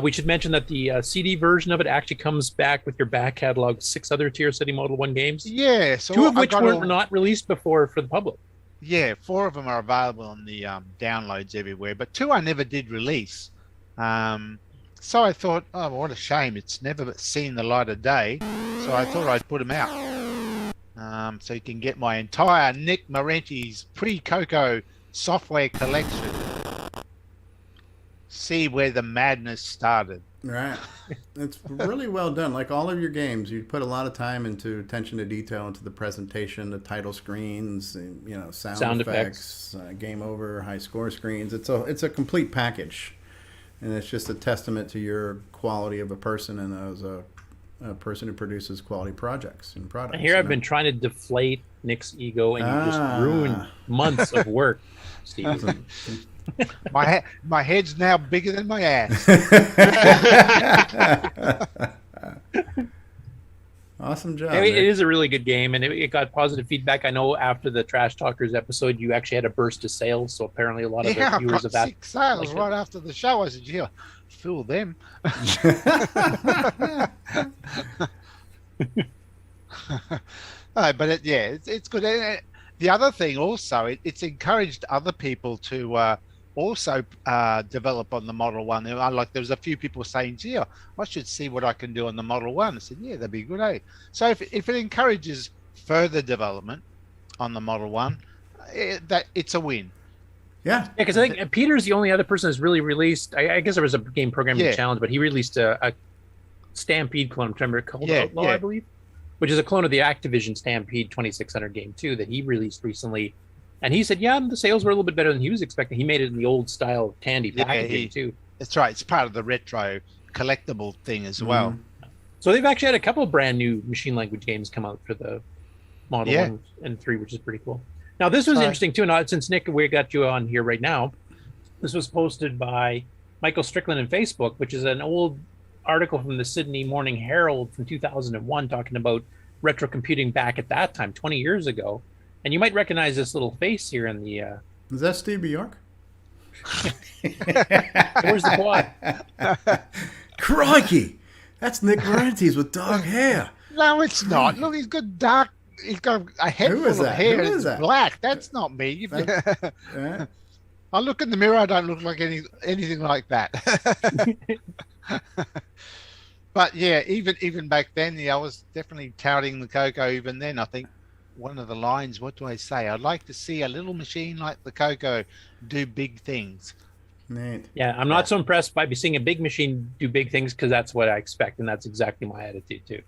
We should mention that the CD version of it actually comes back with your back catalog, 6 other TRS-80 Model 1 games. Yeah. So 2 of which were not released before for the public. Yeah, 4 of them are available on the downloads everywhere, but 2 I never did release. So I thought, oh, what a shame. It's never seen the light of day. So I thought I'd put them out. So you can get my entire Nick Marentes pre-CoCo software collection. See where the madness started. Right. It's really well done. Like all of your games, you put a lot of time into attention to detail, into the presentation, the title screens, sound effects, game over, high score screens. It's a complete package, and it's just a testament to your quality of a person and as a person who produces quality projects and products. And here I've been trying to deflate Nick's ego, and you just ruined months of work, Steve. My head's now bigger than my ass. Awesome job. It is a really good game, and it got positive feedback. I know after the Trash Talkers episode, you actually had a burst of sales, so apparently a lot of the viewers of that. 6 sales right after the show. I said, yeah, fool them. But it's good. The other thing also, it's encouraged other people to also develop on the Model 1. Like there was a few people saying, gee, I should see what I can do on the Model 1. I said, yeah, that'd be good, eh? So if it encourages further development on the Model 1, it's a win. Yeah, because I think Peter's the only other person that's really released. I guess there was a game programming challenge, but he released a Stampede clone. Remember called Outlaw, I believe, which is a clone of the Activision Stampede 2600 game too that he released recently. And he said, yeah, the sales were a little bit better than he was expecting. He made it in the old style Tandy packaging too. That's right. It's part of the retro collectible thing as well. So they've actually had a couple of brand new machine language games come out for the Model 1 and 3, which is pretty cool. Now, this was interesting too. Now, since Nick, we got you on here right now, this was posted by Michael Strickland on Facebook, which is an old article from the Sydney Morning Herald from 2001 talking about retro computing back at that time, 20 years ago. And you might recognize this little face here in the... Is that Steve Bjork? Where's the quad? Crikey! That's Nick Marentes with dog hair. No, it's not. Look, he's got dark... He's got a head full of hair. Who is that? Black. That's not me. I look in the mirror. I don't look like anything like that. But yeah, even back then, I was definitely touting the CoCo. Even then, I think one of the lines. What do I say? I'd like to see a little machine like the CoCo do big things. Neat. Yeah, I'm not so impressed by seeing a big machine do big things because that's what I expect, and that's exactly my attitude too.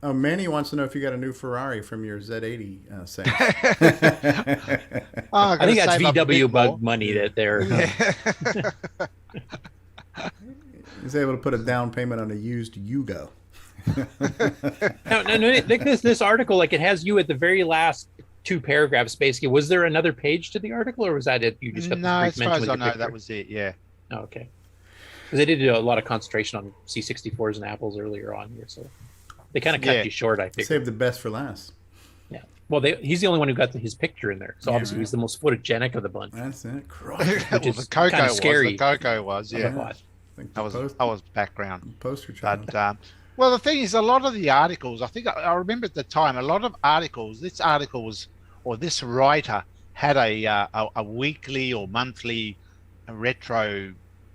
Oh, Manny wants to know if you got a new Ferrari from your Z80 sale. I think that's VW bug money that they're. He's able to put a down payment on a used Yugo. No, Nick, this article, like, it has you at the very last 2 paragraphs, basically. Was there another page to the article, or was that it? You just got No, the as far as I know, that was it. Yeah. Oh, okay. Because they did do a lot of concentration on C64s and Apples earlier on here, so they kind of cut you short, I think. Save the best for last. Yeah. Well, he's the only one who got his picture in there, so Yeah, obviously right. he's the most photogenic of the bunch. That's it. Well, the CoCo scary. was. The CoCo was. Yeah. I was background. Poster child. But, well, the thing is, a lot of the articles, I remember at the time, a lot of articles, this article was, or this writer had a weekly or monthly retro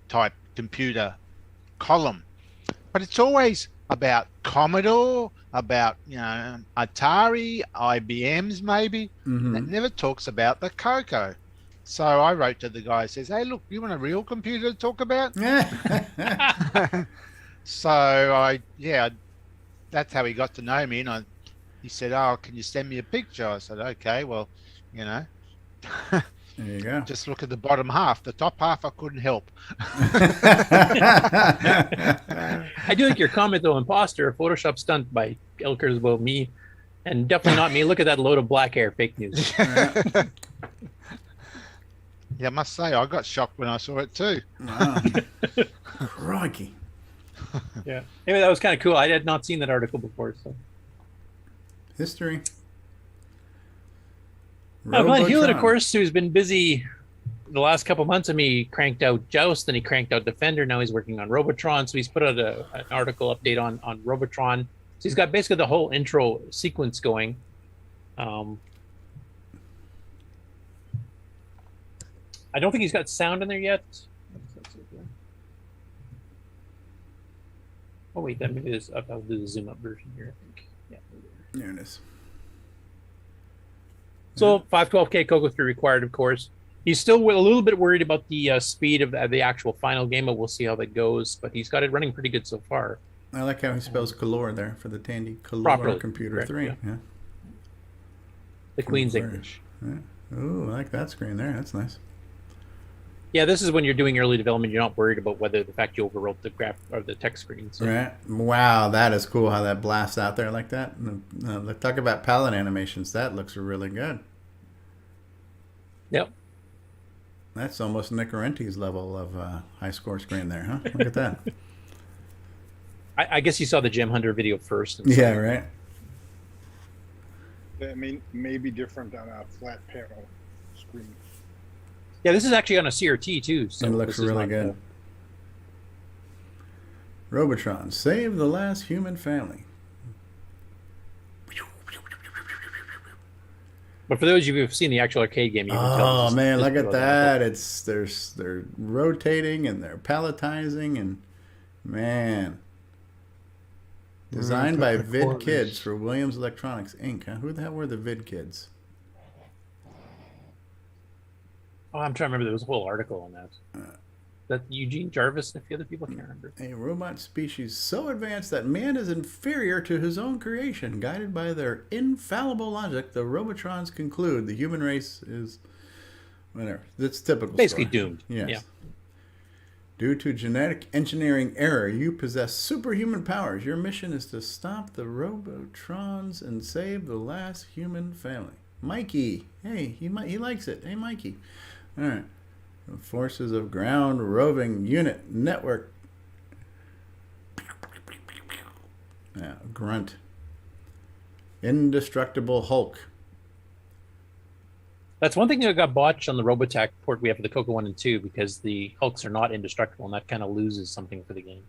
type computer column, but it's always about Commodore, about, Atari, IBMs maybe. Mhm. It never talks about the CoCo. So I wrote to the guy, says, "Hey, look, you want a real computer to talk about?" So that's how he got to know me. And he said, "Oh, can you send me a picture?" I said, "Okay, well, There you go. just look at the bottom half. The top half I couldn't help." I do like your comment, though, imposter, a Photoshop stunt by Elkers about me, and definitely not me. Look at that load of black hair, fake news. Yeah, I must say, I got shocked when I saw it too. Wow. Crikey. Yeah. Anyway, that was kind of cool. I had not seen that article before, so. History. Glenn Hewlett, of Robotron. course, who's been busy the last couple months. He cranked out Joust, then he cranked out Defender. Now he's working on Robotron. So he's put out an article update on Robotron. So he's got basically the whole intro sequence going. I don't think he's got sound in there yet. Oh wait, that maybe is. I'll do the zoom up version here. I think. Yeah. There it is. So 512K CoCo 3 required, of course. He's still a little bit worried about the speed of the actual final game, but we'll see how that goes. But he's got it running pretty good so far. I like how he spells Color there for the Tandy Color Properly, Computer correct, 3. yeah. Yeah. The Queen's Converge. English. Yeah. Ooh, I like that screen there. That's nice. Yeah, this is when you're doing early development. You're not worried about whether the fact you overwrote the graph or the text screen. So. Right. Wow, that is cool how that blasts out there like that. Talk about palette animations. That looks really good. Yep. That's almost Nick Marentes' level of high score screen there, huh? Look at that. I guess you saw the Gem Hunter video first. Yeah, right. That may be different on a flat panel screen. Yeah, this is actually on a CRT too. So It looks this is really not, good. Robotron, save the last human family. But for those of you who've seen the actual arcade game, you can tell. Oh this is- man, this look is at really that! They're rotating and they're palletizing and man, designed by the Vid quarters. Kids for Williams Electronics Inc. Huh? Who the hell were the Vid Kids? Oh, I'm trying to remember. There was a whole article on that. That Eugene Jarvis and a few other people, I can't remember. A robot species so advanced that man is inferior to his own creation. Guided by their infallible logic, the Robotrons conclude the human race is whatever. That's typical. Basically story. doomed. Yes. Yeah. Due to genetic engineering error, you possess superhuman powers. Your mission is to stop the Robotrons and save the last human family. Mikey, hey, he likes it. Hey, Mikey. All right. The Forces of Ground Roving Unit Network. Yeah, Grunt. Indestructible Hulk. That's one thing that got botched on the Robotech port we have for the CoCo 1 and 2 because the Hulks are not indestructible, and that kind of loses something for the game.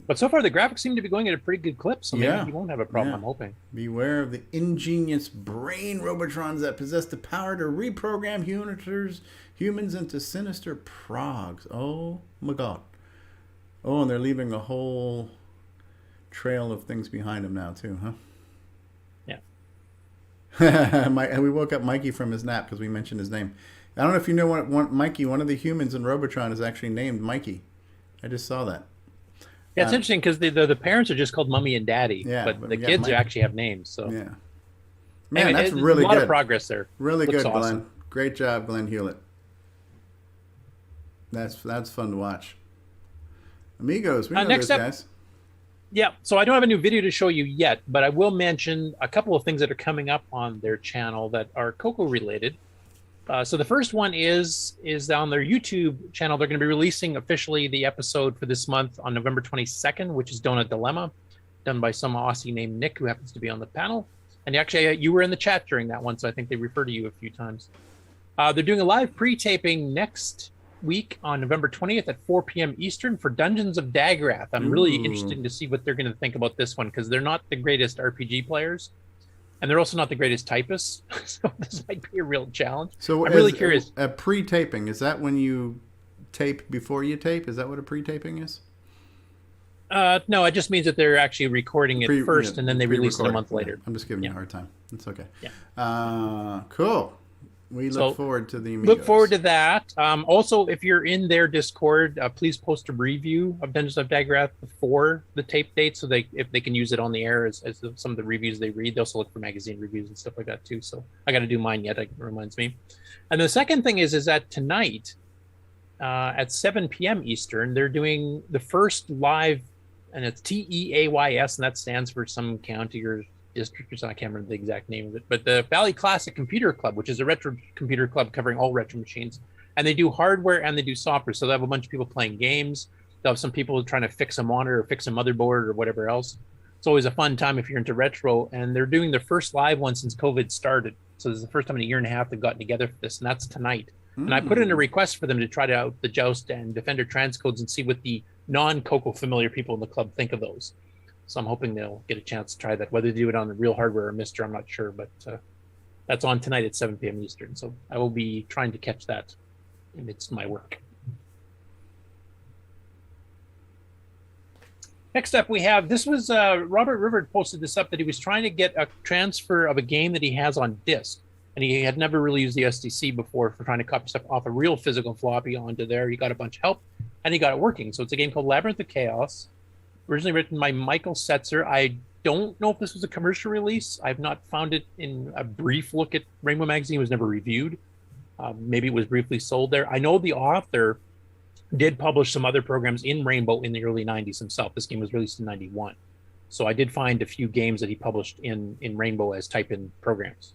But so far, the graphics seem to be going at a pretty good clip, so maybe you won't have a problem, Yeah. I'm hoping. Beware of the ingenious brain Robotrons that possess the power to reprogram humans into sinister progs. Oh my god. Oh, and they're leaving a whole trail of things behind them now too, huh? Yeah. We woke up Mikey from his nap because we mentioned his name. I don't know if you know what Mikey, one of the humans in Robotron is actually named Mikey. I just saw that. Yeah, it's interesting because the parents are just called Mummy and Daddy, Yeah, but but the yeah, kids Mike- actually have names. So Yeah. Man, Anyway, that's there's really a lot good. of progress there. Really Looks good, awesome. Glenn. Great job, Glenn Hewlett. That's fun to watch. Amigos, we know next those up- guys. Yeah, so I don't have a new video to show you yet, but I will mention a couple of things that are coming up on their channel that are CoCo related. So the first one is on their YouTube channel. They're going to be releasing officially the episode for this month on November 22nd, which is Donut Dilemma, done by some Aussie named Nick, who happens to be on the panel. And actually, you were in the chat during that one, so I think they referred to you a few times. They're doing a live pre-taping next week on November 20th at 4 p.m. Eastern for Dungeons of Dagrath. I'm really Ooh. interested to see what they're going to think about this one, because they're not the greatest RPG players, and they're also not the greatest typists, so this might be a real challenge. So I'm really curious. A pre-taping, is that when you tape before you tape? Is that what a pre-taping is? No, it just means that they're actually recording it first, and then they release it a pre-recording. month later. I'm just giving you a hard time. It's okay. Yeah. Cool. We look So, forward to the Amigos. Look forward to that. Also, if you're in their Discord, please post a review of Dungeons of Dagrath before the tape date, so if they can use it on the air as some of the reviews they read. They also look for magazine reviews and stuff like that too. So I got to do mine yet. It reminds me. And the second thing is that tonight at 7 p.m. Eastern, they're doing the first live, and it's TEAYS, and that stands for some county or district or something. I can't remember the exact name of it, but the Valley Classic Computer Club, which is a retro computer club covering all retro machines, and they do hardware and they do software. So they have a bunch of people playing games. They'll have some people trying to fix a monitor or fix a motherboard or whatever else. It's always a fun time if you're into retro, and they're doing their first live one since COVID started. So this is the first time in a year and a half they've gotten together for this, and that's tonight. And I put in a request for them to try out the Joust and Defender transcodes and see what the non-CoCo familiar people in the club think of those. So I'm hoping they'll get a chance to try that. Whether they do it on the real hardware or Mister, I'm not sure, but that's on tonight at 7 p.m. Eastern. So I will be trying to catch that amidst my work. Next up, we have, this was, Robert Rivard posted this up, that he was trying to get a transfer of a game that he has on disk. And he had never really used the SDC before for trying to copy stuff off a real physical floppy onto there. He got a bunch of help, and he got it working. So it's a game called Labrynth of Chaos, originally written by Michael Setzer. I don't know if this was a commercial release. I've not found it in a brief look at Rainbow Magazine. It was never reviewed. Maybe it was briefly sold there. I know the author did publish some other programs in Rainbow in the early 90s himself. This game was released in 91. So I did find a few games that he published in Rainbow as type-in programs.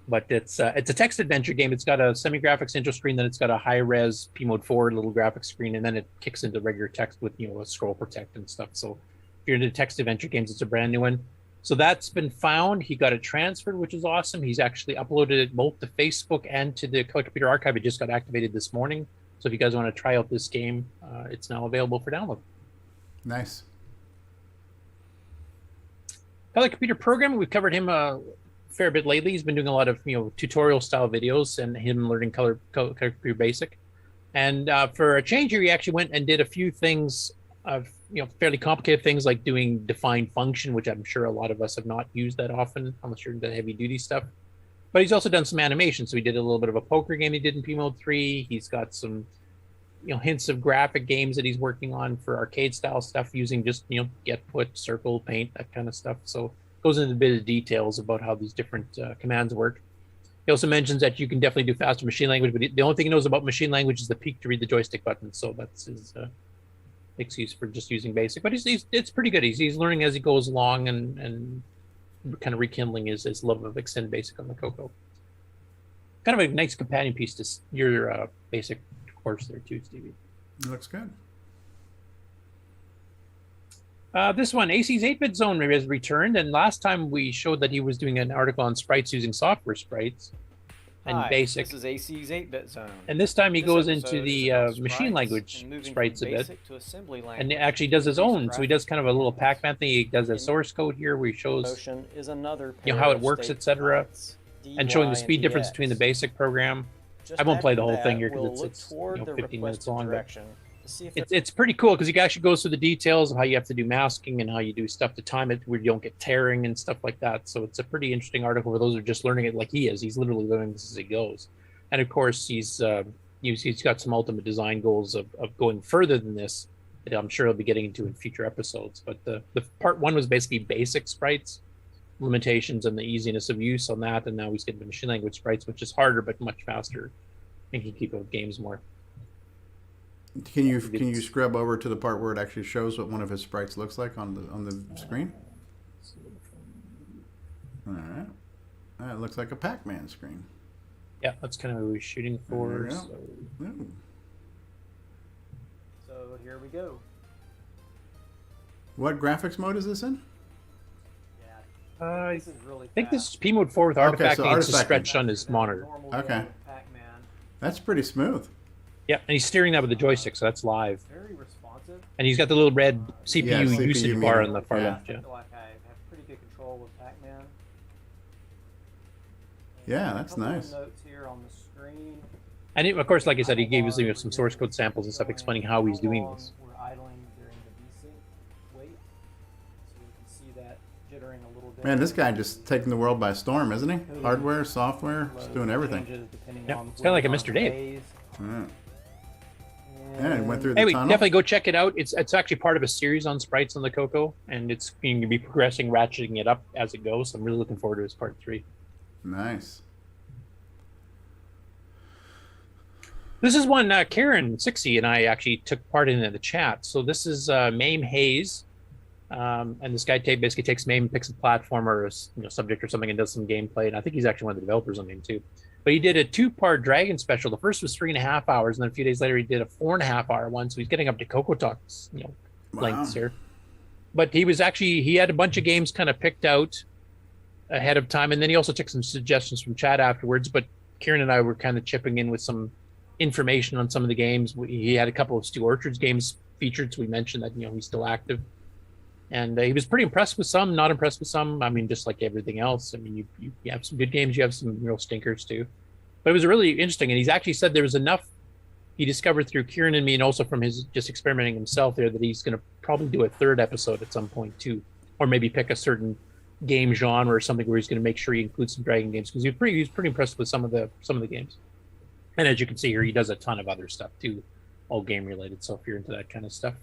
But it's a text adventure game. It's got a semi-graphics intro screen, then it's got a high-res P-Mode 4 little graphics screen, and then it kicks into regular text with, a scroll protect and stuff. So if you're into text adventure games, it's a brand new one. So that's been found. He got it transferred, which is awesome. He's actually uploaded it both to Facebook and to the Computer Archive. It just got activated this morning. So if you guys want to try out this game, it's now available for download. Nice. Color Computer Programming, we've covered him a fair bit lately. He's been doing a lot of tutorial style videos and him learning Color Computer Basic. And for a change here, he actually went and did a few things of fairly complicated things like doing defined function, which I'm sure a lot of us have not used that often unless you're into heavy duty stuff. But he's also done some animation. So he did a little bit of a poker game he did in P-Mode 3. He's got some hints of graphic games that he's working on for arcade style stuff using just get, put, circle, paint, that kind of stuff. So goes into a bit of details about how these different commands work. He also mentions that you can definitely do faster machine language, but the only thing he knows about machine language is the peak to read the joystick button. So that's his excuse for just using BASIC. But it's pretty good. He's learning as he goes along and kind of rekindling his love of Extended BASIC on the CoCo. Kind of a nice companion piece to your BASIC course there too, Stevie. It looks good. This one, AC's 8-Bit Zone has returned, and last time we showed that he was doing an article on sprites using software sprites and Hi, BASIC. This is AC's 8-Bit Zone. And this time he This goes episode into the is about machine sprites language and moving sprites a from bit. BASIC to assembly And language actually does his own. So he does graphics. kind of a little Pac-Man thing. He does a source code here where he shows Motion is another how pair it of works, state etc. lines, And showing the DY speed and difference DX. between the BASIC program. Just I won't play the after whole thing that, here we'll because look it's toward the 15 minutes requested long. But direction to see if it's pretty cool because he actually goes through the details of how you have to do masking and how you do stuff to time it where you don't get tearing and stuff like that. So it's a pretty interesting article for those who are just learning it like he is. He's literally learning this as he goes. And of course, he's got some ultimate design goals of going further than this that I'm sure he'll be getting into in future episodes. But the part 1 was basically basic sprites, limitations, and the easiness of use on that. And now he's getting the machine language sprites, which is harder but much faster and can keep up games more. Can you scrub over to the part where it actually shows what one of his sprites looks like on the screen? All right. That looks like a Pac-Man screen. Yeah, that's kind of what we're shooting for. So here we go. What graphics mode is this in? I This is really think this fast. is P mode 4 with Okay, artifacting. so It's artifacting. stretched on his monitor. Normal Okay. Pac-Man. That's pretty smooth. Yeah, and he's steering that with the joystick, so that's live. Very responsive. And he's got the little red CPU, Yeah, CPU usage bar meter. on the far Yeah. left. I Yeah. feel like I have pretty good control with Pac-Man. Yeah, A that's couple of nice. notes here on the screen. And of course, like I said, he gave us some source code samples and stuff explaining how he's doing this. We're idling during the VSync wait, so you can see that jittering a little bit. Man, this guy just taking the world by storm, isn't he? Hardware, software, just doing everything. Yeah, it's kind of like a Mr. Dave. Yeah. Yeah, it went through the Anyway, tunnel. definitely go check it out. It's actually part of a series on sprites on the CoCo, and it's going to be progressing, ratcheting it up as it goes. I'm really looking forward to his part 3. Nice. This is one Karen 60 and I actually took part in the chat. So this is Mame Hayes, and this guy basically takes Mame, picks a platform or a subject or something, and does some gameplay. And I think he's actually one of the developers on Mame too. But he did a 2-part Dragon special. The first was 3.5 hours, and then a few days later he did a 4.5-hour one. So he's getting up to CoCoTALK's lengths here. But he had a bunch of games kind of picked out ahead of time, and then he also took some suggestions from chat afterwards. But Kieran and I were kind of chipping in with some information on some of the games. He had a couple of Stu Orchard's games featured, so we mentioned that he's still active, and he was pretty impressed with some, not impressed with some. I mean, just like everything else. I mean, you have some good games, you have some real stinkers too, but it was really interesting. And he's actually said there was enough he discovered through Kieran and me, and also from his just experimenting himself there, that he's going to probably do a 3rd episode at some point too, or maybe pick a certain game genre or something where he's going to make sure he includes some Dragon games, because he was pretty impressed with some of the games. And as you can see here, he does a ton of other stuff too, all game related. So if you're into that kind of stuff,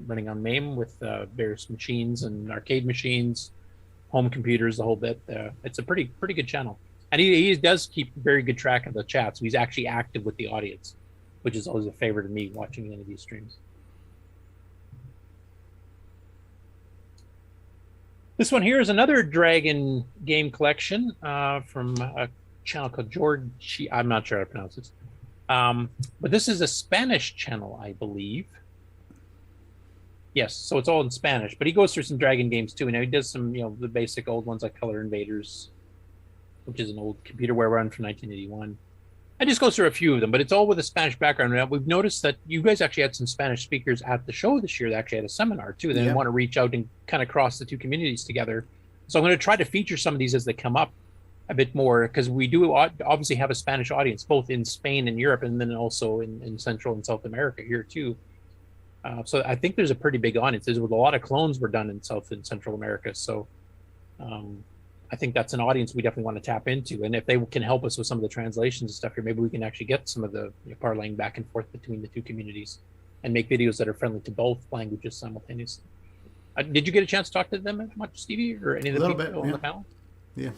running on MAME with various machines and arcade machines, home computers, the whole bit, it's a pretty good channel. And he does keep very good track of the chat, so he's actually active with the audience, which is always a favorite of me watching any of these streams. This one here is another Dragon game collection from a channel called George. I'm not sure how to pronounce it. But this is a Spanish channel, I believe. Yes, so it's all in Spanish, but he goes through some Dragon games too. He does some, the basic old ones like Color Invaders, which is an old computerware run from 1981. I just goes through a few of them, but it's all with a Spanish background. Now, we've noticed that you guys actually had some Spanish speakers at the show this year. They actually had a seminar too. They want to reach out and kind of cross the two communities together. So I'm going to try to feature some of these as they come up a bit more, because we do obviously have a Spanish audience both in Spain and Europe, and then also in Central and South America here too. So I think there's a pretty big audience. There's a lot of clones were done in South and Central America. So I think that's an audience we definitely want to tap into. And if they can help us with some of the translations and stuff here, maybe we can actually get some of the parlaying back and forth between the two communities and make videos that are friendly to both languages simultaneously. Did you get a chance to talk to them much, Stevie, or any of the people on the panel? Yeah.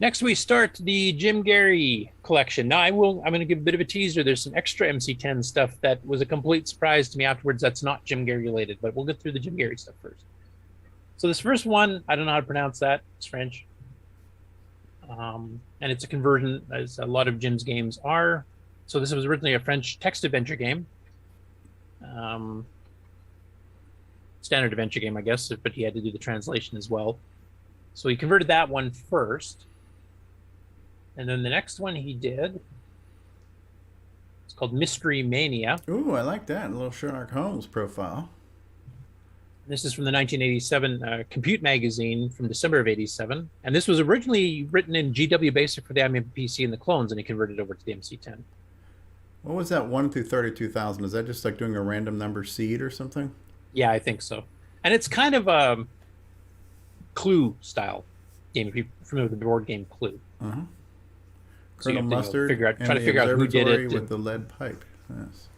Next, we start the Jim Gerrie collection. Now, I'm going to give a bit of a teaser. There's some extra MC-10 stuff that was a complete surprise to me afterwards. That's not Jim Gerrie related, but we'll get through the Jim Gerrie stuff first. So this first one, I don't know how to pronounce that. It's French. And it's a conversion, as a lot of Jim's games are. So this was originally a French text adventure game. Standard adventure game, I guess, but he had to do the translation as well. So he converted that one first. And then the next one he did, it's called Mystery Mania. Ooh, I like that. A little Sherlock Holmes profile. This is from the 1987 Compute magazine from December of 87. And this was originally written in GW Basic for the IBM PC and the clones, and he converted over to the MC-10. What was that 1 through 32,000? Is that just like doing a random number seed or something? Yeah, I think so. And it's kind of a Clue style game, if you're familiar with the board game Clue. Uh-huh. So you Colonel have to, Mustard figure out, and try to the figure out who did observatory it. with and- the lead pipe. Yes.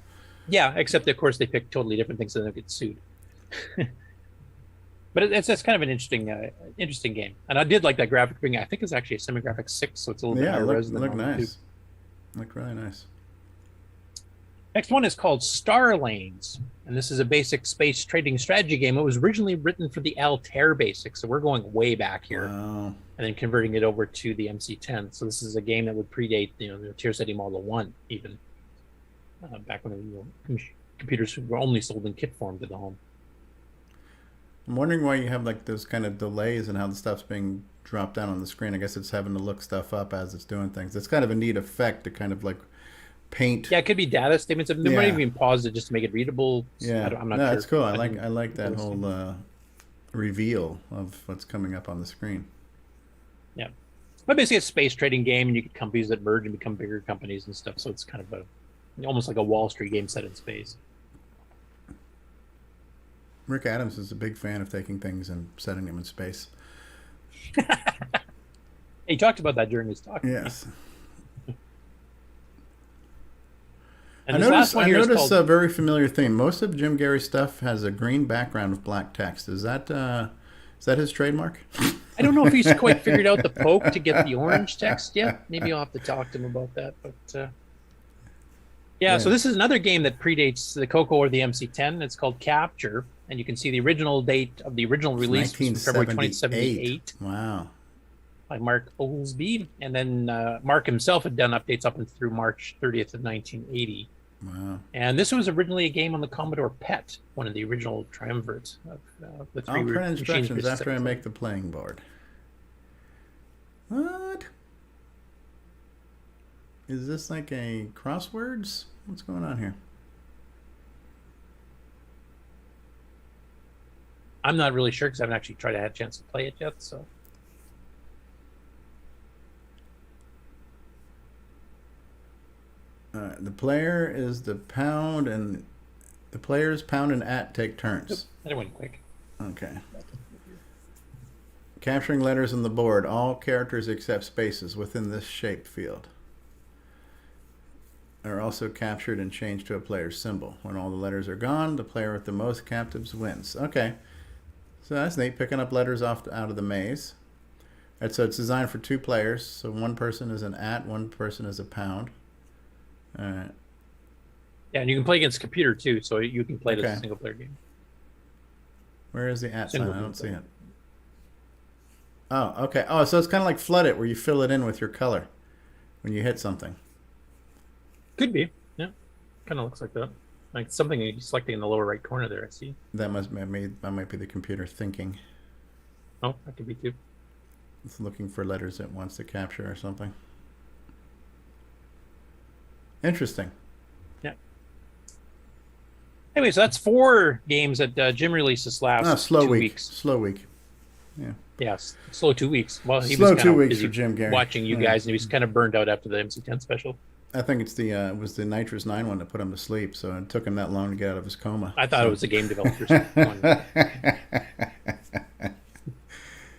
Yeah, except of course they pick totally different things, so they don't get sued. But it's kind of an interesting game, and I did like that graphic being. I think it's actually a semi-graphic 6, so it's a little bit Yeah, higher it res than looked normal, too. nice. Looked really nice. Next one is called Star Lanes, and this is a basic space trading strategy game. It was originally written for the Altair BASIC, so we're going way back here, and then converting it over to the MC-10. So this is a game that would predate, the Tier City Model 1, even back when computers were only sold in kit form to the home. I'm wondering why you have like those kind of delays and how the stuff's being dropped down on the screen. I guess it's having to look stuff up as it's doing things. It's kind of a neat effect to kind of like paint. Yeah, it could be data statements. They might even pause it just to make it readable. Yeah, I'm not no, sure. it's cool. I like that whole reveal of what's coming up on the screen. Yeah, but basically it's a space trading game, and you get companies that merge and become bigger companies and stuff. So it's kind of almost like a Wall Street game set in space. Rick Adams is a big fan of taking things and setting them in space. He talked about that during his talk. Yes. And I this last noticed, one here is called- a very familiar theme. Most of Jim Gerrie's stuff has a green background with black text. Is that his trademark? I don't know if he's quite figured out the poke to get the orange text yet. Maybe I'll have to talk to him about that. But yeah, so this is another game that predates the CoCo or the MC-10. It's called Capture, and you can see the original date of the original release was February 1978. Wow. By Mark Oglesby, and then Mark himself had done updates up and through March 30th of 1980. Wow. And this was originally a game on the Commodore PET, one of the original triumvirates of the three I'll print machines instructions for after I 7. make the playing board. What? Is this like a crosswords? What's going on here? I'm not really sure because I haven't actually tried to have a chance to play it yet. So The player is the pound, and the players pound and at take turns. that went quick. Okay. Capturing letters on the board. All characters except spaces within this shape field are also captured and changed to a player's symbol. When all the letters are gone, the player with the most captives wins. Okay. So that's neat, picking up letters out of the maze. All right, so it's designed for 2 players. So one person is an at, one person is a pound. All right. Yeah, and you can play against computer too, so you can play it as Okay. a single player game. Where is the at sign? Single I don't see player. it. Oh, okay. Oh, so it's kind of like Flood It, where you fill it in with your color when you hit something. Could be, yeah. Kind of looks like that. Like something you're selecting in the lower right corner there. I see. That might be the computer thinking. Oh, that could be too. It's looking for letters it wants to capture or something. Interesting. Yeah. Anyway, so that's 4 games that Jim released this last slow 2 week. weeks. Slow week. Yeah. Yes, slow 2 weeks. Well, he Slow was 2 kind of weeks busy for Jim Gerrie. watching you Yeah. guys, and he was kind of burned out after the MC-10 special. I think it's it was the Nitrous 9 one that put him to sleep, so it took him that long to get out of his coma. I thought it was the game developers one.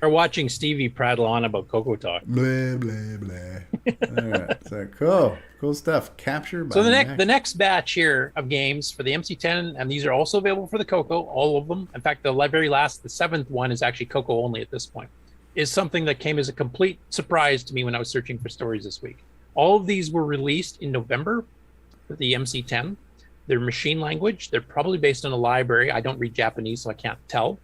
Or watching Stevie prattle on about CoCoTALK. Blah, blah, blah. All right, so cool stuff. Capture by So the Mac. next batch here of games for the MC-10, and these are also available for the CoCo, all of them. In fact, the very last, the 7th one is actually CoCo only at this point, is something that came as a complete surprise to me when I was searching for stories this week. All of these were released in November for the MC-10. They're machine language. They're probably based on a library. I don't read Japanese, so I can't tell.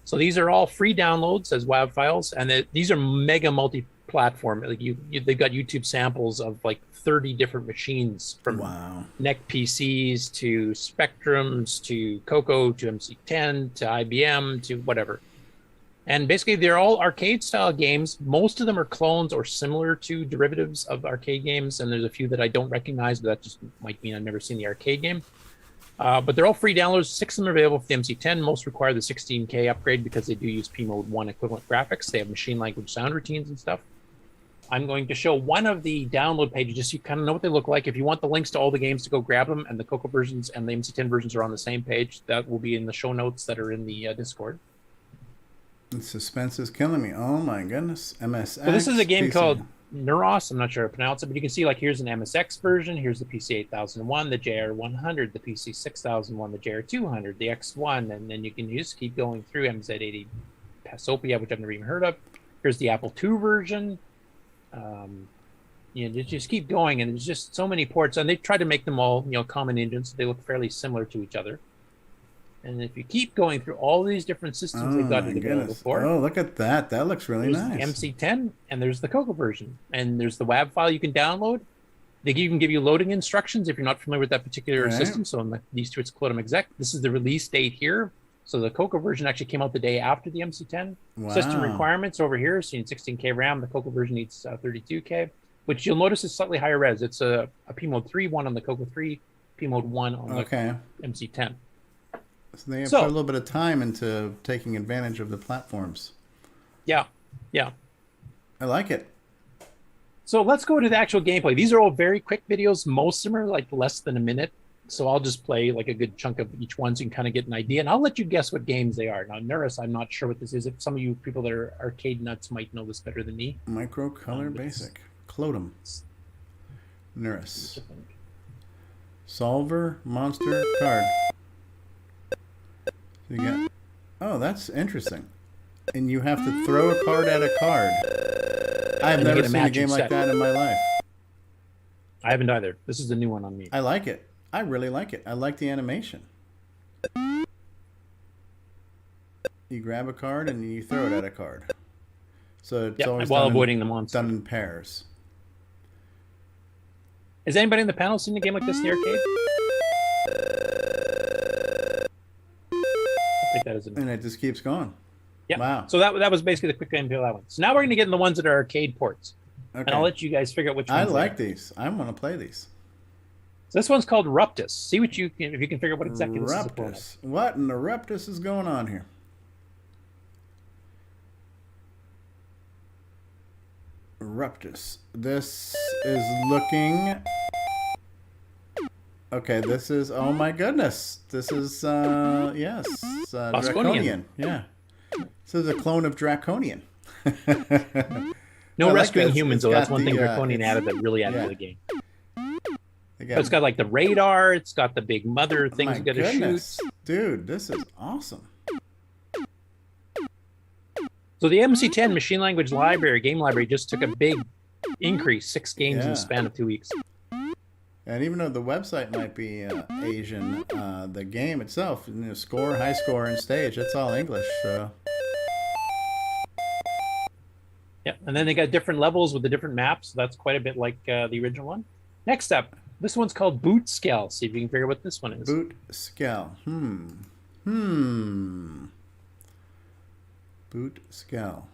So these are all free downloads as WAV files, and these are mega multi-platform. Like they've got YouTube samples of like 30 different machines, from NEC PCs to Spectrums to CoCo to MC-10 to IBM to whatever. And basically, they're all arcade-style games. Most of them are clones or similar to derivatives of arcade games, and there's a few that I don't recognize, but that just might mean I've never seen the arcade game. But they're all free downloads. 6 of them are available for the MC-10. Most require the 16K upgrade because they do use P-Mode 1 equivalent graphics. They have machine language sound routines and stuff. I'm going to show one of the download pages just so you kind of know what they look like. If you want the links to all the games to go grab them, and the CoCo versions and the MC-10 versions are on the same page, that will be in the show notes that are in the Discord. The suspense is killing me. Oh my goodness. MSX. So this is a game PC. called Neuros. I'm not sure how to pronounce it, but you can see like here's an MSX version. Here's the PC 8001, the JR100, the PC 6001, the JR200, the X1, and then you can just keep going through MZ80 Pasopia, which I've never even heard of. Here's the Apple II version. You know, just keep going, and there's just so many ports, and they try to make them all, you know, common engines. So they look fairly similar to each other. And if you keep going through all these different systems they've got it available for. Oh, look at that. That looks really There's nice. the MC-10, and there's the CoCo version. And there's the WAV file you can download. They even give you loading instructions if you're not familiar with that particular system. So on these two, it's Clodum Exec. This is the release date here. So the CoCo version actually came out the day after the MC-10. Wow. System requirements over here. So you need 16K RAM. The CoCo version needs 32K, which you'll notice is slightly higher res. It's a P Mode 3 one on the CoCo 3, P Mode 1 on the MC-10. So they put a little bit of time into taking advantage of the platforms. Yeah, yeah. I like it. So let's go to the actual gameplay. These are all very quick videos. Most of them are like less than a minute. So I'll just play like a good chunk of each one so you can kind of get an idea. And I'll let you guess what games they are. Now, Neuros, I'm not sure what this is. If some of you people that are arcade nuts might know this better than me. Micro Color Basic. Clodum. Neuros. Solver Monster Card. So you got, oh, that's interesting. And you have to throw a card at a card. I've never seen a game like that in my life. I haven't either. This is a new one on me. I like it. I really like it. I like the animation. You grab a card and you throw it at a card. So it's always while done avoiding the monster. Done in pairs. Has anybody in the panel seen a game like this in the arcade? I think that is and it just keeps going. Yeah. Wow. So that was basically the quick gameplay of that one. So now we're going to get in the ones that are arcade ports. Okay. And I'll let you guys figure out which I ones like these. I want to play these. So this one's called Ruptus. See what you can, if you can figure out what exactly this is. Ruptus. What in the Ruptus is going on here? Ruptus. This is looking... Okay, this is... Oh my goodness. This is, yes. Draconian. Yeah. This is a clone of Draconian. No rescuing humans, though. That's one thing Draconian added that really added to the game. But it's got like the radar. It's got the big mother things you got to shoot. Dude, this is awesome. So the MC-10 Machine Language Library, game library, just took a big increase, 6 games in the span of 2 weeks. And even though the website might be Asian, the game itself, you know, score, high score, and stage, it's all English. So. Yeah, and then they got different levels with the different maps. So that's quite a bit like the original one. Next up, this one's called Boot Scale. See if you can figure out what this one is. Boot Scale. Boot Scale.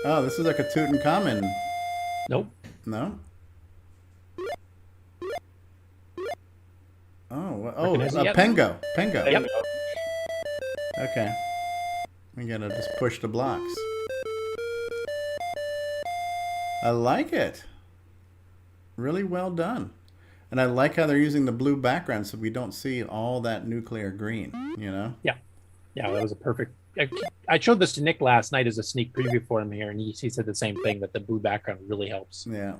Oh, this is like a Tutankhamun. Nope. No? Pengo. Pengo. Yep. Okay. We gotta just push the blocks. I like it. Really well done. And I like how they're using the blue background so we don't see all that nuclear green, you know? Yeah. Yeah, that was a perfect... I showed this to Nick last night as a sneak preview for him here, and he said the same thing, that the blue background really helps. Yeah.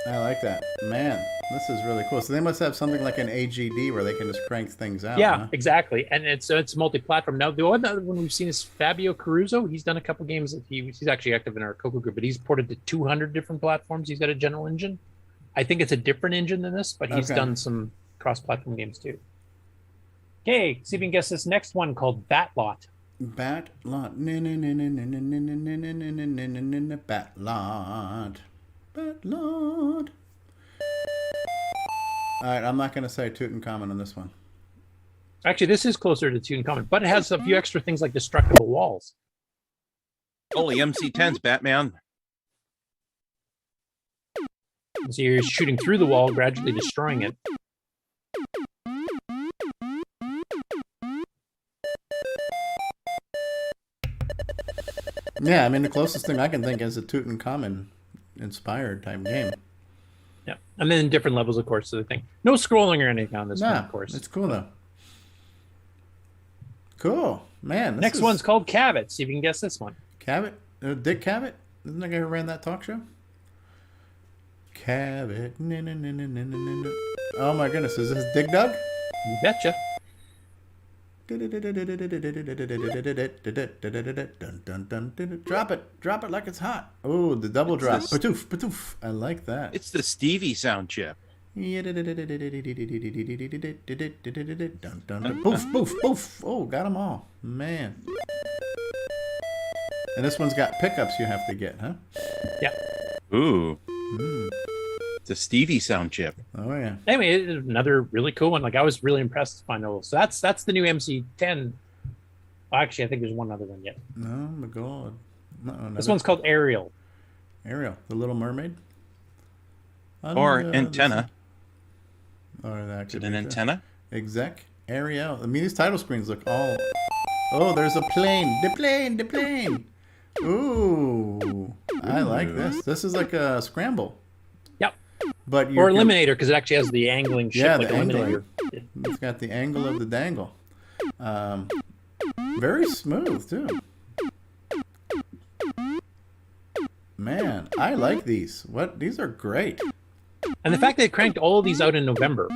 I like that. Man, this is really cool. So they must have something like an AGD where they can just crank things out. Yeah, huh? exactly. And it's multi-platform. Now, the other one we've seen is Fabio Caruso. He's done a couple games. He's actually active in our CoCo group, but he's ported to 200 different platforms. He's got a general engine. I think it's a different engine than this, but he's done some cross-platform games too. Okay, see if you can guess this next one called Batlot. Batlot. Batlot. Batlot. All right, I'm not going to say Tutankhamun on this one. Actually, this is closer to Tutankhamun, but it has a few extra things like destructible walls. Holy MC-10's Batman. So you're shooting through the wall, gradually destroying it. Yeah, I mean, the closest thing I can think is a Tutankhamun inspired type game. Yeah, and then different levels, of course, of the thing. No scrolling or anything on this one, of course. It's cool though. Cool. Man. Next one's called Cavett. See if you can guess this one. Cavett? Dick Cavett? Isn't that guy who ran that talk show? Cavett. Oh my goodness. Is this Dig Dug? You betcha. Drop it. Drop it like it's hot. Oh, the double drop. Patoof, patoof. I like that. It's the Stevie sound chip. Poof, poof, poof. Oh, got them all. Man. And this one's got pickups you have to get, huh? Yeah. Ooh. It's a Stevie sound chip. Oh, yeah. Anyway, another really cool one. Like, I was really impressed to find those. So that's the new MC-10. Well, actually, I think there's one other one yet. Oh, my God. This one's called Ariel. Ariel, the Little Mermaid? Or Antenna. Or that Is it an antenna? Exec. Ariel. I mean, these title screens look all... Oh, there's a plane. The plane. The plane. Ooh. I like this. This is like a scramble. Yep. But or Eliminator, because it actually has the angling ship like the Eliminator. angling. It's got the angle of the dangle. Very smooth, too. Man, I like these. These are great. And the fact they cranked all of these out in November.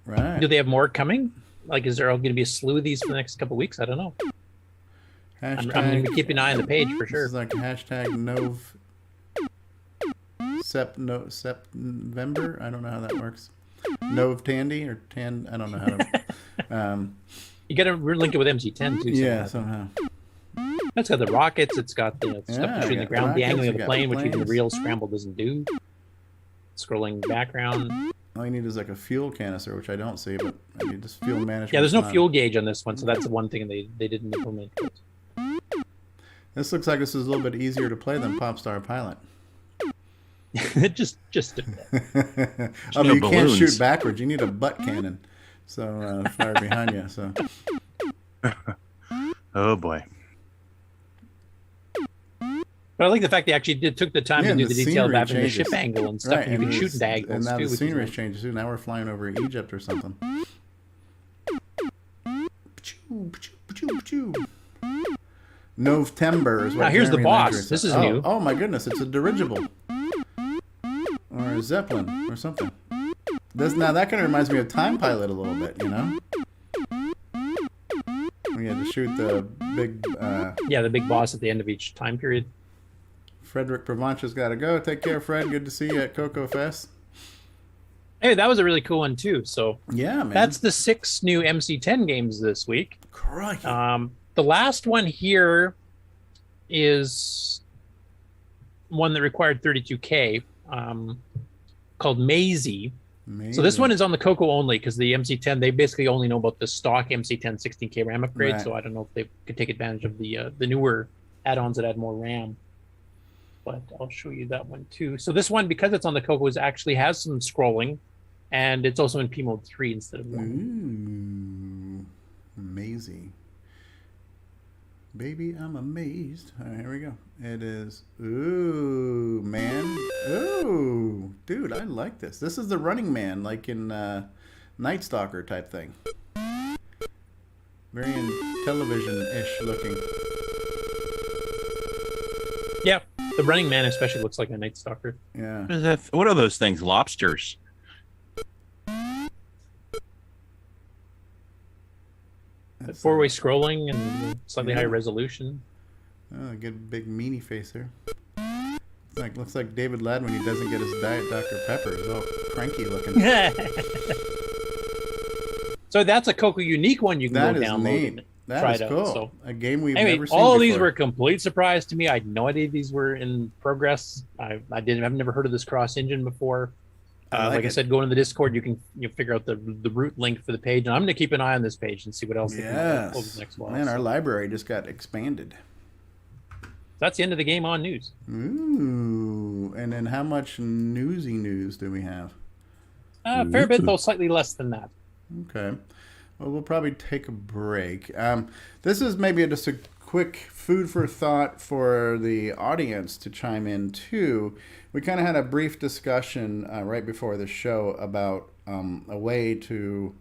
Right. Do they have more coming? Like, is there going to be a slew of these for the next couple of weeks? I don't know. I'm going to be keeping an eye on the page for sure. This is like hashtag November. I don't know how that works. Nov Tandy or Tan. I don't know how to. You got to link it with MC-10 too. Yeah, somehow. It's got the rockets. It's got the stuff between the ground, the angling of the plane, which even the real scramble doesn't do. Scrolling background. All you need is like a fuel canister, which I don't see, but I mean, just fuel management. Yeah, there's no fuel gauge on this one, so that's the one thing they didn't implement. This looks like this is a little bit easier to play than Popstar Pilot. just although you can't shoot backwards, you need a butt cannon, so fire behind you. So. Oh boy. But I like the fact they actually took the time to do the detail of having the ship angle and stuff. Right, And you can shoot diagonals and now too. the scenery changes too. Now we're flying over Egypt or something. November is what. Now here's the Jeremy boss. Landry said. This is new. Oh my goodness! It's a dirigible or a zeppelin or something. Now that kind of reminds me of Time Pilot a little bit, you know. We had to shoot the big. The big boss at the end of each time period. Frederick Provencher's got to go. Take care, Fred. Good to see you at CoCoFEST. Hey, that was a really cool one too. So yeah, man. That's the 6 new MC-10 games this week. Crikey. The last one here is one that required 32K, called Maisie. So this one is on the CoCo only because the MC-10, they basically only know about the stock MC-10 16K RAM upgrade. Right. So I don't know if they could take advantage of the newer add-ons that add more RAM. But I'll show you that one too. So this one, because it's on the CoCo, actually has some scrolling, and it's also in P mode 3 instead of 1. Ooh, amazing. Baby, I'm amazed. All right, here we go. It is, ooh, man. Ooh, dude, I like this. This is the Running Man, like in Night Stalker type thing. Very television-ish looking. Yeah, the Running Man especially looks like a Night Stalker. Yeah. What are those things? Lobsters. Four-way scrolling and slightly higher resolution. Oh, good big meanie face there. Looks like David Ladd when he doesn't get his Diet Dr. Pepper. He's all cranky looking. So that's a CoCo unique one you can That go is download neat. and That try is it out. cool. So, A game we've anyway, never seen all of these before. were a complete surprise to me. I had no idea these were in progress. I've never heard of this cross engine before. Like I said, go into the Discord. You can figure out the root link for the page, and I'm going to keep an eye on this page and see what else. They come up with over the next while. Man, our library just got expanded. That's the end of the game on news. Ooh, and then how much newsy news do we have? A fair bit, though, slightly less than that. Okay. Well, we'll probably take a break. This is maybe just a quick food for thought for the audience to chime in too. We kind of had a brief discussion right before the show about a way to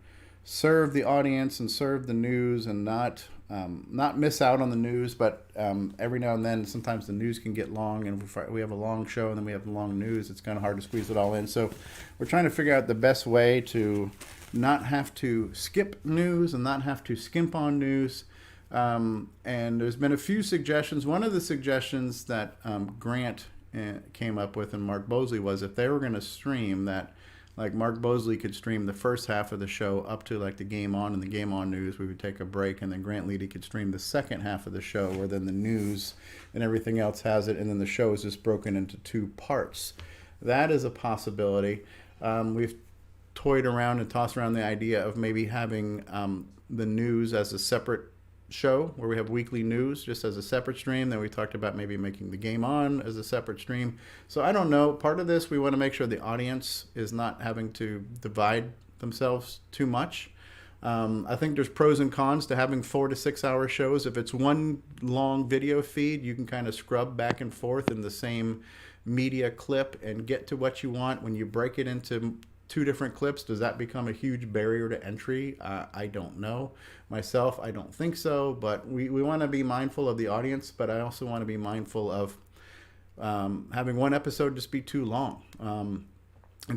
serve the audience and serve the news and not not miss out on the news, but every now and then, sometimes the news can get long, and we have a long show, and then we have long news. It's kind of hard to squeeze it all in. So we're trying to figure out the best way to not have to skip news and not have to skimp on news. And there's been a few suggestions. One of the suggestions that Grant came up with and Mark Bosley was if they were going to stream that, like Mark Bosley could stream the first half of the show up to like the Game On and the Game On News. We would take a break, and then Grant Leedy could stream the second half of the show, where then the news and everything else has it, and then the show is just broken into two parts. That is a possibility. We've toyed around and tossed around the idea of maybe having the news as a separate show, where we have weekly news just as a separate stream. Then we talked about maybe making the Game On as a separate stream. So I don't know. Part of this, we want to make sure the audience is not having to divide themselves too much. I think there's pros and cons to having 4 to 6 hour shows. If it's one long video feed, you can kind of scrub back and forth in the same media clip and get to what you want. When you break it into 2 different clips, does that become a huge barrier to entry? I don't know. Myself, I don't think so, but we want to be mindful of the audience, but I also want to be mindful of having one episode just be too long and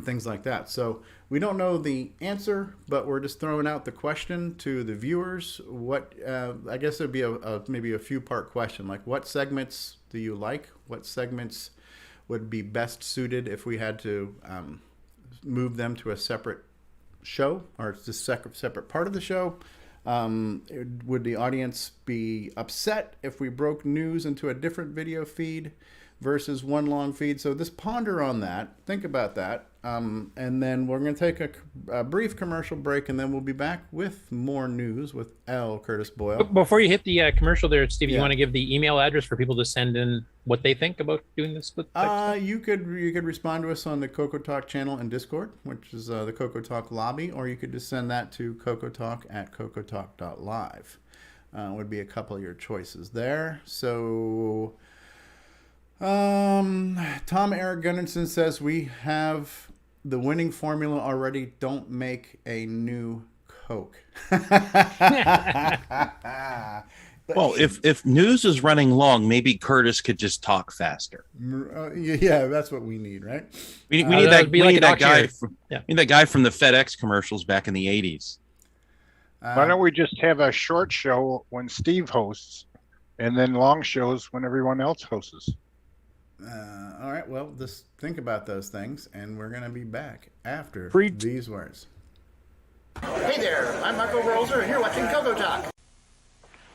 things like that. So we don't know the answer, but we're just throwing out the question to the viewers. What I guess it'd be maybe a few part question, like what segments do you like? What segments would be best suited if we had to move them to a separate show, or it's just separate part of the show? Would the audience be upset if we broke news into a different video feed versus one long feed? So just ponder on that. Think about that. And then we're going to take a brief commercial break, and then we'll be back with more news with L. Curtis Boyle. Before you hit the commercial there, Steve, you want to give the email address for people to send in what they think about doing this split text? You could respond to us on the Coco Talk channel in Discord, which is the Coco Talk lobby, or you could just send that to cocotalk@cocotalk.live. Would be a couple of your choices there. So Tom Eric Gunnarsson says we have the winning formula already. Don't make a new Coke. Well, if news is running long, maybe Curtis could just talk faster. Yeah, that's what we need, right? We need that guy. We need that guy from the FedEx commercials back in the 80s. Why don't we just have a short show when Steve hosts, and then long shows when everyone else hosts? All right, well, just think about those things, and we're going to be back after these words. Hey there, I'm Marco Roser, and you're watching Coco Talk.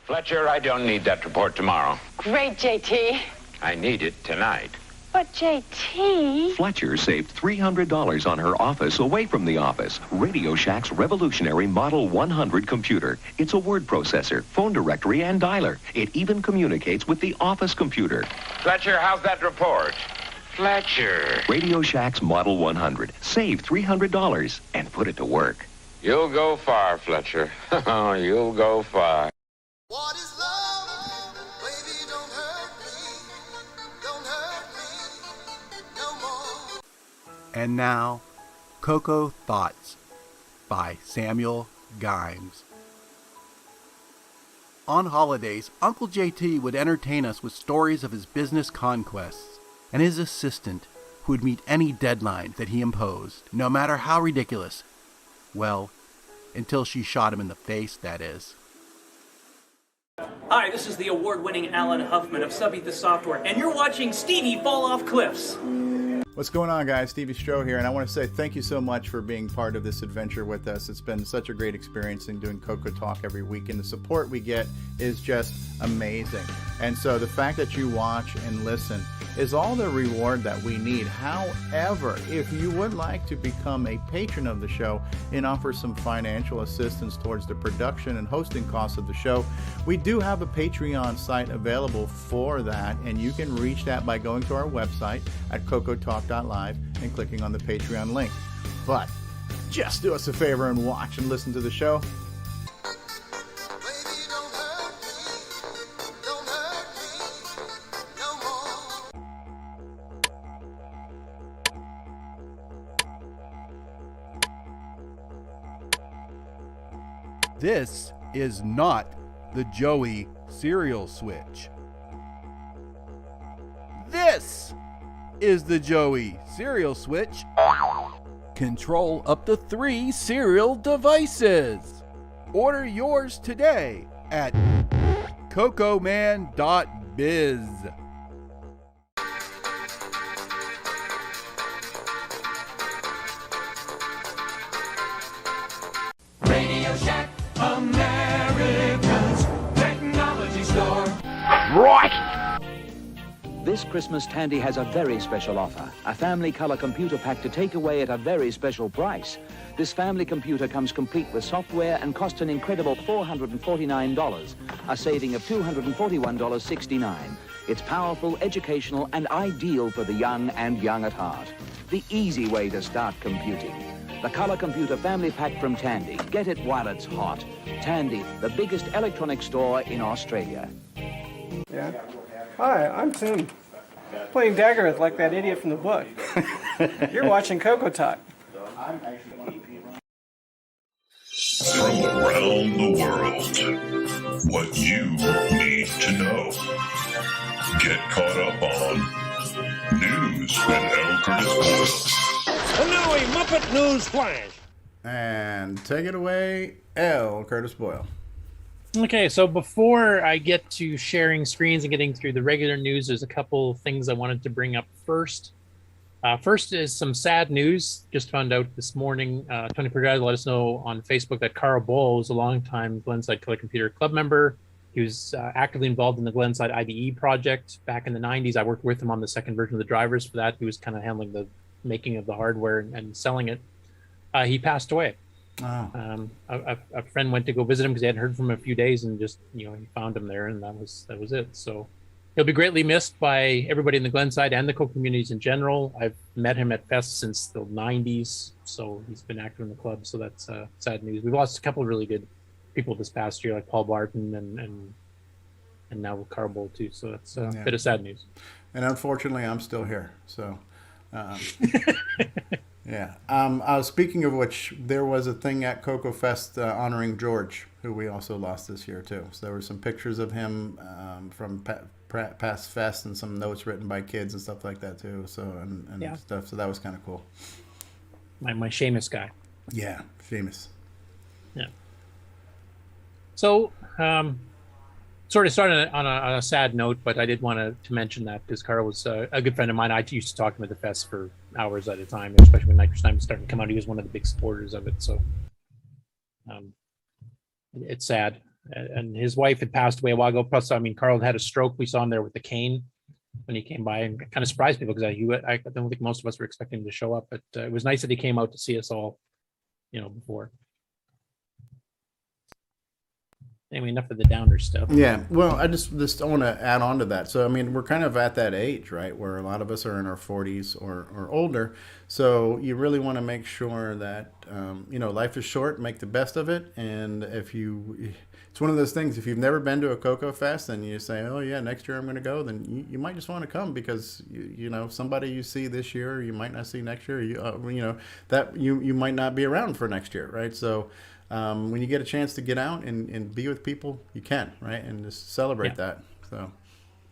Fletcher, I don't need that report tomorrow. Great, JT. I need it tonight. But JT... Fletcher saved $300 on her office away from the office. Radio Shack's revolutionary Model 100 computer. It's a word processor, phone directory, and dialer. It even communicates with the office computer. Fletcher, how's that report? Fletcher. Radio Shack's Model 100. Save $300 and put it to work. You'll go far, Fletcher. You'll go far. What is love? Baby, don't hurt me. Don't hurt me no more. And now, Coco Thoughts by Samuel Gimes. On holidays, Uncle JT would entertain us with stories of his business conquests and his assistant who would meet any deadline that he imposed, no matter how ridiculous. Well, until she shot him in the face, that is. Hi, this is the award-winning Alan Huffman of Subby the Software, and you're watching Stevie Fall Off Cliffs. What's going on, guys? Stevie Stroh here, and I want to say thank you so much for being part of this adventure with us. It's been such a great experience in doing Coco Talk every week, and the support we get is just amazing. And so the fact that you watch and listen is all the reward that we need. However, if you would like to become a patron of the show and offer some financial assistance towards the production and hosting costs of the show, we do have a Patreon site available for that, and you can reach that by going to our website at CoCoTalk.live and clicking on the Patreon link. But just do us a favor and watch and listen to the show. This is not the Joey cereal switch. This is the Joey cereal switch. Control up to 3 cereal devices. Order yours today at cocoman.biz. Radio Shack, America's technology store. Right! This Christmas, Tandy has a very special offer. A family color computer pack to take away at a very special price. This family computer comes complete with software and costs an incredible $449, a saving of $241.69. It's powerful, educational, and ideal for the young and young at heart. The easy way to start computing. The Color Computer Family Pack from Tandy. Get it while it's hot. Tandy, the biggest electronics store in Australia. Yeah. Hi, I'm Tim. Playing Daggerith like that idiot from the book. You're watching CoCoTALK. From around the world, what you need to know. Get caught up on News with L. Curtis Boyle. And now a Muppet News Flash. And take it away, L. Curtis Boyle. Okay, so before I get to sharing screens and getting through the regular news, there's a couple things I wanted to bring up first. First is some sad news. Just found out this morning, Tony Pergaz let us know on Facebook that Carl Boyle was a longtime Glenside Color Computer Club member. He was actively involved in the Glenside IDE project back in the 90s. I worked with him on the second version of the drivers for that. He was kind of handling the making of the hardware and selling it. He passed away. Oh. A friend went to go visit him because they hadn't heard from him in a few days, and just he found him there, and that was it. So he'll be greatly missed by everybody in the Glenside and the Coco communities in general. I've met him at Fest since the 90s, so he's been active in the club. So that's sad news. We've lost a couple of really good people this past year, like Paul Barton and now Carl Boyle too. So that's a bit of sad news. And unfortunately, I'm still here. So. Yeah. Speaking of which, there was a thing at CoCoFEST honoring George, who we also lost this year too. So there were some pictures of him from past fest and some notes written by kids and stuff like that too. So and stuff. So that was kind of cool. My Seamus guy. Yeah, Seamus. Yeah. So sort of started on a sad note, but I did want to mention that because Carl was a good friend of mine. I used to talk to him at the fest for hours at a time, especially when Nitrous Time was starting to come out. He was one of the big supporters of it. So it's sad. And his wife had passed away a while ago. Plus, I mean, Carl had a stroke. We saw him there with the cane when he came by, and kind of surprised people because I don't think most of us were expecting him to show up. But it was nice that he came out to see us all, before. Anyway, enough of the downer stuff. Yeah, well, I just want to add on to that. So, I mean, we're kind of at that age, right, where a lot of us are in our 40s or older. So you really want to make sure that, life is short, make the best of it. And it's one of those things, if you've never been to a CoCoFEST and you say, oh, yeah, next year I'm going to go, then you might just want to come because, somebody you see this year, you might not see next year, that you might not be around for next year, right? So, when you get a chance to get out and be with people, you can, right? And just celebrate that. So,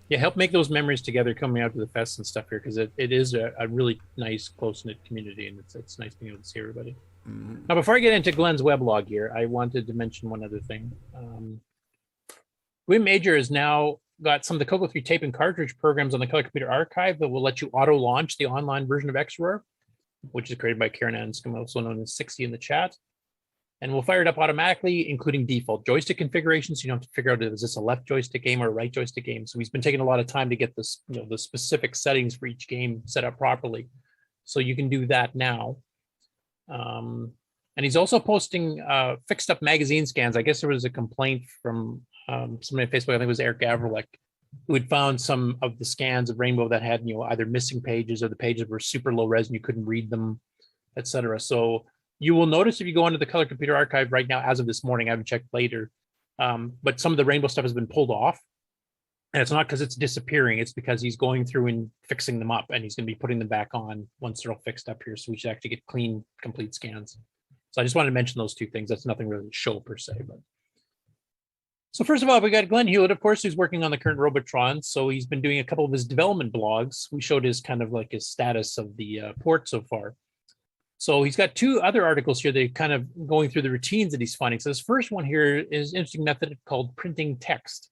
yeah, help make those memories together coming out to the fest and stuff here because it is a really nice, close-knit community, and it's nice being able to see everybody. Mm-hmm. Now, before I get into Glenn's weblog here, I wanted to mention one other thing. Win Major has now got some of the CoCo 3 tape and cartridge programs on the Color Computer Archive that will let you auto-launch the online version of XRoar, which is created by Karen Anscombe, also known as 60 in the chat. And we'll fire it up automatically, including default joystick configurations. So you don't have to figure out, is this a left joystick game or a right joystick game? So he's been taking a lot of time to get this, the specific settings for each game set up properly. So you can do that now. And he's also posting fixed up magazine scans. I guess there was a complaint from somebody on Facebook, I think it was Eric Gavrelek, who had found some of the scans of Rainbow that had, either missing pages or the pages were super low res and you couldn't read them, etc. So you will notice if you go into the Color Computer Archive right now, as of this morning, I haven't checked later, but some of the Rainbow stuff has been pulled off. And it's not because it's disappearing, it's because he's going through and fixing them up, and he's going to be putting them back on once they're all fixed up here. So we should actually get clean, complete scans. So I just wanted to mention those two things. That's nothing really to show per se, but So first of all, we got Glenn Hewlett, of course, who's working on the current Robotron. So he's been doing a couple of his development blogs. We showed his kind of like his status of the port so far. So he's got two other articles here that are kind of going through the routines that he's finding. So this first one here is an interesting method called printing text.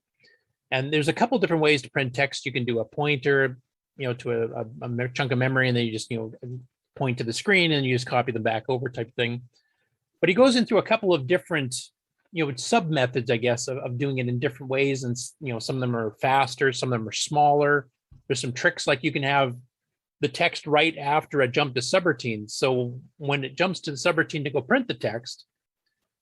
And there's a couple different ways to print text. You can do a pointer, to a chunk of memory, and then you just, point to the screen and you just copy them back over type thing. But he goes into a couple of different sub methods, I guess, of doing it in different ways. And, some of them are faster, some of them are smaller. There's some tricks, like you can have the text right after a jump to subroutine. So when it jumps to the subroutine to go print the text,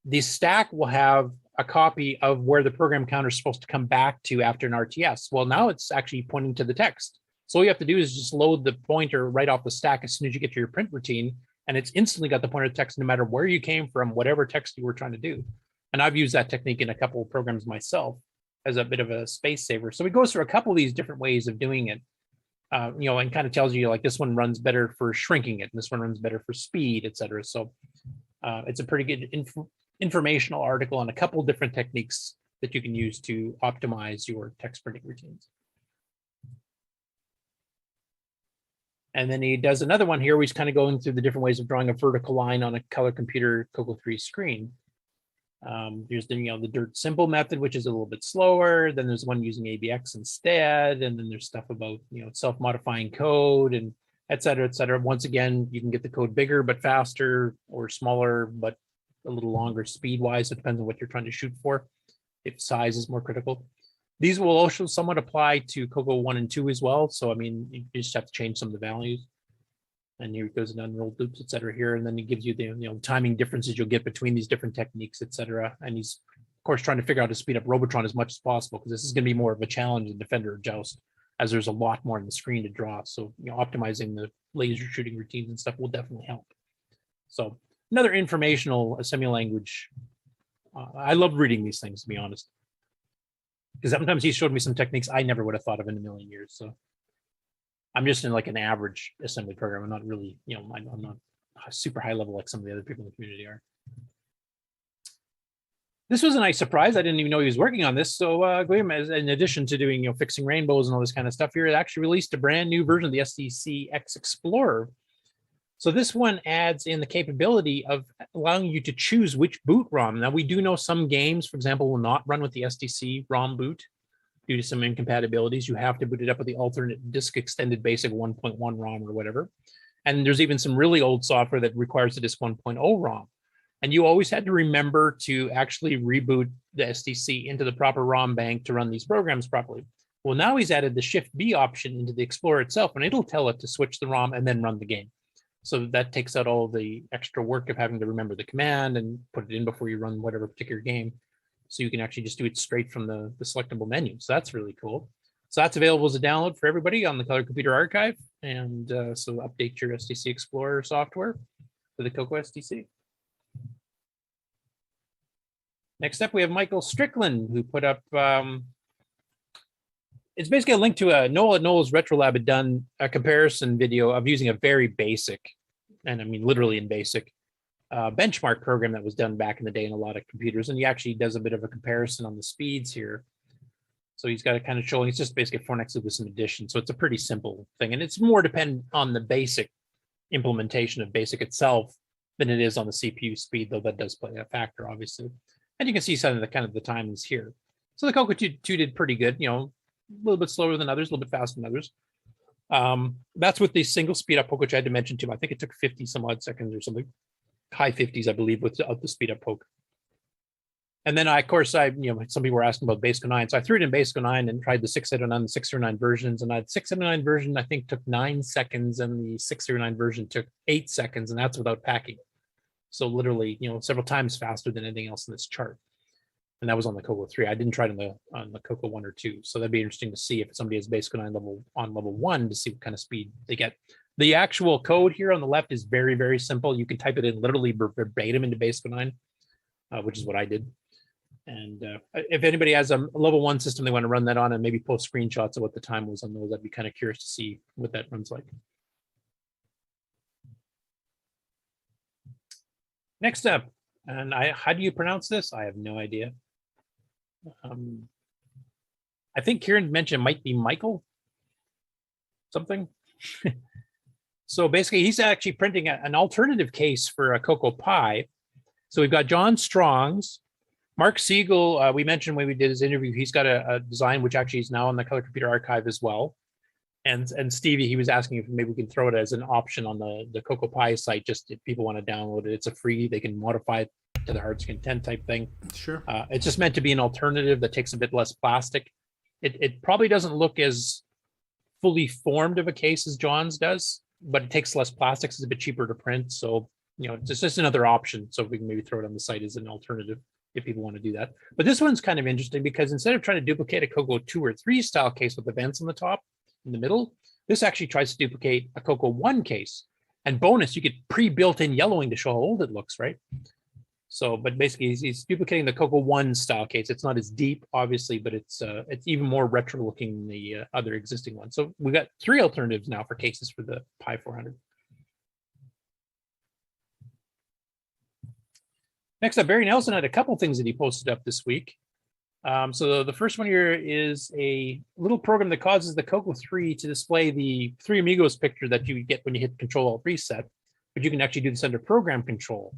the stack will have a copy of where the program counter is supposed to come back to after an RTS. Well, now it's actually pointing to the text. So all you have to do is just load the pointer right off the stack as soon as you get to your print routine, and it's instantly got the pointer text no matter where you came from, whatever text you were trying to do. And I've used that technique in a couple of programs myself as a bit of a space saver. So he goes through a couple of these different ways of doing it, and kind of tells you like this one runs better for shrinking it, and this one runs better for speed, etc. So it's a pretty good informational article on a couple of different techniques that you can use to optimize your text printing routines. And then he does another one here where he's kind of going through the different ways of drawing a vertical line on a color computer CoCo 3 screen. There's the dirt simple method, which is a little bit slower. Then there's one using ABX instead. And then there's stuff about, self-modifying code and et cetera, et cetera. Once again, you can get the code bigger, but faster, or smaller, but a little longer speed-wise. It depends on what you're trying to shoot for, if size is more critical. These will also somewhat apply to CoCo 1 and 2 as well. So, you just have to change some of the values. And here it goes in unrolled loops, et cetera, here. And then it gives you the timing differences you'll get between these different techniques, et cetera. And he's, of course, trying to figure out how to speed up Robotron as much as possible, because this is going to be more of a challenge than Defender or Joust, as there's a lot more on the screen to draw. So, optimizing the laser shooting routines and stuff will definitely help. So, another informational assembly language. I love reading these things, to be honest, because sometimes he showed me some techniques I never would have thought of in a million years. So I'm just in like an average assembly program. I'm not really, I'm not super high level like some of the other people in the community are. This was a nice surprise. I didn't even know he was working on this. So Guillaume, in addition to doing, fixing rainbows and all this kind of stuff here, it actually released a brand new version of the SDC X Explorer. So this one adds in the capability of allowing you to choose which boot ROM. Now, we do know some games, for example, will not run with the SDC ROM boot due to some incompatibilities. You have to boot it up with the alternate disk extended basic 1.1 ROM or whatever. And there's even some really old software that requires the disk 1.0 ROM. And you always had to remember to actually reboot the SDC into the proper ROM bank to run these programs properly. Well, now he's added the Shift B option into the Explorer itself, and it'll tell it to switch the ROM and then run the game. So that takes out all the extra work of having to remember the command and put it in before you run whatever particular game. So you can actually just do it straight from the selectable menu. So that's really cool. So that's available as a download for everybody on the Color Computer Archive. And so update your SDC Explorer software for the CoCo SDC. Next up, we have Michael Strickland, who put up, it's basically a link to Noel at Noel's Retro Lab had done a comparison video of using a very basic, and I mean literally in basic, benchmark program that was done back in the day in a lot of computers. And he actually does a bit of a comparison on the speeds here. So he's got it kind of showing, it's just basically 4next with some addition. So it's a pretty simple thing. And it's more dependent on the basic implementation of BASIC itself than it is on the CPU speed, though that does play a factor, obviously. And you can see some of the kind of the timings here. So the CoCo 2 did pretty good, a little bit slower than others, a little bit faster than others. That's with the single speed up poke, which I had to mention too. I think it took 50 some odd seconds or something, high 50s, I believe, with the speed up poke. And then of course, some people were asking about BASIC 09. So I threw it in BASIC 09 and tried the 609 and 609 versions. And the 609 version, I think, took 9 seconds, and the 609 version took 8 seconds, and that's without packing. So literally, several times faster than anything else in this chart. And that was on the CoCo 3. I didn't try it on the CoCo 1 or 2. So that'd be interesting to see if somebody has BASIC 9 on level 1 to see what kind of speed they get. The actual code here on the left is very, very simple. You can type it in literally verbatim into BASIC 9, which is what I did. And if anybody has a level 1 system they want to run that on and maybe post screenshots of what the time was on those, I'd be kind of curious to see what that runs like. Next up, and how do you pronounce this? I have no idea. I think Kieran mentioned it might be Michael something. So basically, he's actually printing an alternative case for a Coco Pi. So we've got John Strong's. Mark Siegel, we mentioned when we did his interview, he's got a design which actually is now on the Color Computer Archive as well. And Stevie, he was asking if maybe we can throw it as an option on the Coco Pi site, just if people want to download it. It's a free, they can modify it to their heart's content type thing. Sure. It's just meant to be an alternative that takes a bit less plastic. It probably doesn't look as fully formed of a case as John's does, but it takes less plastics. It's a bit cheaper to print. So, it's just another option. So we can maybe throw it on the site as an alternative if people want to do that. But this one's kind of interesting because instead of trying to duplicate a Coco 2 or 3 style case with the vents on the top in the middle, this actually tries to duplicate a Coco 1 case. And bonus, you get pre-built in yellowing to show how old it looks, right? So, but basically he's duplicating the Coco 1 style case. It's not as deep, obviously, but it's even more retro looking than the other existing one. So we got 3 alternatives now for cases for the Pi400. Next up, Barry Nelson had a couple things that he posted up this week. So the first one here is a little program that causes the Coco 3 to display the 3 Amigos picture that you get when you hit Control-Alt Reset, but you can actually do this under Program Control.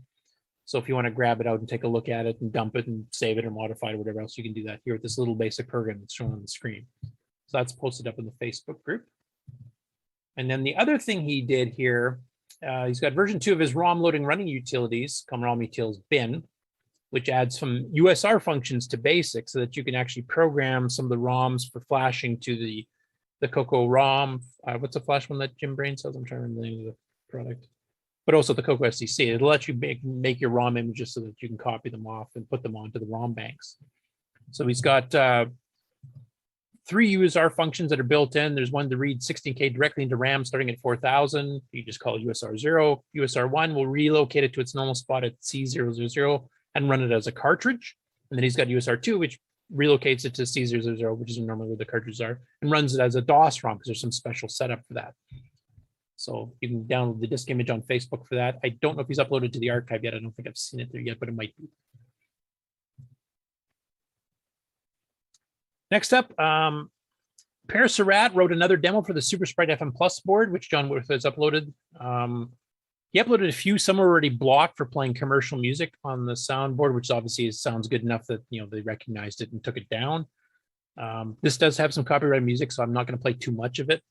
So if you want to grab it out and take a look at it and dump it and save it or modify it or whatever else, you can do that here with this little basic program that's shown on the screen. So that's posted up in the Facebook group. And then the other thing he did here, he's got version 2 of his ROM loading running utilities, ROM utils bin, which adds some USR functions to BASIC so that you can actually program some of the ROMs for flashing to the CoCo ROM. What's the flash one that Jim Brain sells? I'm trying to remember the name of the product. But also the CoCo SDC. It'll let you make your ROM images so that you can copy them off and put them onto the ROM banks. So he's got 3 USR functions that are built in. There's one to read 16K directly into RAM starting at 4000. You just call it USR 0. USR 1 will relocate it to its normal spot at C000 and run it as a cartridge. And then he's got USR 2, which relocates it to C000, which is normally where the cartridges are, and runs it as a DOS ROM because there's some special setup for that. So you can download the disk image on Facebook for that. I don't know if he's uploaded to the archive yet. I don't think I've seen it there yet, but it might be. Next up, Pere Serrat wrote another demo for the Supersprite FM Plus board, which John Whitworth has uploaded. He uploaded a few. Some are already blocked for playing commercial music on the soundboard, which obviously sounds good enough that they recognized it and took it down. This does have some copyrighted music, so I'm not going to play too much of it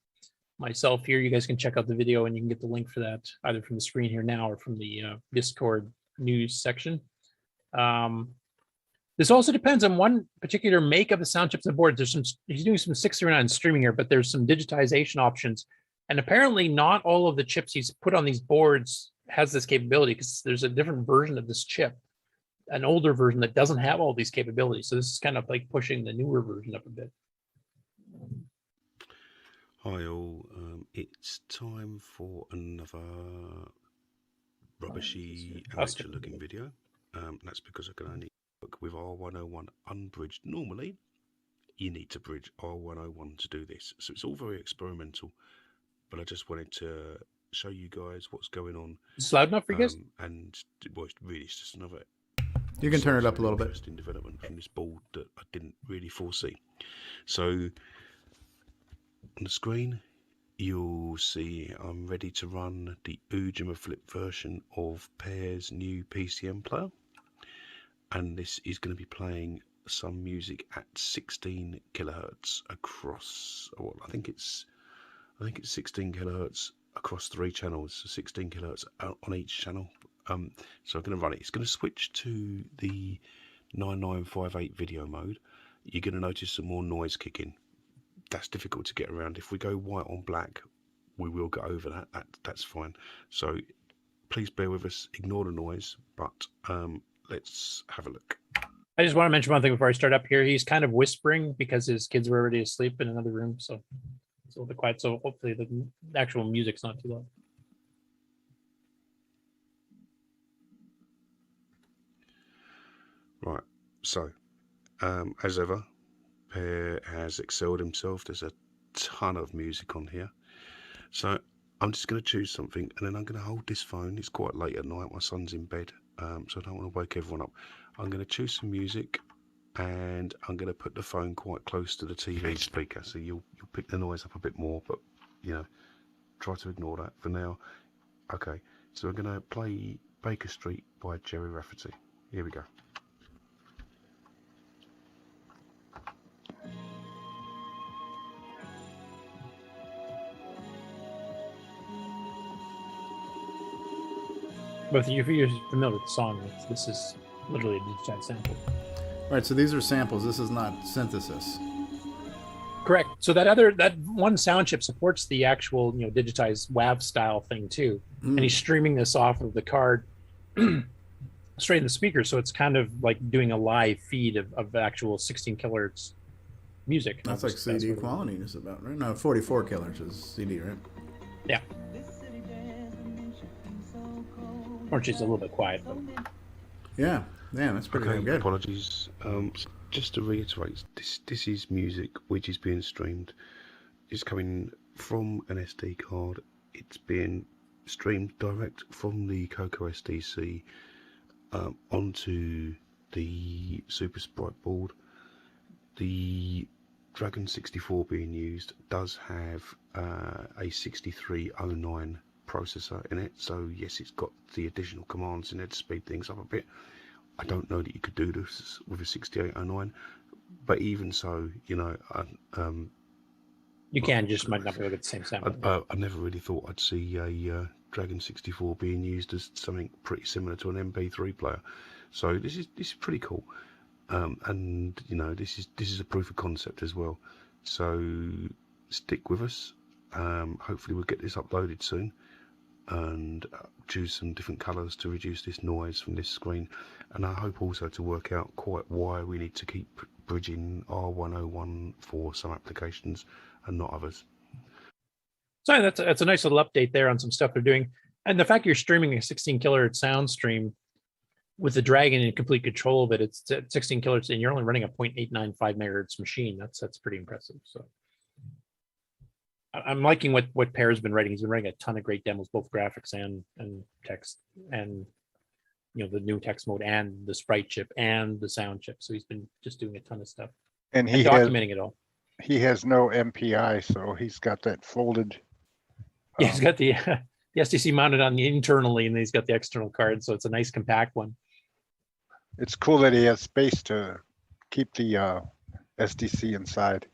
myself here. You guys can check out the video and you can get the link for that either from the screen here now or from the Discord news section. This also depends on one particular make of the sound chips and boards. He's doing some 639 streaming here, but there's some digitization options. And apparently not all of the chips he's put on these boards has this capability because there's a different version of this chip, an older version that doesn't have all these capabilities. So this is kind of like pushing the newer version up a bit. Hi all, it's time for another rubbishy amateur looking video. That's because I can only work with R101 unbridged. Normally you need to bridge R101 to do this, so it's all very experimental, but I just wanted to show you guys what's going on. It's loud enough for you guys? And well, it's just another. You can turn it up a little bit. Interesting development from this board that I didn't really foresee. So on the screen, you'll see I'm ready to run the Ujima Flip version of Pere's new PCM player, and this is going to be playing some music at 16 kilohertz across. Well, I think it's 16 kilohertz across 3 channels, so 16 kilohertz on each channel. So I'm going to run it. It's going to switch to the 9958 video mode. You're going to notice some more noise kicking. That's difficult to get around. If we go white on black, we will get over that. That's fine. So please bear with us. Ignore the noise, but let's have a look. I just want to mention one thing before I start up here. He's kind of whispering because his kids were already asleep in another room, so it's a little bit quiet. So hopefully the actual music's not too loud. Right. So, as ever, Pere has excelled himself. There's a ton of music on here. So I'm just going to choose something and then I'm going to hold this phone. It's quite late at night. My son's in bed, so I don't want to wake everyone up. I'm going to choose some music and I'm going to put the phone quite close to the TV speaker, so you'll pick the noise up a bit more, but try to ignore that for now. Okay, so we're going to play Baker Street by Gerry Rafferty. Here we go. But if you're familiar with the song, this is literally a digitized sample. Right, so these are samples. This is not synthesis. Correct. So that one sound chip supports the actual digitized WAV style thing too, and he's streaming this off of the card straight in the speaker. So it's kind of like doing a live feed of actual 16 kilohertz music. That's like CD quality, just about, right? No, 44 kilohertz is CD, right? Yeah. Or she's a little bit quiet, but yeah, that's pretty okay, good. Apologies. Just to reiterate, this is music which is being streamed. It's coming from an SD card. It's being streamed direct from the CoCo SDC onto the Supersprite board. The Dragon 64 being used does have a 6309 processor in it, so yes, it's got the additional commands in it to speed things up a bit. I don't know that you could do this with a 6809, but even so, you can just might not be able to get the same sound. I never really thought I'd see a Dragon 64 being used as something pretty similar to an MP3 player. So this is pretty cool, and this is a proof of concept as well. So stick with us. Hopefully we'll get this uploaded soon, and choose some different colors to reduce this noise from this screen, and I hope also to work out quite why we need to keep bridging R101 for some applications and not others. So that's a nice little update there on some stuff they're doing, and the fact you're streaming a 16 kilohertz sound stream with the Dragon in complete control of it. It's at 16 kilohertz and you're only running a 0.895 megahertz machine. That's pretty impressive. So I'm liking what Pere's been writing. He's been writing a ton of great demos, both graphics and text, and the new text mode and the sprite chip and the sound chip. So he's been just doing a ton of stuff and documenting it all. He has no MPI, so he's got that folded. Yeah, he's got the SDC mounted on the internally, and then he's got the external card. So it's a nice compact one. It's cool that he has space to keep the SDC inside.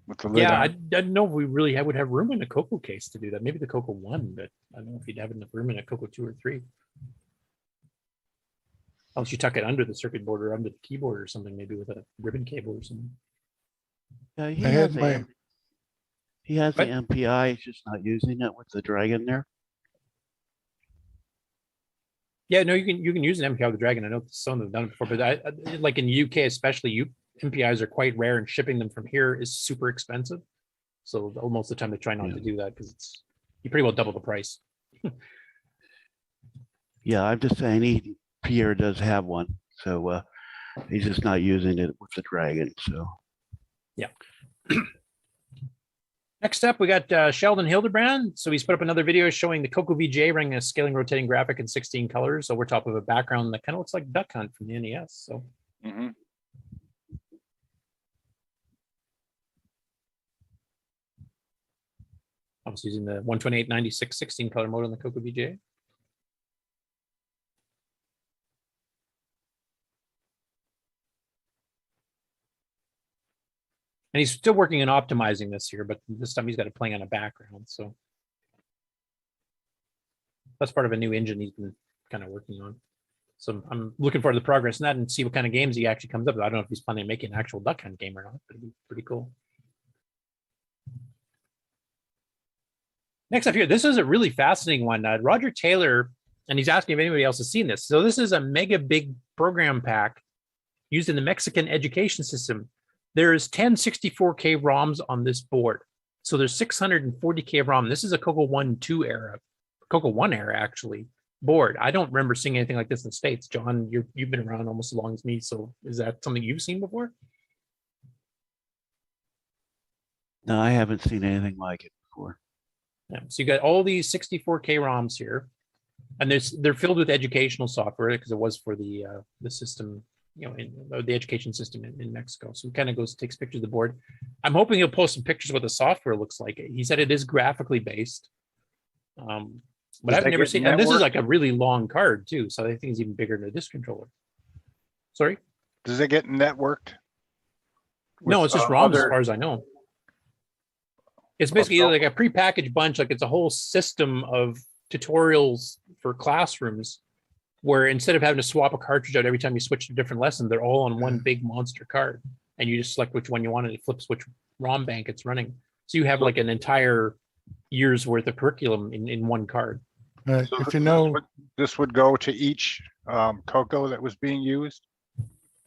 With the lid I on. don't know if we really would have room in a CoCo case to do that. Maybe the CoCo 1, but I don't know if you'd have enough room in a CoCo 2 or 3. Unless you tuck it under the circuit board or under the keyboard or something, maybe with a ribbon cable or something. He has the MPI, he's just not using it with the Dragon there. Yeah, no, you can use an MPI with the Dragon. I know some have done it before, but like in the UK especially, MPIs are quite rare, and shipping them from here is super expensive. So most of the time they try not to do that because you pretty well double the price. Yeah, I'm just saying Pierre does have one, so he's just not using it with the Dragon. So yeah. Next up, we got Sheldon Hildebrand. So he's put up another video showing the CoCo VJ running a scaling rotating graphic in 16 colors over top of a background that kind of looks like Duck Hunt from the NES. So. I was using the 128/96 16 color mode on the CoCo VJ. And he's still working on optimizing this here, but this time he's got it playing on a background. So that's part of a new engine he's been kind of working on. So I'm looking forward to the progress in that and see what kind of games he actually comes up with. I don't know if he's planning on making an actual Duck Hunt game or not, but it'd be pretty cool. Next up here, this is a really fascinating one. Roger Taylor, and he's asking if anybody else has seen this. So this is a mega big program pack used in the Mexican education system. There's 10 64K ROMs on this board. So there's 640K ROM. This is a CoCo 1-2 era, CoCo 1 era actually, board. I don't remember seeing anything like this in the States. John, you've been around almost as long as me. So is that something you've seen before? no, I haven't seen anything like it before. Yeah, so you got all these 64K ROMs here, and they're filled with educational software because it was for the system in the education system in Mexico. So he kind of takes pictures of the board. I'm hoping he'll post some pictures of what the software looks like. He said it is graphically based. But I've never seen, and this is like a really long card too. So I think it's even bigger than a disc controller. Sorry? Does it get networked? No, it's just ROMs as far as I know. It's basically like a prepackaged bunch, like it's a whole system of tutorials for classrooms where instead of having to swap a cartridge out every time you switch to a different lesson, they're all on one big monster card. And you just select which one you want and it flips which ROM bank it's running. So you have like an entire year's worth of curriculum in one card. So if you know, this would go to each CoCo that was being used?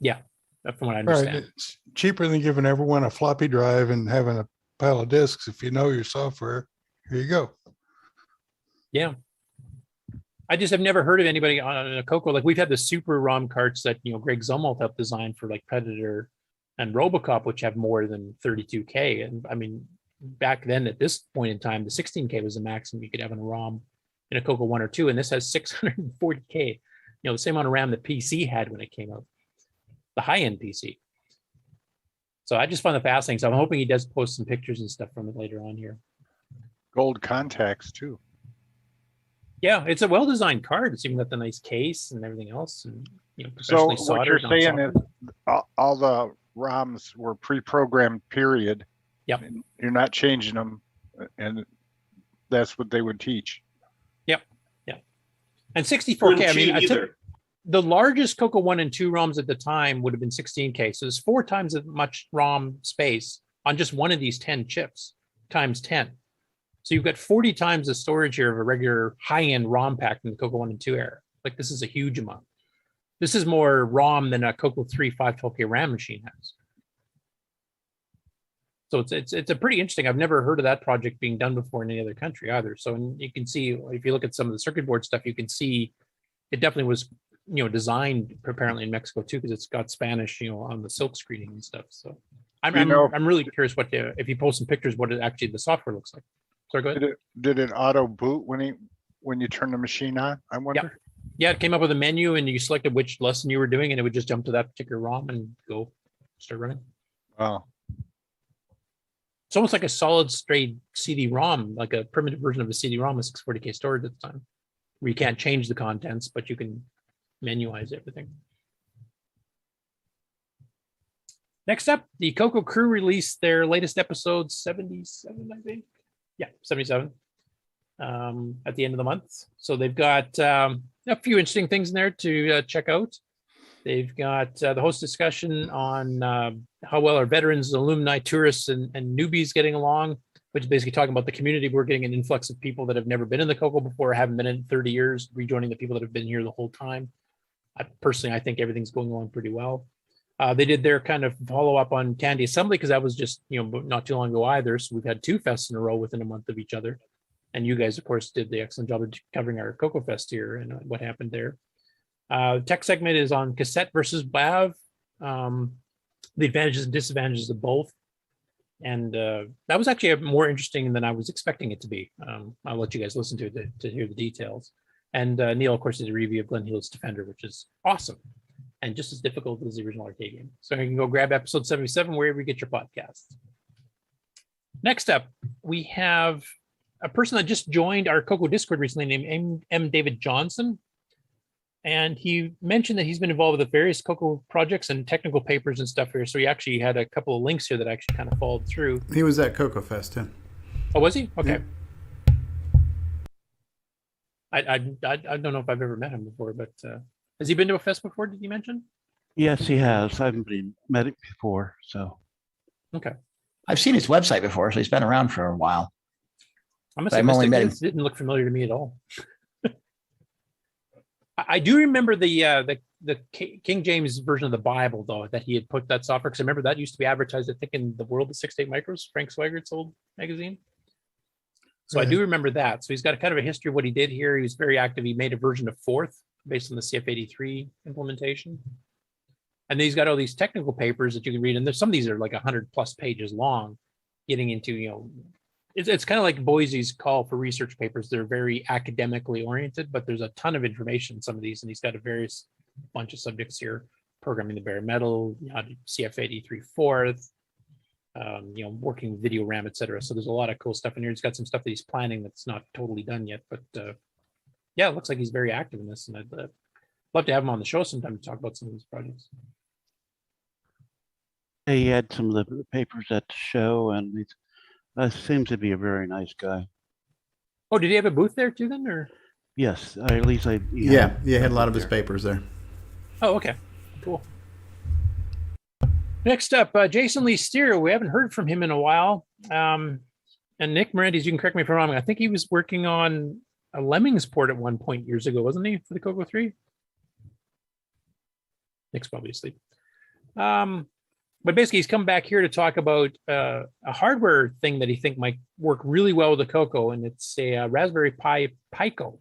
Yeah, that's from what I understand. Right. It's cheaper than giving everyone a floppy drive and having a pile of disks. If you know your software, here you go. Yeah. I just have never heard of anybody on a CoCo. Like we've had the super ROM carts that, Greg Zumwalt helped design for like Predator and Robocop, which have more than 32K. And I mean, back then at this point in time, the 16K was the maximum you could have in a ROM in a CoCo 1 or 2. And this has 640K, the same amount of RAM the PC had when it came out, the high-end PC. So I just find it fascinating. So I'm hoping he does post some pictures and stuff from it later on here. Gold contacts too. Yeah, it's a well-designed card. It's even got the nice case and everything else. And, so professionally what you're soldered. saying is all the ROMs were pre-programmed, period. Yep. You're not changing them, and that's what they would teach. Yep. Yeah. And 64K, I mean, I took the largest CoCo 1 and 2 ROMs at the time would have been 16K. So there's 4 times as much ROM space on just one of these 10 chips times 10. So you've got 40 times the storage here of a regular high-end ROM pack in the CoCo 1 and 2 era. Like this is a huge amount. This is more ROM than a CoCo 3 512K RAM machine has. So it's a pretty interesting. I've never heard of that project being done before in any other country either. So you can see, if you look at some of the circuit board stuff, you can see it definitely was, designed apparently in Mexico too, because it's got Spanish, on the silk screening and stuff. So I'm really curious if you post some pictures, what actually the software looks like. Sorry, go ahead. Did it auto boot when you turn the machine on? I wonder. Yeah, it came up with a menu and you selected which lesson you were doing and it would just jump to that particular ROM and go start running. Wow. It's almost like a solid straight CD-ROM, like a primitive version of a CD-ROM with 640K storage at the time, where you can't change the contents, but you can menuize everything. Next up, the CoCo crew released their latest episode 77, I think. Yeah, 77 at the end of the month. So they've got a few interesting things in there to check out. They've got the host discussion on how well our veterans, alumni, tourists, and newbies getting along, which is basically talking about the community. We're getting an influx of people that have never been in the CoCo before, haven't been in 30 years, rejoining the people that have been here the whole time. I think everything's going along pretty well. They did their kind of follow-up on Candy Assembly, because that was just, not too long ago either. So we've had 2 fests in a row within a month of each other. And you guys, of course, did the excellent job of covering our CoCoFEST here and what happened there. Tech segment is on cassette versus WAV, the advantages and disadvantages of both. And that was actually more interesting than I was expecting it to be. I'll let you guys listen to it to hear the details. And Neil, of course, did a review of Glenn Hewitt's Defender, which is awesome and just as difficult as the original arcade game. So you can go grab episode 77 wherever you get your podcasts. Next up, we have a person that just joined our CoCo Discord recently named M. David Johnson. And he mentioned that he's been involved with the various CoCo projects and technical papers and stuff here. So he actually had a couple of links here that actually kind of followed through. He was at CoCoFEST too. Oh, was he? Okay. Yeah. I don't know if I've ever met him before, but has he been to a fest before? Did you mention? Yes, he has. I haven't met him before, so. Okay. I've seen his website before, so he's been around for a while. I must have missed it. It didn't look familiar to me at all. I do remember the King James version of the Bible, though, that he had put that software, because I remember that used to be advertised, I think, in the World of 6-8 Micros, Frank Swiggert's old magazine. So I do remember that. So he's got a kind of a history of what he did here. He was very active. He made a version of Forth based on the CF83 implementation. And then he's got all these technical papers that you can read. And there's some of these are like 100+ pages long, getting into, it's kind of like Boise's call for research papers. They're very academically oriented, but there's a ton of information in some of these. And he's got a bunch of subjects here. programming the bare metal, CF8 E3/4, working with video RAM, etc. So there's a lot of cool stuff in here. He's got some stuff that he's planning that's not totally done yet, but yeah, it looks like he's very active in this, and I'd love to have him on the show sometime to talk about some of these projects. He had some of the papers at the show, and he seems to be a very nice guy. Oh, did he have a booth there too then, or? Yes, at least I. Yeah, he had a lot of his papers there. Oh, okay, cool. Next up, Jason Lee Steer. We haven't heard from him in a while. And Nick Marentes, you can correct me if I'm wrong. I think he was working on a Lemmings port at one point years ago, wasn't he, for the CoCo 3? Nick's probably asleep. But basically, he's come back here to talk about a hardware thing that he think might work really well with the CoCo, and it's a Raspberry Pi Pico.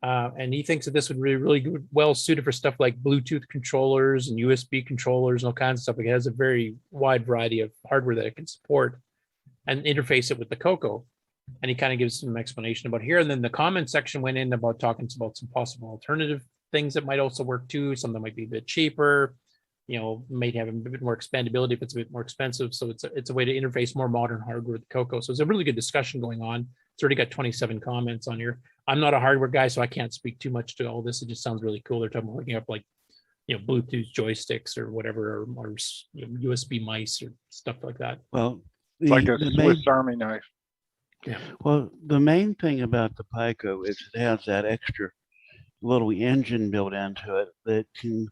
And he thinks that this would be really good, well suited for stuff like Bluetooth controllers and USB controllers and all kinds of stuff. It has a very wide variety of hardware that it can support and interface it with the CoCo. And he kind of gives some explanation about here. And then the comment section went in about talking about some possible alternative things that might also work too. Some that might be a bit cheaper, might have a bit more expandability if it's a bit more expensive. So it's a way to interface more modern hardware with the CoCo. So it's a really good discussion going on. It's already got 27 comments on here. I'm not a hardware guy, so I can't speak too much to all this. It just sounds really cool. They're talking about looking up like, Bluetooth joysticks or whatever, or USB mice or stuff like that. Well, it's like a Swiss Army knife. Yeah. Well, the main thing about the Pico is it has that extra little engine built into it that can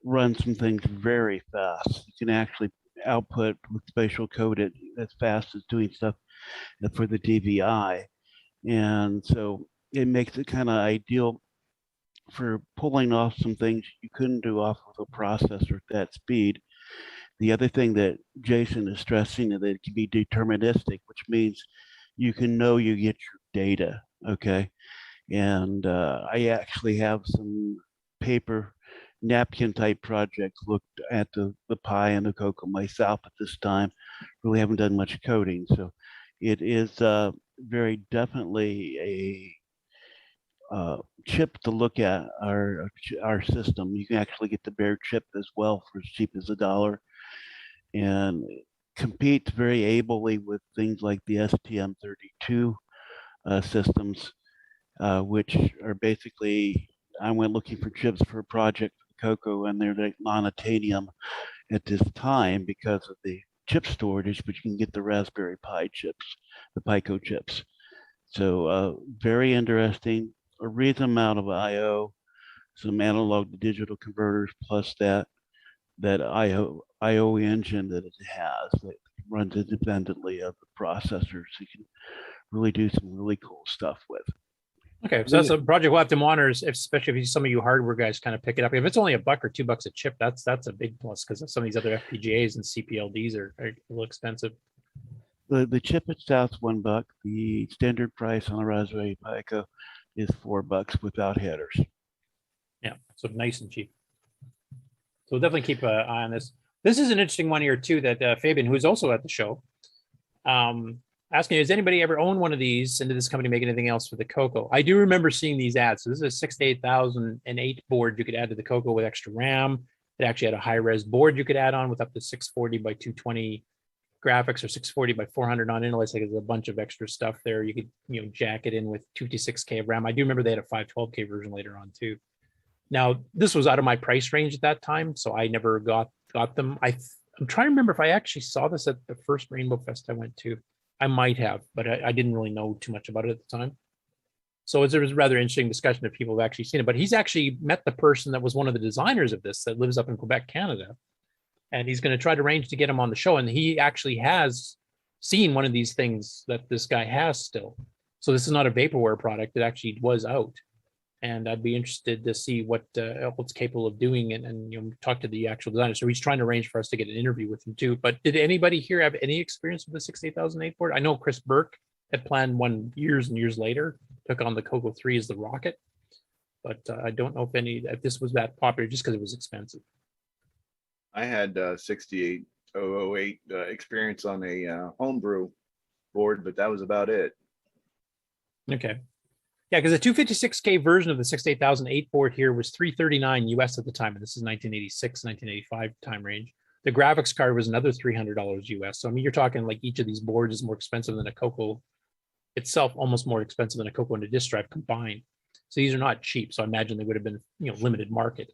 run some things very fast. You can actually output with spatial code it as fast as doing stuff for the DVI. And so it makes it kind of ideal for pulling off some things you couldn't do off of a processor at that speed. The other thing that Jason is stressing is that it can be deterministic, which means you can know you get your data, okay? And I actually have some paper napkin type projects looked at the Pi and the CoCo myself at this time. Really haven't done much coding. So it is very definitely a chip to look at our system. You can actually get the bare chip as well for as cheap as $1, and competes very ably with things like the STM32 systems, which are basically, I went looking for chips for a project for CoCo, and they're like non-Titanium at this time because of the chip storage, but you can get the Raspberry Pi chips, the Pico chips. So very interesting, a reasonable amount of I/O, some analog to digital converters, plus that I/O engine that it has that runs independently of the processor, so you can really do some really cool stuff with. Okay, so that's a project we'll have to monitor, especially if some of you hardware guys kind of pick it up. If it's only $1 or $2 a chip, that's a big plus, because some of these other FPGAs and CPLDs are a little expensive. The chip itself is $1. The standard price on a Raspberry Pico is $4 without headers. Yeah, so nice and cheap. So we'll definitely keep an eye on this. This is an interesting one here too, that Fabian, who's also at the show, asking, has anybody ever owned one of these, and did this company make anything else for the CoCo? I do remember seeing these ads. So this is a 68008 board you could add to the CoCo with extra RAM. It actually had a high-res board you could add on with up to 640 by 220 graphics, or 640 by 400 on it. It's like there's a bunch of extra stuff there. You could jack it in with 256K of RAM. I do remember they had a 512K version later on too. Now, this was out of my price range at that time, so I never got them. I'm trying to remember if I actually saw this at the first Rainbow Fest I went to. I might have, but I didn't really know too much about it at the time. So it was a rather interesting discussion if people have actually seen it. But he's actually met the person that was one of the designers of this, that lives up in Quebec, Canada. And he's going to try to arrange to get him on the show. And he actually has seen one of these things that this guy has still. So this is not a vaporware product. It actually was out. And I'd be interested to see what it's capable of doing, and talk to the actual designer. So he's trying to arrange for us to get an interview with him too. But did anybody here have any experience with the 68008 board? I know Chris Burke had planned one years and years later, took on the CoCo 3 as the rocket. But I don't know if this was that popular just because it was expensive. I had 68008 experience on a homebrew board, but that was about it. Okay. Yeah, because the 256K version of the 68008 board here was $339 US at the time, and this is 1986, 1985 time range. The graphics card was another $300 US. So I mean, you're talking like each of these boards is more expensive than a CoCo itself, almost more expensive than a CoCo and a disk drive combined. So these are not cheap. So I imagine they would have been, limited market.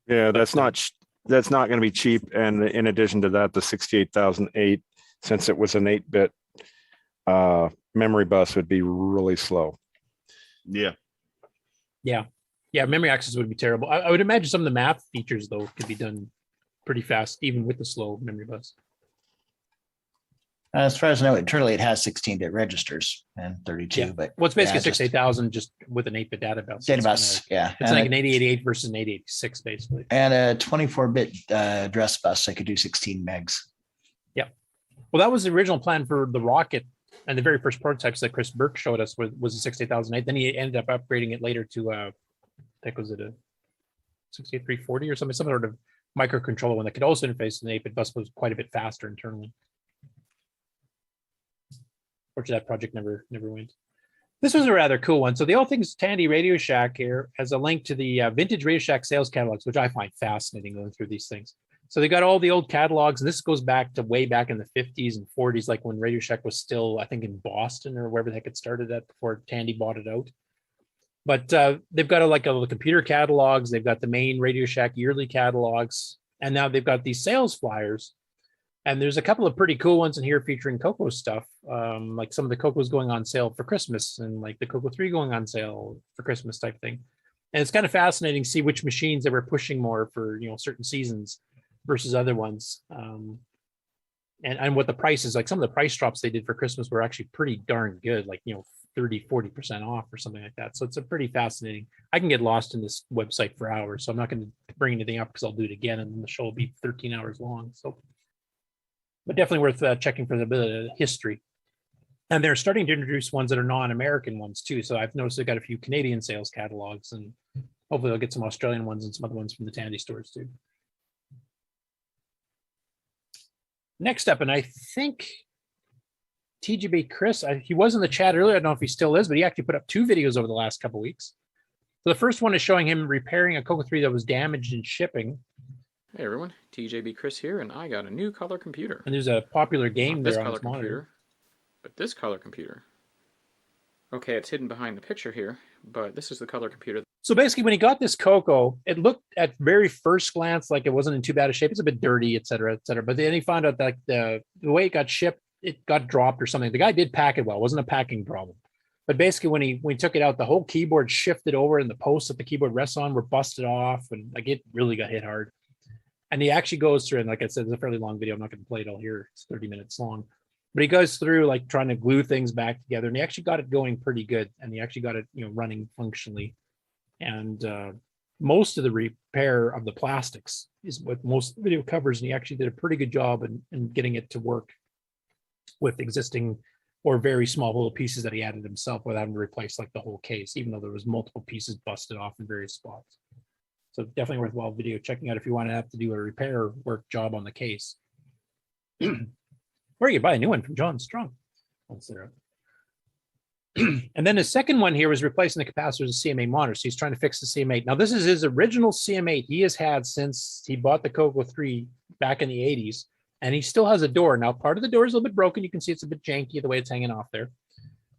Yeah, that's not going to be cheap. And in addition to that, the 68008, since it was an 8-bit memory bus, would be really slow. Yeah. Yeah. Memory access would be terrible. I would imagine some of the math features though could be done pretty fast, even with the slow memory bus. As far as I know, internally it has 16-bit registers and 32. But it's basically 68000 just with an 8-bit data bus. Data bus, yeah. It's like an 8088 versus an 8086, basically. And a 24-bit address bus, I could do 16 megs. Yeah. Well, that was the original plan for the Rocket, and the very first prototypes that Chris Burke showed us was a 68008. Then he ended up upgrading it later to, I think was it a 68340 or something, some sort of microcontroller one that could also interface with an 8-bit bus, was quite a bit faster internally. Fortunately, that project never went. This was a rather cool one. So the All Things Tandy Radio Shack here has a link to the vintage Radio Shack sales catalogs, which I find fascinating going through these things. So they got all the old catalogs, and this goes back to way back in the 50s and 40s, like when Radio Shack was still, I think, in Boston or wherever the heck it started at before Tandy bought it out. But they've got all the computer catalogs. They've got the main Radio Shack yearly catalogs, and now they've got these sales flyers. And there's a couple of pretty cool ones in here featuring CoCo stuff, like some of the CoCos going on sale for Christmas, and like the CoCo 3 going on sale for Christmas type thing. And it's kind of fascinating to see which machines they were pushing more for, certain seasons versus other ones. And what the prices, like some of the price drops they did for Christmas were actually pretty darn good, like, 30-40% off or something like that. So it's a pretty fascinating. I can get lost in this website for hours, so I'm not going to bring anything up because I'll do it again and then the show will be 13 hours long. So, but definitely worth checking for the bit of history. And they're starting to introduce ones that are non-American ones too. So I've noticed they've got a few Canadian sales catalogs, and hopefully they'll get some Australian ones and some other ones from the Tandy stores too. Next up, and I think TGB Chris, he was in the chat earlier. I don't know if he still is, but he actually put up 2 videos over the last couple of weeks. So the first one is showing him repairing a CoCo 3 that was damaged in shipping. Hey everyone, TJB Chris here, and I got a new color computer. And there's a popular game Not there on this his color monitor. computer, but this color computer. Okay, it's hidden behind the picture here, but this is the color computer. So basically, when he got this CoCo, it looked at very first glance like it wasn't in too bad a shape. It's a bit dirty, et cetera, et cetera. But then he found out that the way it got shipped, it got dropped or something. The guy did pack it well. It wasn't a packing problem. But basically, when he took it out, the whole keyboard shifted over, and the posts that the keyboard rests on were busted off, and like it really got hit hard. And he actually goes through, and like I said, it's a fairly long video. I'm not going to play it all here. It's 30 minutes long. But he goes through like trying to glue things back together, and he actually got it going pretty good. And he actually got it, running functionally. And most of the repair of the plastics is what most of the video covers. And he actually did a pretty good job in getting it to work with existing or very small little pieces that he added himself without having to replace like the whole case, even though there was multiple pieces busted off in various spots. So definitely worthwhile video checking out if you want to have to do a repair work job on the case. Or you can buy a new one from John Strong. And then his second one here was replacing the capacitors of CM8 monitor. So he's trying to fix the CM8. Now this is his original CM8 he has had since he bought the CoCo 3 back in the 80s. And he still has a door. Now part of the door is a little bit broken. You can see it's a bit janky the way it's hanging off there.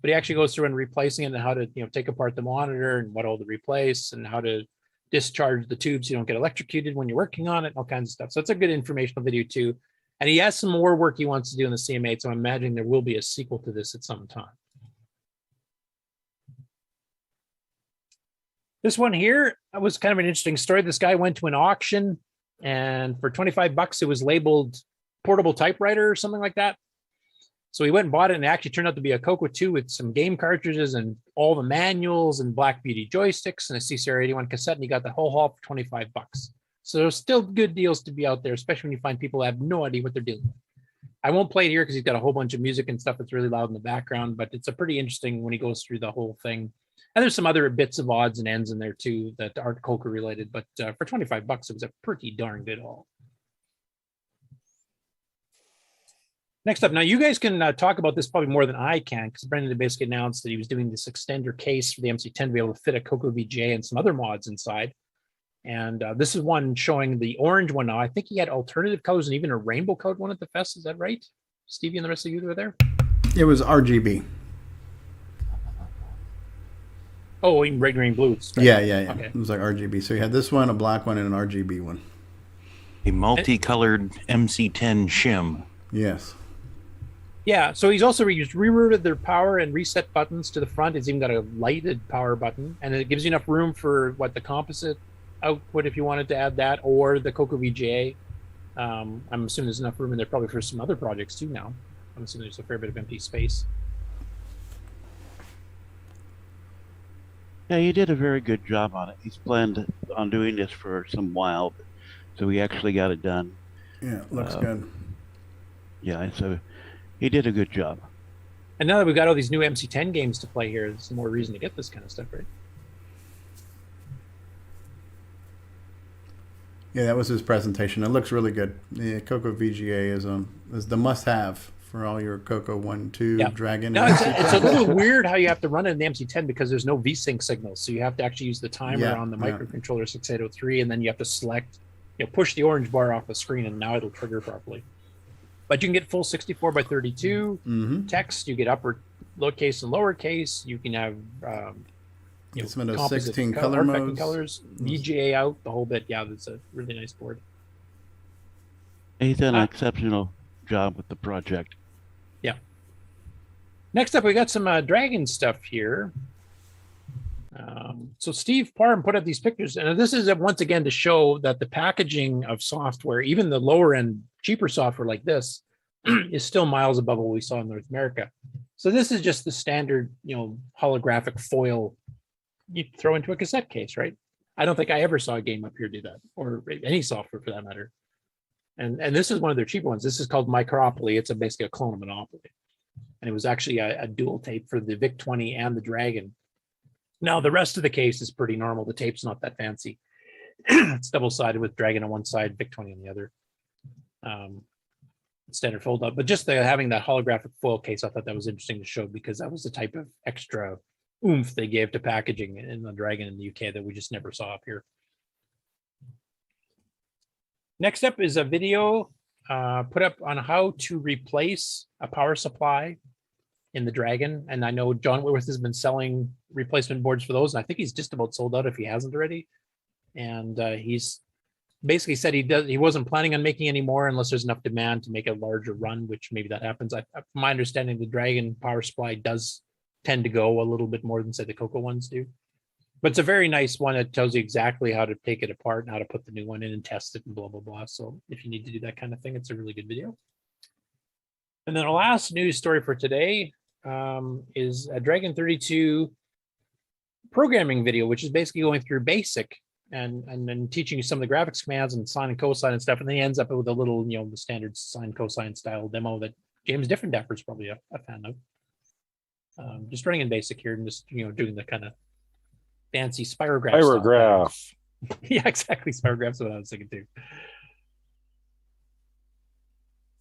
But he actually goes through and replacing it and how to take apart the monitor and what all to replace and how to discharge the tubes so you don't get electrocuted when you're working on it and all kinds of stuff. So it's a good informational video too. And he has some more work he wants to do in the CM8. So I'm imagining there will be a sequel to this at some time. This one here was kind of an interesting story. This guy went to an auction, and for $25, it was labeled portable typewriter or something like that. So he went and bought it, and it actually turned out to be a CoCo 2 with some game cartridges and all the manuals and Black Beauty joysticks and a CCR81 cassette, and he got the whole haul for $25. So there's still good deals to be out there, especially when you find people that have no idea what they're doing. I won't play it here because he's got a whole bunch of music and stuff that's really loud in the background, but it's a pretty interesting when he goes through the whole thing. And there's some other bits of odds and ends in there too that aren't CoCo related, but for $25, it was a pretty darn good haul. Next up, now you guys can talk about this probably more than I can, because Brendan basically announced that he was doing this extender case for the MC-10 to be able to fit a CoCo VGA and some other mods inside. And this is one showing the orange one now. I think he had alternative colors and even a rainbow colored one at the fest. Is that right? Stevie and the rest of you were there? It was RGB. Oh, even red, green, blue. Right? Yeah. Okay. It was like RGB. So you had this one, a black one, and an RGB one. A multicolored MC-10 shim. Yes. Yeah, so he's also rerouted their power and reset buttons to the front. It's even got a lighted power button, and it gives you enough room for the composite output if you wanted to add that, or the CoCo VGA. I'm assuming there's enough room in there probably for some other projects too now. I'm assuming there's a fair bit of empty space. Yeah, he did a very good job on it. He's planned on doing this for some while, so he actually got it done. Yeah, looks good. Yeah, so he did a good job. And now that we've got all these new MC-10 games to play here, there's more reason to get this kind of stuff, right? Yeah, that was his presentation. It looks really good. The CoCo VGA is the must-have for all your CoCo 1, 2, Dragon. No, it's a little weird how you have to run it in the MC-10 because there's no VSync signal. So you have to actually use the timer on the microcontroller 6803, and then you have to select, push the orange bar off the screen, and now it'll trigger properly. But you can get full 64 by 32 text. You get upper lowercase and lowercase. You can have some of those 16 color modes. Colors, VGA out, the whole bit. Yeah, that's a really nice board. He's done an exceptional job with the project. Yeah. Next up, we got some Dragon stuff here. So Steve Parham put up these pictures, and this is once again to show that the packaging of software, even the lower end, cheaper software like this, is still miles above what we saw in North America. So this is just the standard, holographic foil you throw into a cassette case, right? I don't think I ever saw a game up here do that, or any software for that matter. And this is one of their cheaper ones. This is called Micropoly. It's basically a clone of Monopoly, and it was actually a dual tape for the VIC-20 and the Dragon. Now, the rest of the case is pretty normal. The tape's not that fancy. It's double-sided with Dragon on one side, VIC-20 on the other. Standard fold-up. But just having that holographic foil case, I thought that was interesting to show because that was the type of extra oomph they gave to packaging in the Dragon in the UK that we just never saw up here. Next up is a video put up on how to replace a power supply in the Dragon, and I know John Whitworth has been selling replacement boards for those, and I think he's just about sold out if he hasn't already. And he's basically said he wasn't planning on making any more unless there's enough demand to make a larger run, which maybe that happens. From my understanding, the Dragon power supply does tend to go a little bit more than say the CoCo ones do. But it's a very nice one that tells you exactly how to take it apart and how to put the new one in and test it and blah, blah, blah. So if you need to do that kind of thing, it's a really good video. And then the last news story for today is a Dragon 32 programming video, which is basically going through BASIC and then teaching you some of the graphics commands and sine and cosine and stuff. And then he ends up with a little, the standard sine cosine style demo that James Differendapper is probably a fan of. Just running in BASIC here and just, doing the kind of fancy spirograph. Spirograph. Yeah, exactly. Spirograph's what I was thinking too.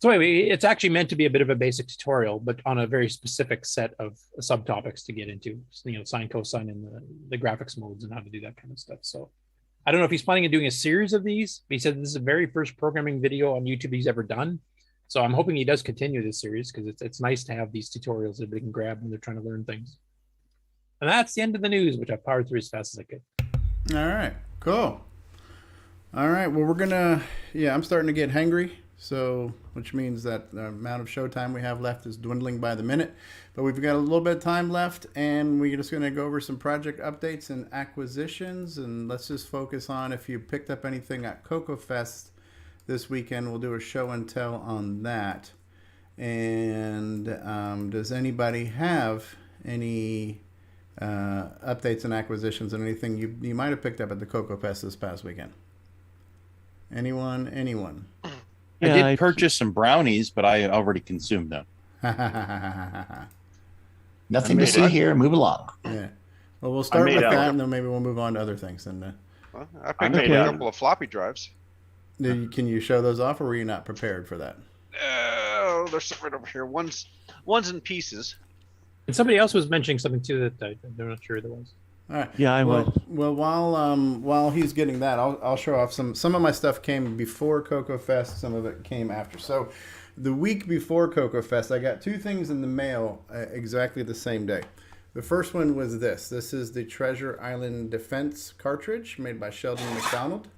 So anyway, it's actually meant to be a bit of a basic tutorial, but on a very specific set of subtopics to get into, sine, cosine, and the graphics modes and how to do that kind of stuff. So I don't know if he's planning on doing a series of these, but he said this is the very first programming video on YouTube he's ever done. So I'm hoping he does continue this series because it's nice to have these tutorials that they can grab when they're trying to learn things. And that's the end of the news, which I powered through as fast as I could. All right, cool. All right, well, I'm starting to get hangry. So, which means that the amount of showtime we have left is dwindling by the minute. But we've got a little bit of time left, and we're just going to go over some project updates and acquisitions. And let's just focus on if you picked up anything at CoCoFEST this weekend. We'll do a show and tell on that. And does anybody have any updates and acquisitions and anything you might have picked up at the CoCoFEST this past weekend? Anyone? I did purchase some brownies, but I already consumed them. Nothing to see here. Move along. Yeah. Well, we'll start with that, and then maybe we'll move on to other things. And I picked up a couple of floppy drives. Can you show those off, or were you not prepared for that? Oh, they're sitting right over here. One's in pieces. And somebody else was mentioning something too that I'm not sure there was. All right. Yeah, I well, was. Well, while he's getting that, I'll show off some of my stuff came before CoCoFest. Some of it came after. So, the week before CoCoFest, I got 2 things in the mail exactly the same day. The first one was this. This is the Treasure Island Defense cartridge made by Sheldon McDonald.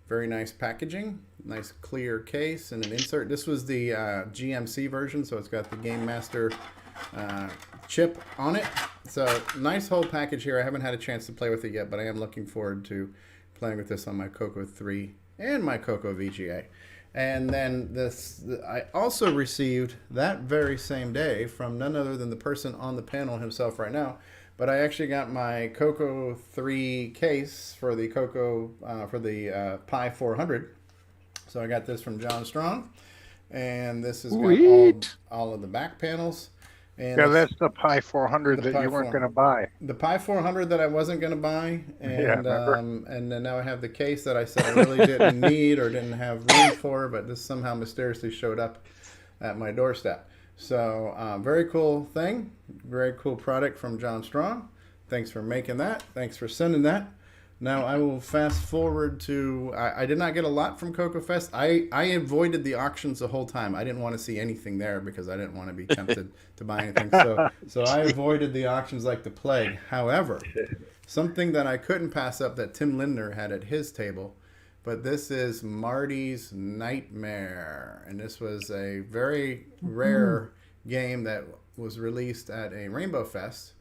Very nice packaging, nice clear case and an insert. This was the GMC version, so it's got the Game Master chip on it. So nice whole package here. I haven't had a chance to play with it yet, but I am looking forward to playing with this on my CoCo 3 and my CoCo VGA. And then I also received that very same day from none other than the person on the panel himself right now. But I actually got my CoCo 3 case for the CoCo Pi400. So I got this from John Strong, and this is got all of the back panels. And yeah, that's the Pi400 that you weren't going to buy. The Pi400 that I wasn't going to buy, and yeah, and then now I have the case that I said I really didn't need or didn't have room for, but this somehow mysteriously showed up at my doorstep. So very cool thing, very cool product from John Strong. Thanks for making that. Thanks for sending that. Now I will fast forward to, I did not get a lot from CoCoFest. I avoided the auctions the whole time. I didn't want to see anything there because I didn't want to be tempted to buy anything. So I avoided the auctions like the plague. However, something that I couldn't pass up that Tim Lindner had at his table, but this is Marty's Nightmare. And this was a very rare game that was released at a Rainbow Fest.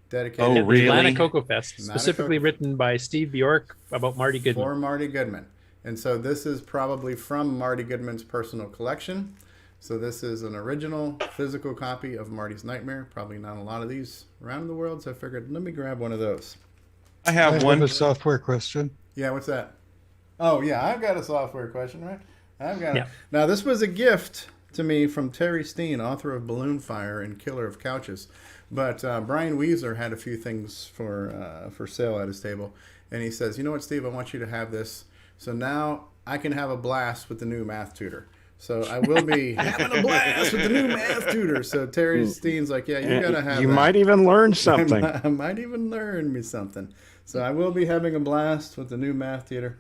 Dedicated to Atlanta CoCoFest, specifically written by Steve Bjork about Marty Goodman. For Marty Goodman. And so this is probably from Marty Goodman's personal collection. So this is an original physical copy of Marty's Nightmare. Probably not a lot of these around the world, so I figured let me grab one of those. I have a software question. Yeah, what's that? Oh, yeah, I've got a software question, right? I've got it. Now, this was a gift to me from Terry Steen, author of Balloon Fire and Killer of Couches. But Brian Weezer had a few things for sale at his table. And he says, you know what, Steve, I want you to have this. So now I can have a blast with the new math tutor. So I will be having a blast with the new math tutor. So Terry Steen's like, yeah, you got to have You might even learn something. I might even learn me something. So I will be having a blast with the new math tutor.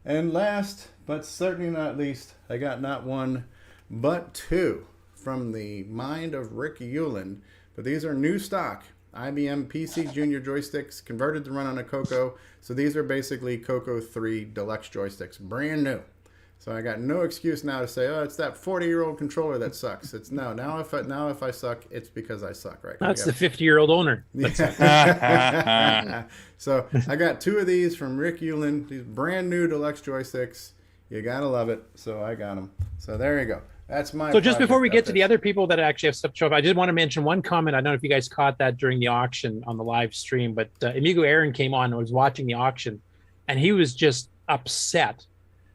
And last, but certainly not least, I got not one, but 2 from the mind of Rick Hewland. But these are new stock IBM PC Junior joysticks converted to run on a CoCo. So these are basically CoCo 3 deluxe joysticks, brand new. So I got no excuse now to say, oh, it's that 40-year-old controller that sucks. It's no. Now if I suck, it's because I suck, right? That's the 50-year-old owner. So I got 2 of these from Rick Hewland. These brand new deluxe joysticks. You gotta love it. So I got them. So there you go. That's my. So just before we get to the other people that actually have stuff to show up, I just want to mention one comment. I don't know if you guys caught that during the auction on the live stream, but Amigo Aaron came on and was watching the auction, and he was just upset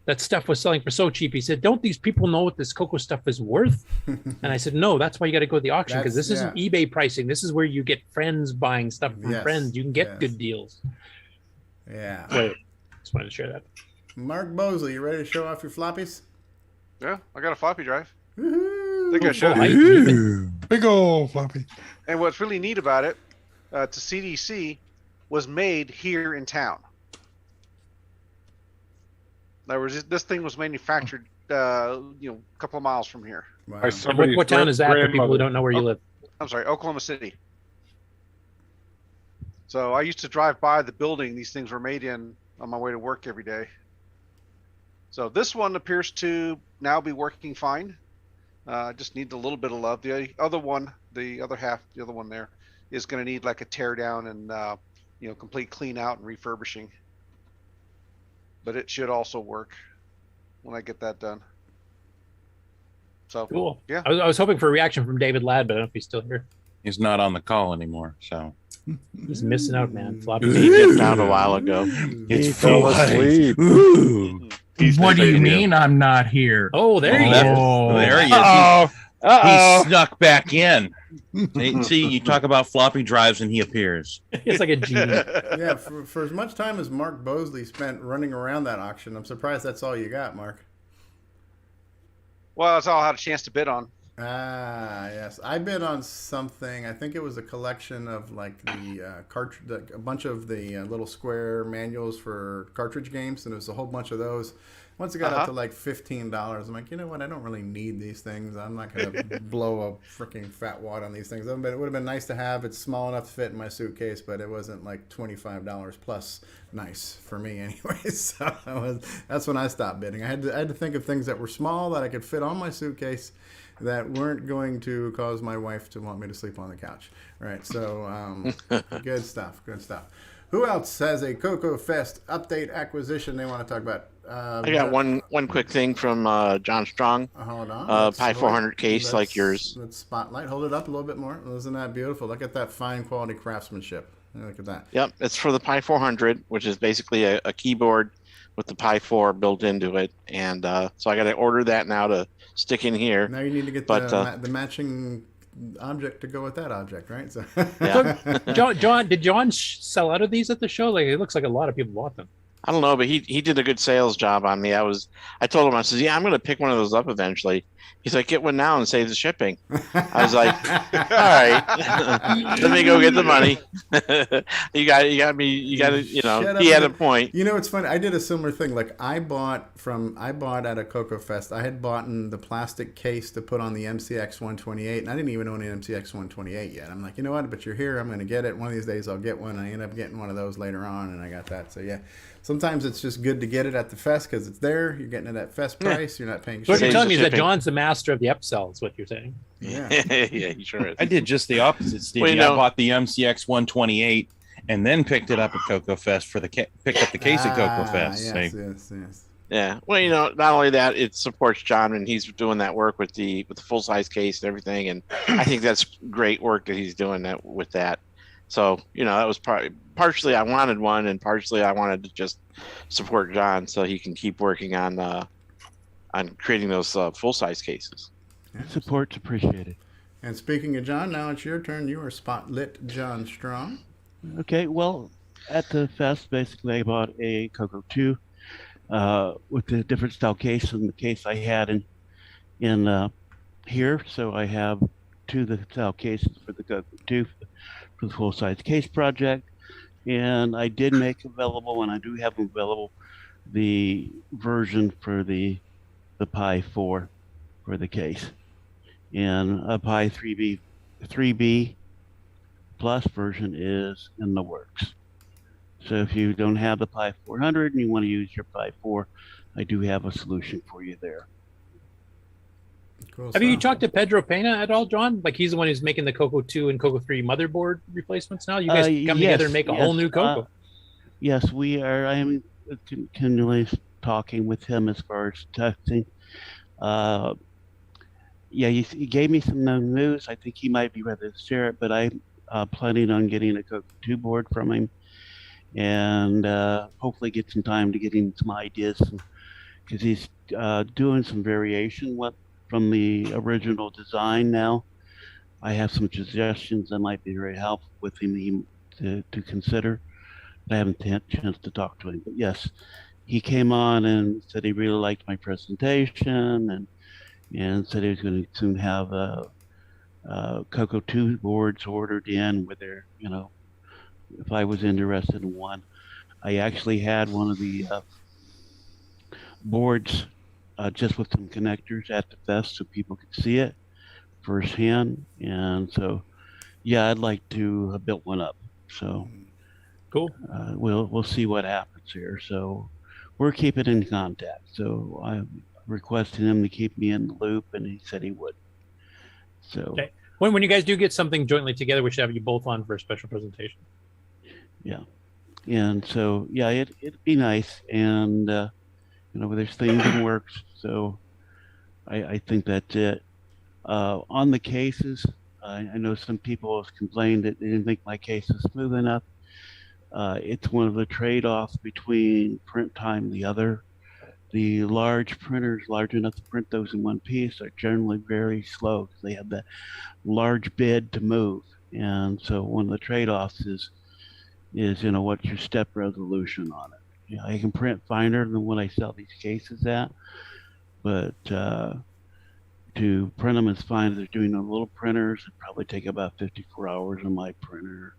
that stuff was selling for so cheap. He said, don't these people know what this CoCo stuff is worth? And I said, no, that's why you got to go to the auction, because this isn't eBay pricing. This is where you get friends buying stuff from friends. You can get good deals. Yeah. Wait, just wanted to share that. Mark Bosley, you ready to show off your floppies? Yeah, I got a floppy drive. Woo-hoo. I think I should. Big old floppy. And what's really neat about it, to CDC, was made here in town. This thing was manufactured, a couple of miles from here. Wow. What town is that for people who don't know where you live? I'm sorry, Oklahoma City. So I used to drive by the building these things were made in on my way to work every day. So this one appears to now be working fine. Just needs a little bit of love. The other one, the other one there, is going to need like a tear down and complete clean out and refurbishing. But it should also work when I get that done. So cool. Yeah, I was hoping for a reaction from David Ladd, but I don't know if he's still here. He's not on the call anymore, so he's missing out, man. Floppy. He dipped out a while ago. He fell asleep. What do you mean I'm not here? Oh, there he is. There he is. He snuck back in. See, you talk about floppy drives and he appears. It's like a genie. Yeah, for as much time as Mark Bosley spent running around that auction, I'm surprised that's all you got, Mark. Well, that's all I had a chance to bid on. Ah, yes. I bid on something. I think it was a collection of like the cartridge, a bunch of the little square manuals for cartridge games, and it was a whole bunch of those. Once it got up to like $15, I'm like, you know what? I don't really need these things. I'm not going to blow a freaking fat wad on these things. But it would have been nice to have. It's small enough to fit in my suitcase, but it wasn't like $25 plus nice for me anyway. So that's when I stopped bidding. I had to think of things that were small that I could fit on my suitcase that weren't going to cause my wife to want me to sleep on the couch. Right. So good stuff. Good stuff. Who else has a CoCoFEST update acquisition they want to talk about? I got one quick thing from John Strong. Hold on. Pi400 case like yours. Let's spotlight. Hold it up a little bit more. Isn't that beautiful? Look at that fine quality craftsmanship. Look at that. Yep, it's for the Pi400, which is basically a keyboard with the Pi4 built into it. And so I got to order that now to stick in here. Now you need to get the matching object to go with that object, right? So, yeah. John, did John sell out of these at the show? Like, it looks like a lot of people bought them. I don't know, but he did a good sales job on me. I told him, I said, yeah, I'm going to pick one of those up eventually. He's like, get one now and save the shipping. I was like, all right, let me go get the money. you got me, he had a point. You know, it's funny. I did a similar thing. Like I bought at a CoCoFEST, I had bought the plastic case to put on the MCX 128, and I didn't even own an MCX 128 yet. I'm like, you know what, but you're here, I'm going to get it. One of these days I'll get one. I end up getting one of those later on, and I got that. So yeah. Sometimes it's just good to get it at the fest because it's there. You're getting it at fest price. You're not paying. So what you're telling me is that John's the master of the upsell. Is what you're saying? Yeah, yeah, he sure is. I did just the opposite, Stevie. I bought the MCX 128 and then picked it up at CoCoFEST picked up the case at CoCoFEST. Yes. Yeah. Well, not only that, it supports John and he's doing that work with the full size case and everything, and I think that's great work that he's doing that with that. So, that was partially I wanted one, and partially I wanted to just support John so he can keep working on creating those full-size cases. Support's appreciated. And speaking of John, now it's your turn. You are spotlit, John Strong. Okay, well, at the fest, basically, I bought a CoCo 2 with the different style case than the case I had in here. So I have two of the style cases for the CoCo 2 for the full-size case project. And I did make available, and I do have available, the version for the Pi 4 for the case. And a Pi 3B Plus version is in the works. So if you don't have the Pi 400 and you want to use your Pi 4, I do have a solution for you there. Cool. Have you talked to Pedro Pena at all, John? Like he's the one who's making the CoCo 2 and CoCo 3 motherboard replacements now? You guys come together and make a whole new CoCo. Yes, we are. I am continually talking with him as far as testing. He gave me some news. I think he might be ready to share it, but I'm planning on getting a CoCo 2 board from him and hopefully get some time to get him some ideas because he's doing some variation from the original design now. I have some suggestions that might be very helpful with him to consider. But I haven't had a chance to talk to him. But yes, he came on and said he really liked my presentation and said he was going to soon have CoCo 2 boards ordered in with their, if I was interested in one. I actually had one of the boards just with some connectors at the fest so people could see it firsthand. And so, yeah, I'd like to build one up. So cool. We'll see what happens here. So we're keeping in contact. So I requested him to keep me in the loop, and he said he would. So okay. When you guys do get something jointly together, we should have you both on for a special presentation. Yeah. And so, yeah, it'd be nice. And, there's things in works. So I think that's it. On the cases, I know some people have complained that they didn't think my case was smooth enough. It's one of the trade-offs between print time and the other. The large printers, large enough to print those in one piece, are generally very slow because they have that large bed to move. And so one of the trade-offs is what's your step resolution on it. I can print finer than what I sell these cases at, but to print them is fine. They're doing the little printers. It probably take about 54 hours on my printer.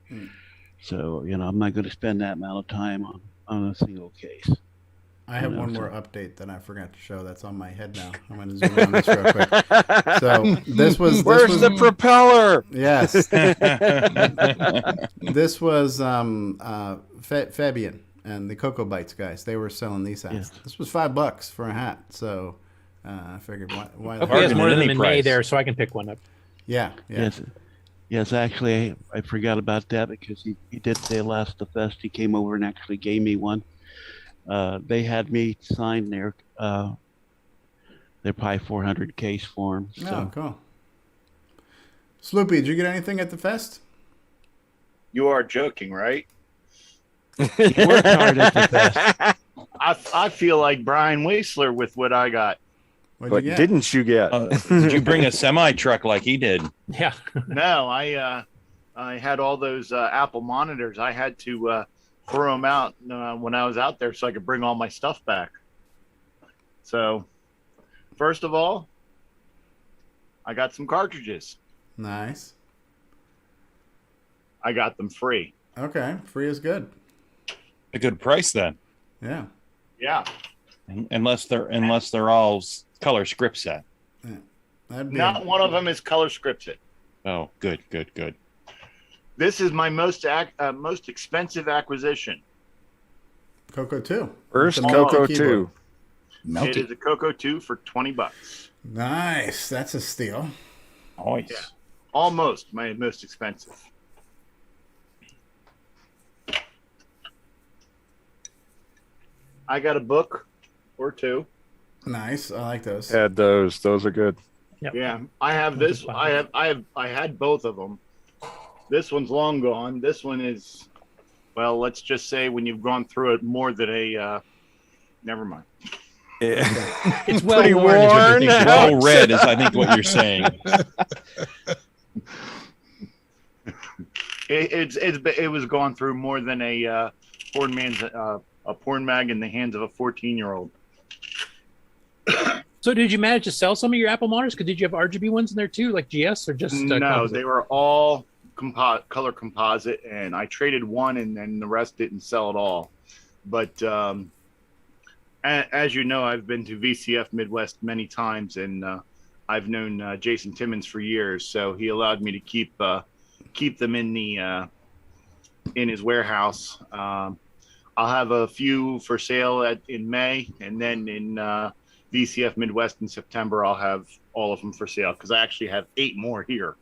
So, I'm not going to spend that amount of time on a single case. I have one more update that I forgot to show that's on my head now. I'm going to zoom on this real quick. So Where's the propeller? Yes. This was Fabian and the Coco Bites guys. They were selling these hats. Yes. This was $5 for a hat. So I figured why okay, there's more of them in May there, so I can pick one up. Yeah. Yes, actually, I forgot about that because he did say last the fest he came over and actually gave me one. They had me sign their Pi400 case for him. So. Oh, cool. Sloopy, did you get anything at the fest? You are joking, right? You worked hard at the fest. I feel like Brian Waisler with what I got. What didn't you get? Did you bring a semi truck like he did? Yeah. No, I had all those Apple monitors. I had to throw them out when I was out there so I could bring all my stuff back. So, first of all, I got some cartridges. Nice. I got them free. Okay, free is good. A good price then. Yeah. Yeah. Unless they're all color script set. Yeah. Not one of them is color scripted. Oh, good. This is my most expensive acquisition. CoCo 2. First CoCo 2. It is a CoCo 2 for $20. Nice. That's a steal. Nice. Yeah. Almost my most expensive. I got a book or two. Nice. I like those. Had those. Those are good. Yep. Yeah. I have this. I had both of them. This one's long gone. This one is, well, let's just say when you've gone through it more than never mind. Yeah. It's well worn. Well read is, I think, what you're saying. It was gone through more than a porn mag in the hands of a 14-year-old. So did you manage to sell some of your Apple monitors? Because did you have RGB ones in there too, like GS, or just no? composite? They were all color composite, and I traded one, and then the rest didn't sell at all. But as you know, I've been to VCF Midwest many times, and I've known Jason Timmons for years, so he allowed me to keep them in his warehouse. I'll have a few for sale in May, and then in VCF Midwest in September, I'll have all of them for sale because I actually have 8 more here.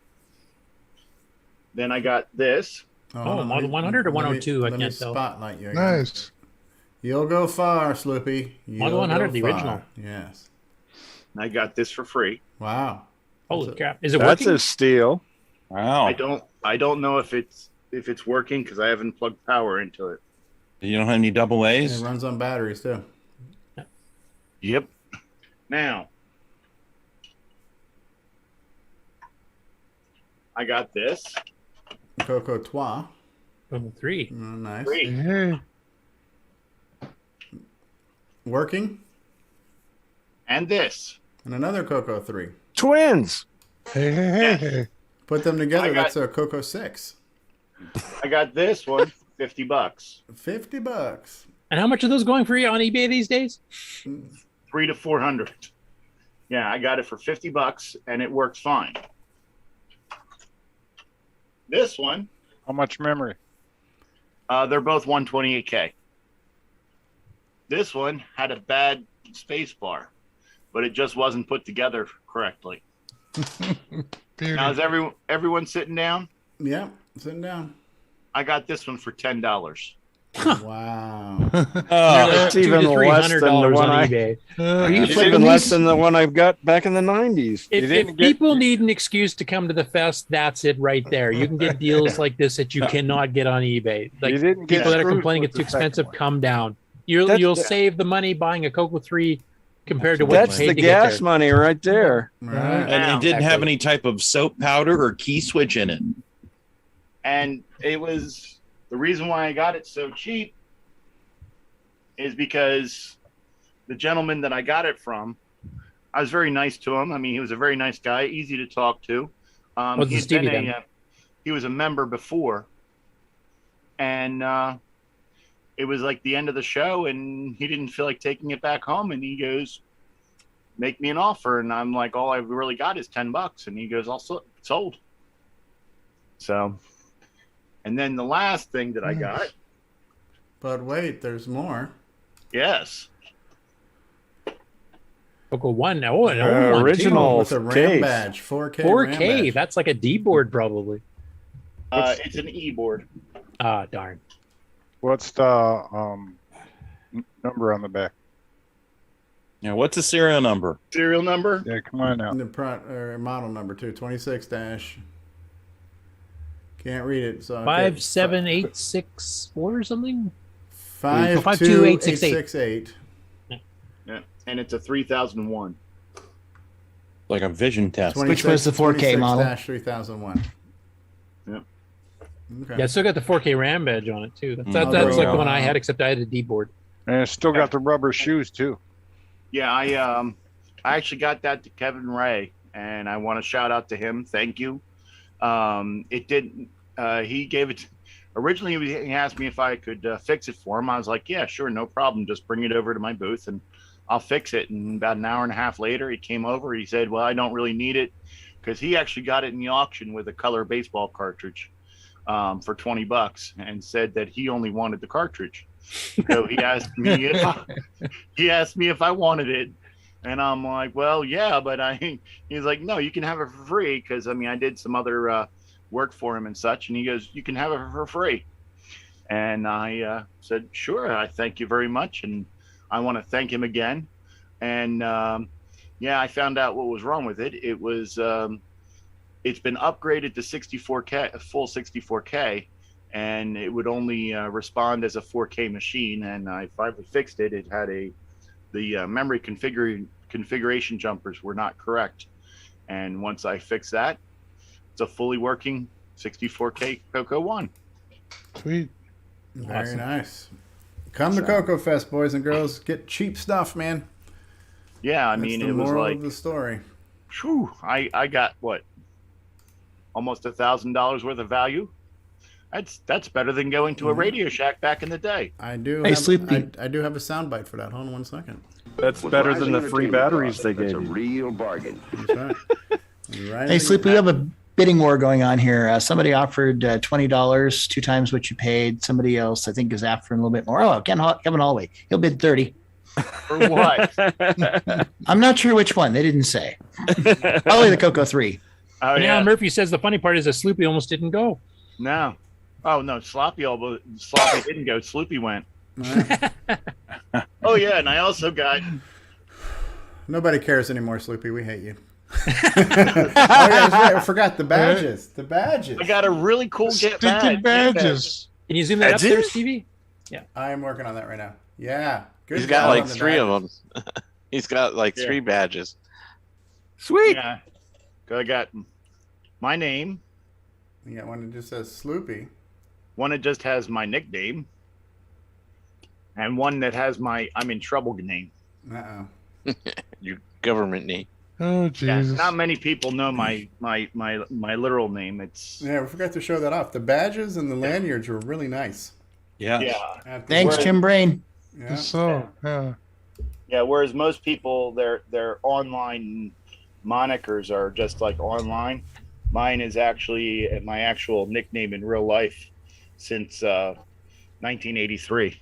Then I got this. Model 100 or 102? I can't tell. Spotlight you again. Nice. You'll go far, Sloopy. Model 100, the original. Yes. I got this for free. Wow. Holy crap! Is it That's working? a steal. Wow. I don't know if it's working because I haven't plugged power into it. You don't have any double A's? It runs on batteries too. Yep. Now, I got this. CoCo Trois. 3. Nice. 3. Working. And this. And another CoCo 3. Twins. Hey. Put them together. That's a CoCo 6. I got this one, $50. $50. And how much are those going for you on eBay these days? $300 to $400. Yeah, I got it for $50, and it works fine. This one. How much memory? They're both 128K. This one had a bad space bar, but it just wasn't put together correctly. Now is everyone sitting down? Yeah, sitting down. I got this one for $10. Wow. That's even less than the one It's even less than the one I've got back in the 90s. If people need an excuse to come to the fest, that's it right there. You can get deals like this that you cannot get on eBay. Like people that are complaining it's too expensive, come down. You'll save the money buying a CoCo 3 compared to what that's you paid the to gas get there. money right there. Right. And it didn't have any type of soap powder or key switch in it. And it was the reason why I got it so cheap is because the gentleman that I got it from I was very nice to him. I mean, he was a very nice guy, easy to talk to. What's the Stevie then? He was a member before, and it was like the end of the show, and he didn't feel like taking it back home, and he goes, "Make me an offer," and I'm like, "All I've really got is $10," and he goes, "Also sold." So, and then the last thing that I got. But wait, there's more. Yes. CoCo 1. Oh, an old one, original too. With a RAM badge, 4K. 4K. RAM badge. That's like a D board, probably. It's an E-board. Ah, darn. What's the number on the back? Yeah, what's the serial number? Serial number? Yeah, come on now. The model number too, 26 dash. Can't read it. So 57864 or something. 52868. Yeah, and it's a 3001. Like a vision test. Which was the 4K model? 3001. Yep. Okay. Yeah, I still got the 4K RAM badge on it too. That's there like we the go. one I had, except I had a D board. And it's still got the rubber shoes too. Yeah, I actually got that to Kevin Ray, and I want to shout out to him. Thank you. It didn't. He gave it. Originally, he asked me if I could fix it for him. I was like, "Yeah, sure, no problem. Just bring it over to my booth, and I'll fix it." And about an hour and a half later, he came over. He said, "Well, I don't really need it," because he actually got it in the auction with a color baseball cartridge for $20, and said that he only wanted the cartridge. So he asked me if I wanted it, and I'm like, "Well, yeah, but He's like, "No, you can have it for free," because I mean, I did some other work for him and such, and he goes, "You can have it for free." And I said, "Sure, I thank you very much," and I want to thank him again. And yeah, I found out what was wrong with it. It was it's been upgraded to 64K, a full 64K. And it would only respond as a 4K machine. And I finally fixed it. It had the memory configuration jumpers were not correct. And once I fixed that, it's a fully working 64K CoCo 1. Sweet. Very Awesome. nice. Come to CoCoFEST, boys and girls. Get cheap stuff, man. Yeah, I That's mean, the it was moral like of the story. Whew, I got what? Almost $1,000 worth of value. That's better than going to a Radio Shack back in the day. I do. Hey, have, Sleepy. I do have a soundbite for that. Hold on one second. That's better than the free batteries they gave That's a you. real bargain. That's right. Hey, Sleepy, we have a bidding war going on here. Somebody offered $20, 2 times what you paid. Somebody else, I think, is after a little bit more. Oh, Kevin Holloway. He'll bid 30. For what? I'm not sure which one. They didn't say. Probably the CoCo 3. Oh And yeah. Alan Murphy says the funny part is that Sloopy almost didn't go. No. Oh no, Sloppy didn't go. Sloopy went. Oh yeah, and I also got. Nobody cares anymore, Sloopy. We hate you. Oh, yeah, I forgot the badges. The badges. I got a really cool Stinking badges. Can you zoom that up there, Stevie? Yeah. I am working on that right now. Yeah. Good He's got job like on the 3 of badges. them. He's got like Yeah. 3 badges. Sweet. Yeah. I got my name. You got one that just says Sloopy. One that just has my nickname. And one that has my I'm in trouble name. Uh-oh. Your government name. Oh, Yeah, Jesus. not many people know my literal name. It's Yeah, we forgot to show that off. The badges and the lanyards were really nice. Yeah. yeah. Thanks, Jim Brain. Yeah. So, yeah. Yeah, whereas most people their online monikers are just like online. Mine is actually my actual nickname in real life since 1983.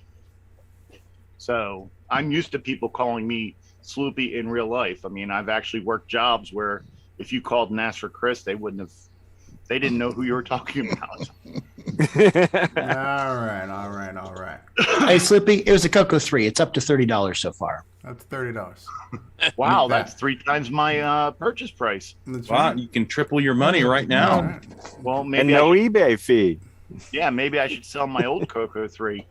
So I'm used to people calling me Sloopy in real life. I mean, I've actually worked jobs where if you called and asked for Chris, they didn't know who you were talking about. All right. Hey, Sleepy, it was a CoCo 3. It's up to $30 so far. That's $30. Wow, that's 3 times my purchase price. That's Wow, right. you can triple your money right now. All right. Well, And maybe no eBay fee. maybe I should sell my old CoCo 3.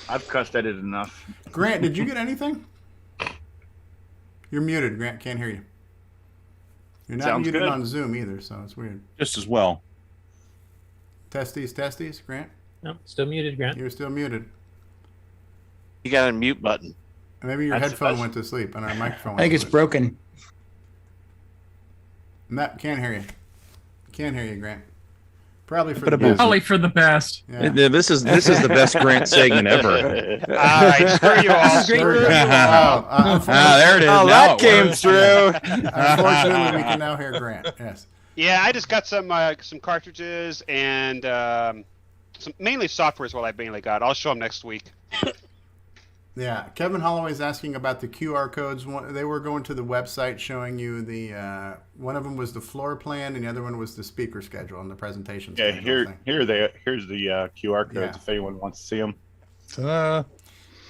I've cussed at it enough. Grant, did you get anything? You're muted, Grant. Can't hear you. You're not Sounds muted good. on Zoom either, so it's weird. Just as well. Testes, Grant. No, still muted, Grant. You're still muted. You got a mute button. Maybe your That's headphone went to sleep and our microphone. I think it's broken. Matt, can't hear you. Can't hear you, Grant. Probably for the best. Probably for the best. Yeah. This is the best Grant segment ever. All right, screw you all. There it is. Oh, that came through. Unfortunately, we can now hear Grant. Yes. Yeah, I just got some cartridges and some mainly software is what I mainly got. I'll show them next week. Yeah, Kevin Holloway's asking about the QR codes. They were going to the website showing you the one of them was the floor plan and the other one was the speaker schedule and the presentation. Yeah, here's the QR codes if anyone wants to see them.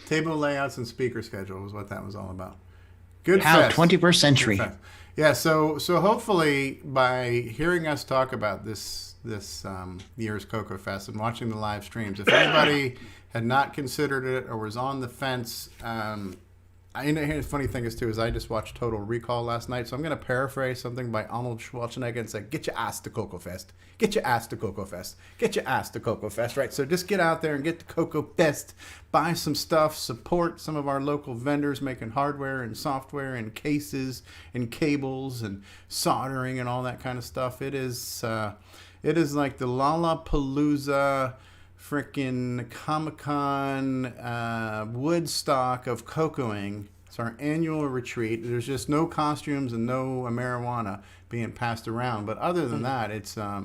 Table layouts and speaker schedule was what that was all about. Good How fest. 21st century. Good fest. Yeah, so hopefully by hearing us talk about this year's CoCoFest and watching the live streams, if anybody had not considered it or was on the fence, the funny thing is too is I just watched Total Recall last night, so I'm going to paraphrase something by Arnold Schwarzenegger and say, "Get your ass to CoCoFest, get your ass to CoCoFest, get your ass to CoCoFest." Right. So just get out there and get to CoCoFest, buy some stuff, support some of our local vendors making hardware and software and cases and cables and soldering and all that kind of stuff. It is like the Lollapalooza, frickin' Comic-Con, Woodstock of CoCoing. It's our annual retreat. There's just no costumes and no marijuana being passed around. But other than that, it's a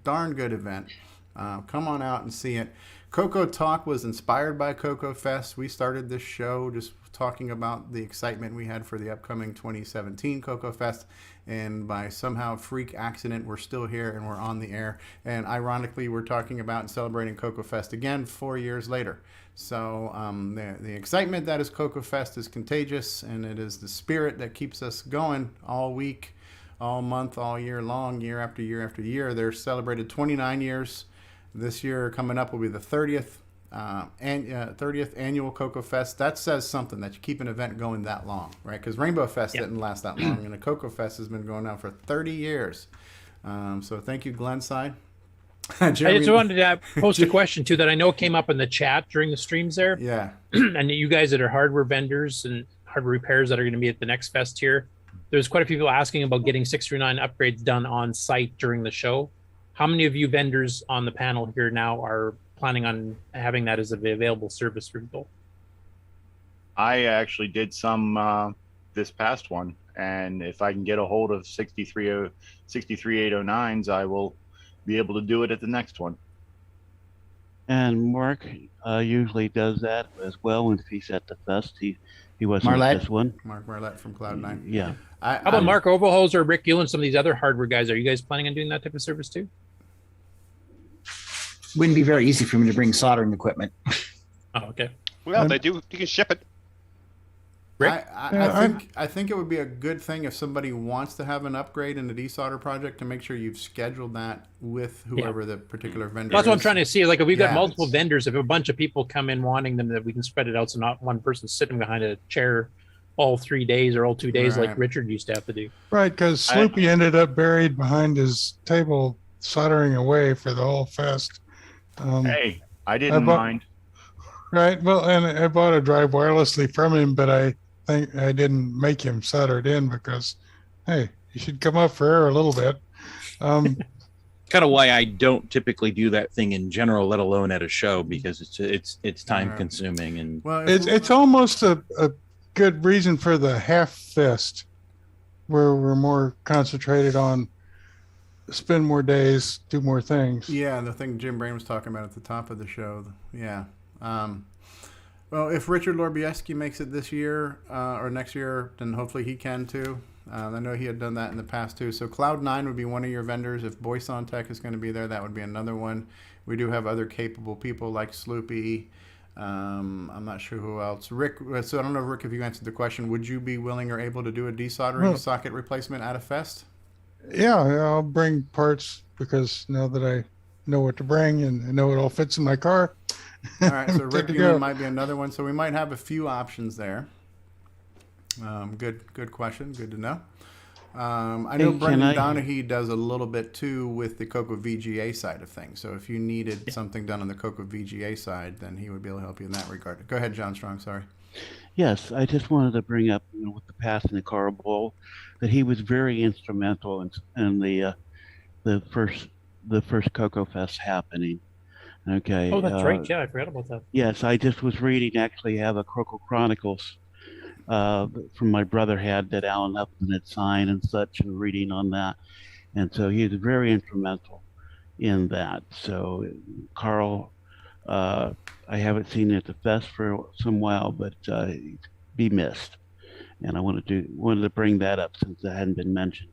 darn good event. Come on out and see it. CoCoTALK was inspired by CoCoFest. We started this show just talking about the excitement we had for the upcoming 2017 CoCoFest. And by somehow freak accident, we're still here and we're on the air. And ironically, we're talking about and celebrating CoCoFest again 4 years later. So the excitement that is CoCoFest is contagious, and it is the spirit that keeps us going all week, all month, all year long, year after year after year. They're celebrated 29 years. This year coming up will be the 30th annual CoCoFest. That says something, that you keep an event going that long, right? Because Rainbow Fest didn't last that long, and the CoCoFest has been going on for 30 years. So thank you, Glenside. I just wanted to post a question too that I know came up in the chat during the streams there. Yeah. And you guys that are hardware vendors and hardware repairs that are going to be at the next fest here, there's quite a few people asking about getting 639 upgrades done on site during the show. How many of you vendors on the panel here now are planning on having that as an available service for people? I actually did some this past one, and if I can get a hold of 63809s, I will be able to do it at the next one. And Mark usually does that as well when he's at the fest. He wasn't at this one. Mark Marlette from Cloud9. Yeah. How about Mark Overholz or Rick Gill and some of these other hardware guys? Are you guys planning on doing that type of service too? Wouldn't be very easy for me to bring soldering equipment. Oh, okay. Well, they do. You can ship it. I think it would be a good thing if somebody wants to have an upgrade in the desolder project to make sure you've scheduled that with whoever the particular vendor That's is. what I'm trying to see. Like if we've got multiple vendors, if a bunch of people come in wanting them, that we can spread it out so not one person sitting behind a chair all 3 days or all 2 days like Richard used to have to do. Right, because Sloopy ended up buried behind his table soldering away for the whole fest. Hey, I didn't mind. Right, well, and I bought a drive wirelessly from him, but I think I didn't make him solder it in because, hey, you should come up for air a little bit. Kind of why I don't typically do that thing in general, let alone at a show, because it's time consuming and it's almost a good reason for the half fest, where we're more concentrated on spend more days, do more things. Yeah, the thing Jim Brain was talking about at the top of the show. Yeah. Well, if Richard Lorbieski makes it this year or next year, then hopefully he can too. I know he had done that in the past too. So Cloud9 would be one of your vendors. If Boyson Tech is going to be there, that would be another one. We do have other capable people like Sloopy. I'm not sure who else. Rick, so I don't know, Rick, if you answered the question, would you be willing or able to do a desoldering socket replacement at a fest? Yeah, I'll bring parts because now that I know what to bring and I know it all fits in my car. All right, so Rick Newman might be another one. So we might have a few options there. Good question. Good to know. I know Brendan Donahue does a little bit too with the CoCo VGA side of things. So if you needed something done on the CoCo VGA side, then he would be able to help you in that regard. Go ahead, John Strong. Sorry. Yes, I just wanted to bring up, with the passing of Carl Boyle, that he was very instrumental in the first CoCoFest happening. Okay. Oh, that's right. Yeah, I forgot about that. Yes, I just was reading. Actually, have a CoCo Chronicles from my brother had that Alan Upton had signed and such, and reading on that, and so he was very instrumental in that. So, Carl, I haven't seen you at the fest for some while, but be missed. And I wanted to bring that up since it hadn't been mentioned.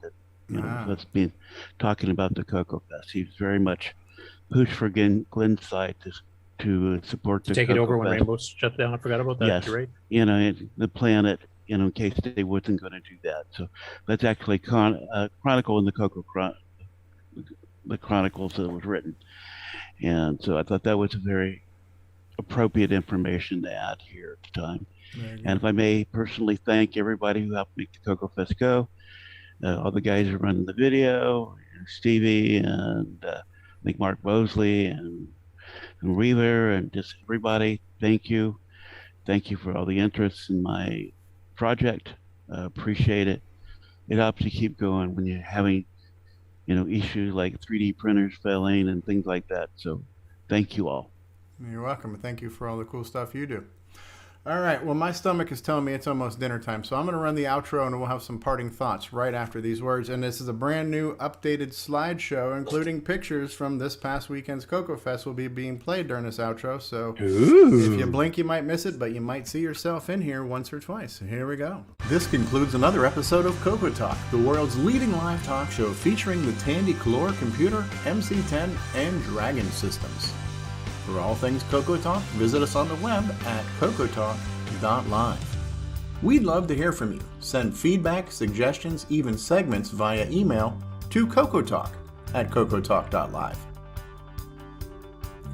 Let's be talking about the CoCoFest. He's very much pushed for Glenside to support the take it over when CoCoFest. Rainbow's shut down. I forgot about that. Yes, You're right. The planet. In case they wasn't going to do that. So that's actually chronicle in the the Chronicles that was written. And so I thought that was a very appropriate information to add here at the time. And if I may personally thank everybody who helped make the CoCoFest go, all the guys who are running the video, Stevie and I think Mark Mosley and Reaver and just everybody. Thank you. Thank you for all the interest in my project. Appreciate it. It helps you keep going when you're having, issues like 3D printers failing and things like that. So thank you all. You're welcome. Thank you for all the cool stuff you do. All right. Well, my stomach is telling me it's almost dinner time, so I'm going to run the outro and we'll have some parting thoughts right after these words. And this is a brand new updated slideshow, including pictures from this past weekend's CoCoFest will be being played during this outro. So if you blink, you might miss it, but you might see yourself in here once or twice. So here we go. This concludes another episode of CoCoTALK, the world's leading live talk show featuring the Tandy Color computer, MC-10, and Dragon systems. For all things CoCoTALK, visit us on the web at CoCoTALK.live. We'd love to hear from you. Send feedback, suggestions, even segments via email to CoCoTALK at CoCoTALK.live.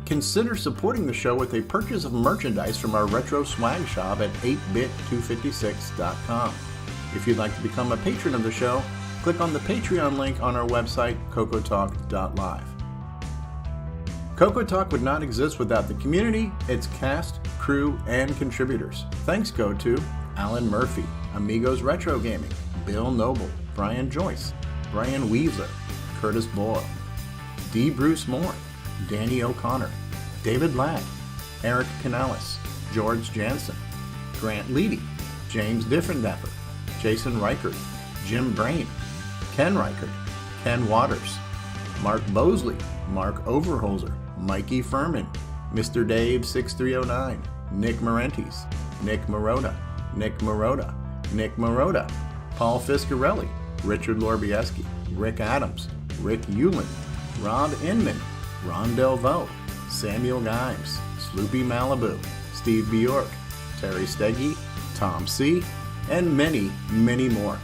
Consider supporting the show with a purchase of merchandise from our retro swag shop at 8bit256.com. If you'd like to become a patron of the show, click on the Patreon link on our website, CoCoTALK.live. CoCoTALK would not exist without the community, its cast, crew, and contributors. Thanks go to Alan Murphy, Amigos Retro Gaming, Bill Noble, Brian Joyce, Brian Weaver, Curtis Boyle, D. Bruce Moore, Danny O'Connor, David Ladd, Eric Canales, George Jansen, Grant Leedy, James Diffendapper, Jason Reichert, Jim Brain, Ken Reichert, Ken Waters, Mark Bosley, Mark Overholzer, Mikey Furman, Mr. Dave 6309, Nick Marentes, Nick Marotta, Nick Marotta, Nick Marotta, Paul Fiscarelli, Richard Lorbieski, Rick Adams, Rick Hewlin, Rob Inman, Ron Delvaux, Samuel Gimes, Sloopy Malibu, Steve Bjork, Terry Steggy, Tom C., and many, many more.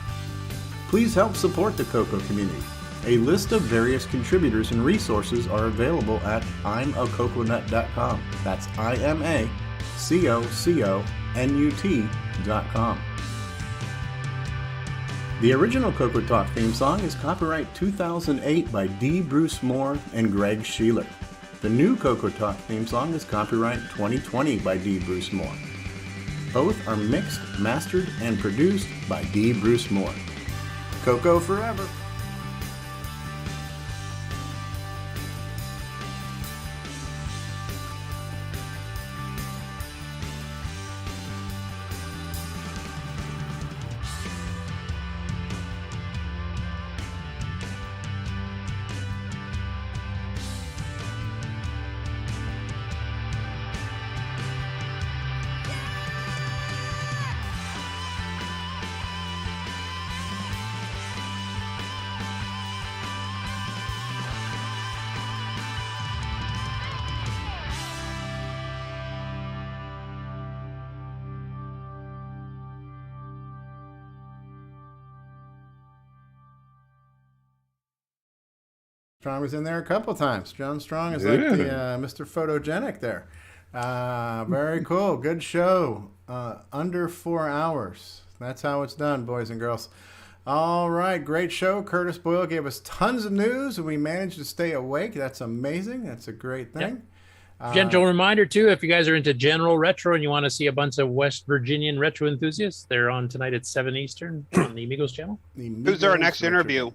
Please help support the CoCo community. A list of various contributors and resources are available at imacoconut.com. That's imacoconut.com. The original CoCoTALK theme song is copyright 2008 by D. Bruce Moore and Greg Sheeler. The new CoCoTALK theme song is copyright 2020 by D. Bruce Moore. Both are mixed, mastered, and produced by D. Bruce Moore. CoCo forever! Strong was in there a couple times. John Strong is like the Mr. Photogenic there. Very cool. Good show. Under 4 hours. That's how it's done, boys and girls. All right. Great show. Curtis Boyle gave us tons of news, and we managed to stay awake. That's amazing. That's a great thing. Gentle reminder, too, if you guys are into general retro and you want to see a bunch of West Virginian retro enthusiasts, they're on tonight at 7 Eastern on the Amigos channel. Who's our next interview?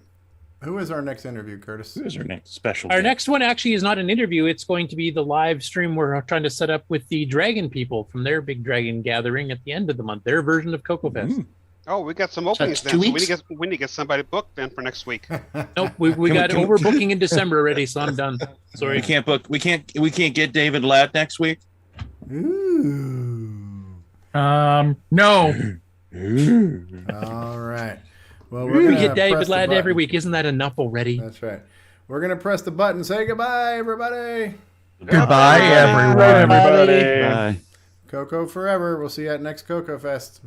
Who is our next interview, Curtis? Who is our next special? Our next one actually is not an interview. It's going to be the live stream we're trying to set up with the Dragon people from their big dragon gathering at the end of the month, their version of CoCoFest. Oh, we got some openings then. So we need to get somebody booked then for next week. Nope, we got overbooking in December already, so I'm done. Sorry, we can't book. We can't get David Latt next week. Ooh. No. All right. Well, we get David Ladd every week. Isn't that enough already? That's right. We're going to press the button. Say goodbye, everybody. Goodbye, everyone. Everybody. Bye. Coco forever. We'll see you at next CoCoFest.